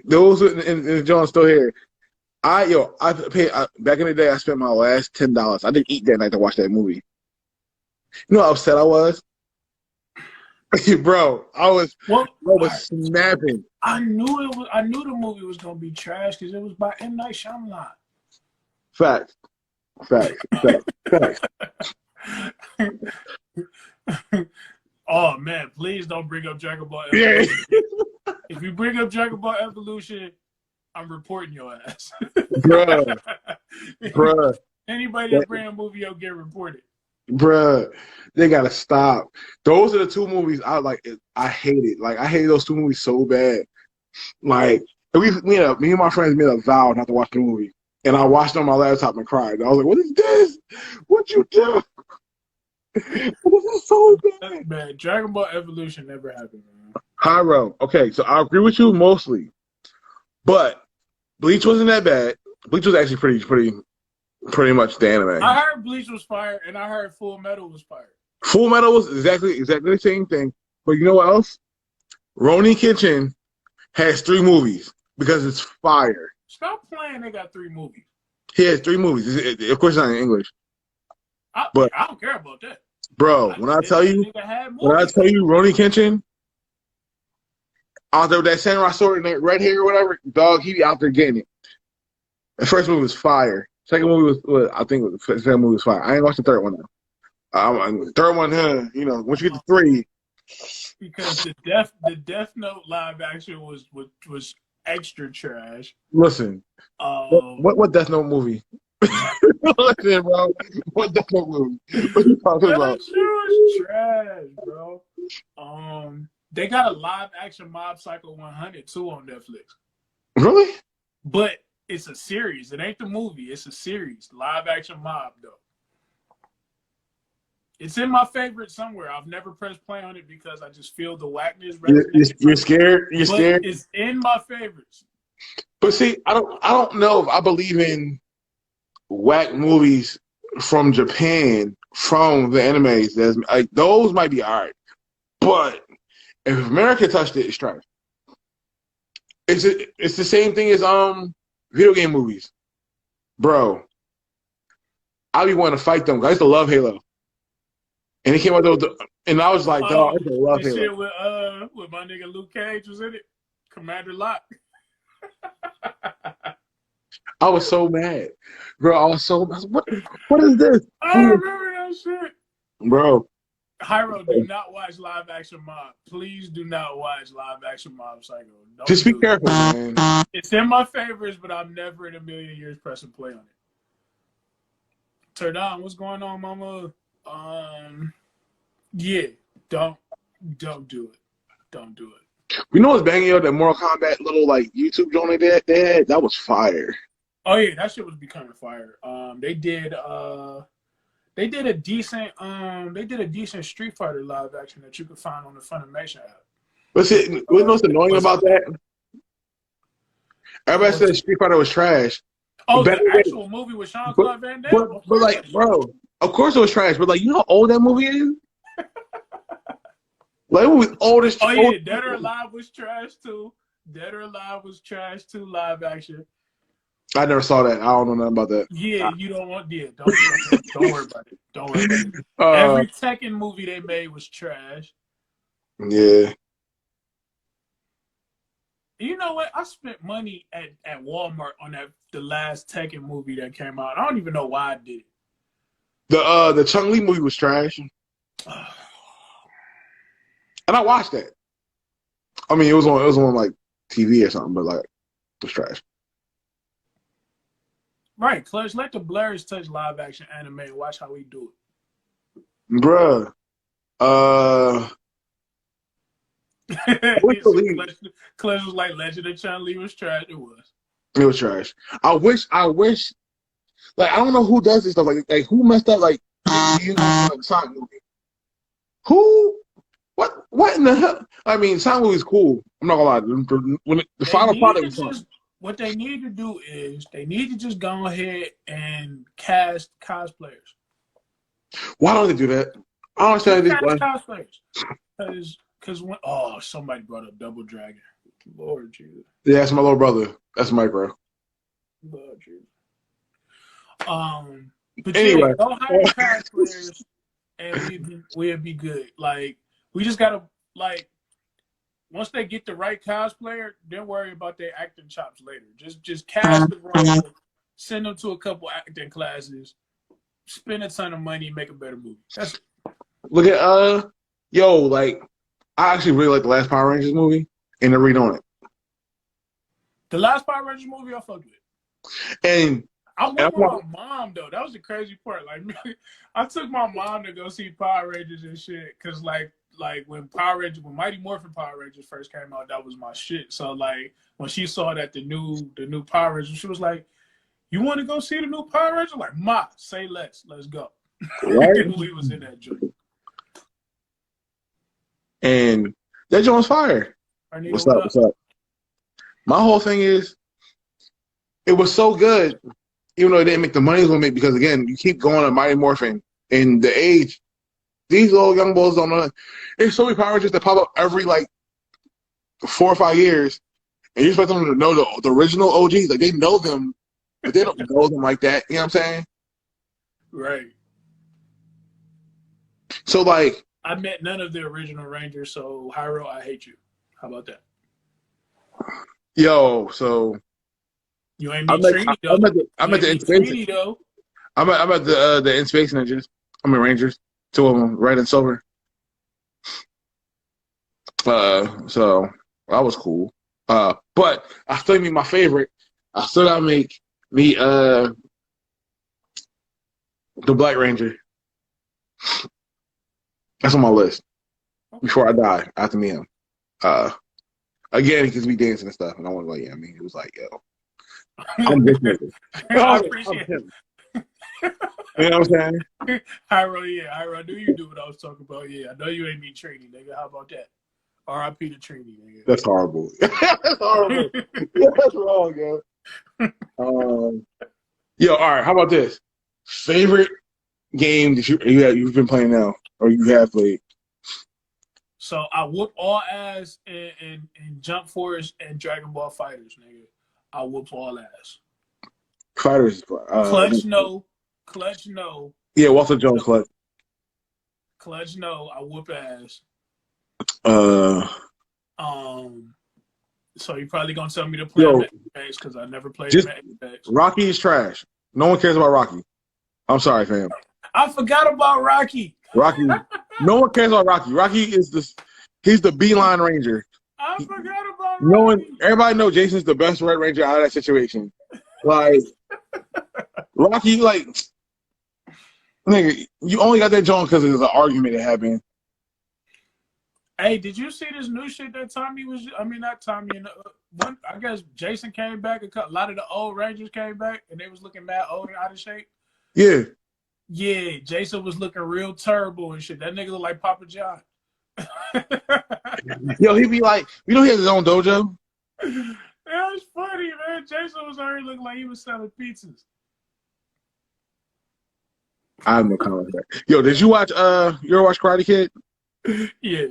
those and John's still here. I paid back in the day. I spent my last $10. I didn't eat that night to watch that movie. You know how upset I was, bro. I was snapping.
I knew the movie was gonna be trash because it was by M. Night Shyamalan.
Facts.
Oh man, please don't bring up Dragon Ball Evolution. Yeah. If you bring up Dragon Ball Evolution, I'm reporting your ass. Bruh. Anybody that bring a movie up get reported.
Bruh, they gotta stop. Those are the two movies I like. I hate it. Like, I hate those two movies so bad. Like, me and my friends made a vow not to watch the movie, and I watched it on my laptop and cried. I was like, "What is this? What you do? This is so bad."
Man, Dragon Ball Evolution never happened, man.
Hyro. Okay, so I agree with you mostly, but Bleach wasn't that bad. Bleach was actually pretty much the anime.
I heard Bleach was fire, and I heard Full Metal was fire.
Full Metal was exactly the same thing. But you know what else? Ronin Kitchen has 3 movies because it's fire.
Stop playing. They got 3 movies.
He has 3 movies. Of course, not in English.
But I don't care about that.
Bro, when I tell you, Ronin Kitchen, out there with that samurai sword and that red hair or whatever, dog, he be out there getting it. The first movie was fire. Second movie was I think the second movie was fire. I ain't watched the third one though. The third one, you know, once you get to 3.
Because the Death Note live action was extra trash.
Listen, what Death Note movie? Listen, bro. What Death Note movie? What you talking about?
That shit was trash, bro. They got a live action Mob Psycho 100 too on Netflix.
Really?
But it's a series. It ain't the movie. It's a series. Live action Mob though. It's in my favorite somewhere. I've never pressed play on it because I just feel the whackness resonating.
You're scared. You're
but
scared.
It's in my favorites.
But see, I don't know if I believe in whack movies from Japan from the animes. There's like those might be alright, but if America touched it, it's trash. It's the same thing as video game movies, bro. I be wanting to fight them. I used to love Halo, and it came out and I was like, dog, I used to love
this
Halo.
shit with my nigga Luke Cage was in it. Commander Locke.
I was so mad, bro. I was what is this?
I remember that shit.
Bro.
Hyro, do not watch live action Mob. Please do not watch live action Mob Psycho.
Just be careful, man.
It's in my favorites, but I'm never in a million years pressing play on it. Turdon, what's going on, mama? Yeah, don't do it. Don't do it.
You know what's banging out that Mortal Kombat little like YouTube joint they had? That was fire.
Oh yeah, that shit was becoming fire. They did a decent Street Fighter live action that you could find on the Funimation app.
What's what's annoying about that? Everybody said Street Fighter was trash.
Oh, the actual movie with Jean-Claude Van Damme?
But like, bro, of course it was trash. But like, you know how old that movie is? Like, it was old as
Oh yeah, Dead or Alive was trash too. Dead or Alive was trash too, live action.
I never saw that. I don't know nothing about that.
Yeah, you don't want. Yeah, don't worry about it. Don't worry about it. Every Tekken movie they made was trash.
Yeah.
You know what? I spent money at Walmart on the last Tekken movie that came out. I don't even know why I did it.
The Chun-Li movie was trash. And I watched that. I mean, it was on like TV or something, but like it was trash.
Right, Clutch. Let the Blurs touch live action anime and watch how we do it.
Bruh.
Clutch was like Legend of Chun-Li was trash. It was.
It was trash. I wish like I don't know who does this stuff. Like who messed up like the Sonic movie? Who? What in the hell? I mean, Sonic movie's cool. I'm not gonna lie. When the final product was fun.
What they need to do is they need to just go ahead and cast cosplayers.
Why don't they do that? I don't understand this.
Cosplayers. Because when somebody brought up Double Dragon. Lord Jesus.
Yeah, that's my little brother. That's Mike, bro.
Lord Jesus. But
anyway,
go hire cosplayers and we'd be good. Like we just gotta once they get the right cosplayer, don't worry about their acting chops later. Just cast the role, send them to a couple acting classes, spend a ton of money, make a better movie. That's it.
Look at like I actually really like the last Power Rangers movie and they're redoing it.
The last Power Rangers movie I fucked with.
And
I went with my mom though. That was the crazy part. Like I took my mom to go see Power Rangers and shit because like when Mighty Morphin Power Rangers first came out, that was my shit. So like when she saw that the new Power Rangers, she was like, "You want to go see the new Power Rangers?" I'm like, "Ma, say less. Let's go."
Right?
We was in that joint.
And that joint's fire. What's up? My whole thing is, it was so good, even though it didn't make the money it was gonna make because again, you keep going on Mighty Morphin and the age. These little young boys don't know. There's so many Power Rangers that pop up every like 4 or 5 years, and you expect them to know the original OGs. Like they know them, but they don't know them like that. You know what I'm saying?
Right.
So like,
I met none of the original Rangers, so Hyro, I hate you. How about that?
Yo, so
you ain't meet Trini though.
I'm at the In Space. I'm at the In Space Ninjas. I'm at Rangers. 2 of them, red and silver. So that was cool. But I still make my favorite. I still gotta make the Black Ranger. That's on my list. Before I die, after me him. Again, because we dancing and stuff, and I want to like, I mean, it was like, yo, I'm this nigga.
I
I'm
appreciate
him. You know what I'm saying?
it. Hyro, yeah, Hyro, I knew you knew what I was talking about. Yeah, I know you ain't meet Trini, nigga. How about that? R.I.P. to Trini, nigga.
That's horrible. That's horrible. Yeah, that's wrong, yo. Yo, all right. How about this? Favorite game that you've been playing now, or you have played?
So I whoop all ass in Jump Force and Dragon Ball Fighters, nigga. I whoop all ass.
Fighters.
Clutch no. Clutch no.
Yeah, Walter Jones clutch.
Clutch no. I whoop ass.
Uh,
So you're probably gonna tell me to play Apex because I never played Apex.
Rocky is trash. No one cares about Rocky. I'm sorry, fam.
I forgot about Rocky.
Rocky. No one cares about Rocky. Rocky is he's the beeline ranger.
I forgot about
No one.
Rocky.
Everybody know Jason's the best Red Ranger out of that situation. Like Rocky, like nigga, you only got that joint because there's an argument that happened.
Hey, did you see this new shit that Tommy was? I mean, not Tommy. One, I guess Jason came back. A lot of the old Rangers came back, and they was looking mad old and out of shape.
Yeah.
Yeah, Jason was looking real terrible and shit. That nigga look like Papa John.
Yo, he be like, he has his own dojo.
That was funny, man. Jason was already looking like he was selling pizzas.
I have no comment on that. Yo, did you watch? You ever watch Karate Kid?
Yeah.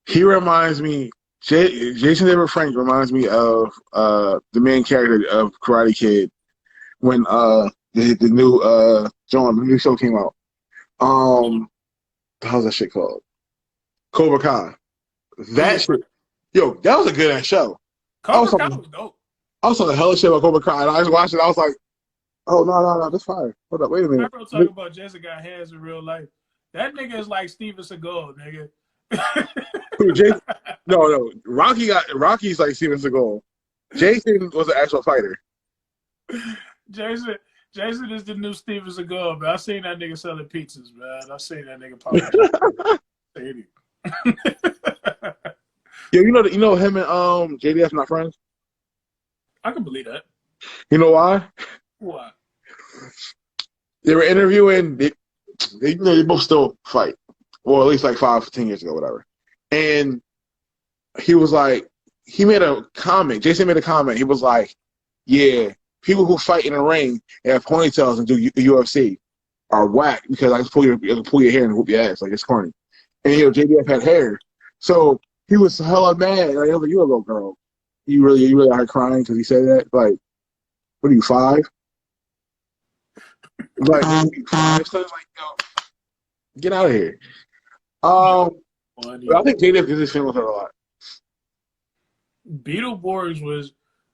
He reminds me. Jason David Frank reminds me of the main character of Karate Kid when the new show came out. How's that shit called? Cobra Kai. That shit, yo, that was a good ass show.
Cobra Kai was dope.
I was talking the hell of shit about Cobra Kai, and I just watched it. I was like, oh no, that's fire. Hold up, wait a minute.
I'm talking about Jason got hands in real life. That nigga is like Steven Seagal, nigga.
Jason, no, Rocky's like Steven Seagal. Jason was an actual fighter.
Jason is the new Steven Seagal, man. I seen that nigga selling pizzas, man. I seen that nigga pop.
Yo, you know him and JDF not friends?
I can believe that.
You know why?
Why?
They were interviewing. They both still fight, or at least like 5 to 10 years ago, whatever. And he was like, he made a comment. Jason made a comment. He was like, "Yeah, people who fight in the ring and have ponytails and do UFC are whack because I can pull your hair and whoop your ass like it's corny." And JDF had hair, so he was hella mad. Like, I was like, "You a little girl? You really are crying because he said that? Like, what are you 5? Like, 5? So it's like, yo, get out of here." I think JDF gives his feelings hurt a lot.
Beetleborgs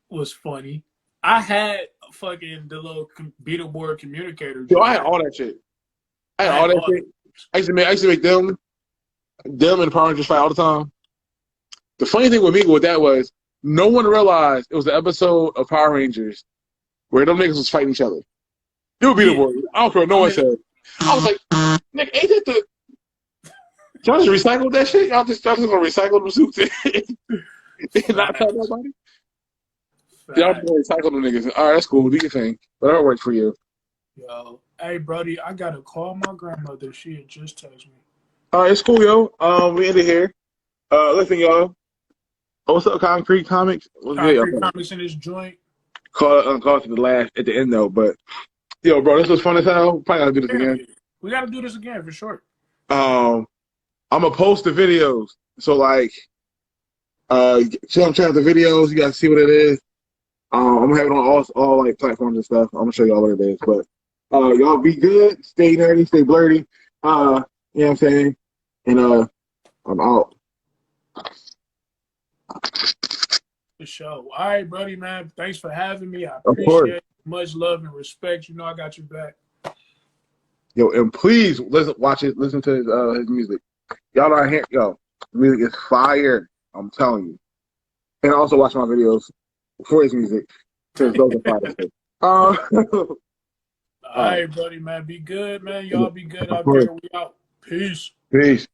was funny. I had fucking the little Beetleborg communicator.
Yo, I had all that shit. I had all that shit. I used to make them and the Power Rangers fight all the time. The funny thing with me with that was no one realized it was an episode of Power Rangers where them niggas was fighting each other. It would be the boy. I don't care what no one said. I was like, nigga, ain't that the... Y'all just recycle that shit? Y'all just gonna recycle them suits and not tell nobody? Y'all just gonna recycle them niggas. All right, that's cool. Do your thing. Whatever works for you.
Yo, hey, Brody, I gotta call my grandmother. She had just texted me.
All right, it's cool, yo. We ended here. Listen, y'all. What's up, Concrete Comics?
Concrete Comics in this joint.
Call it to the last at the end though, but yo, bro, this was fun as hell. Probably gotta do this again.
We gotta do this again for sure.
I'm gonna post the videos. So like, check out the videos. You guys see what it is. I'm gonna have it on all like platforms and stuff. I'm gonna show y'all what it is. But y'all be good, stay nerdy, stay blurry. You know what I'm saying? And I'm out.
The show. All right, Brody, man. Thanks for having me. I appreciate it. Much love and respect. You know I got your back.
Yo, and please listen to his music. Y'all not here, yo. The music is fire. I'm telling you. and also watch my videos for his music, since those are fire too. All
All
right,
right, buddy, man. Be good, man. Y'all be good
of
out
course.
there. We out. Peace.
Peace.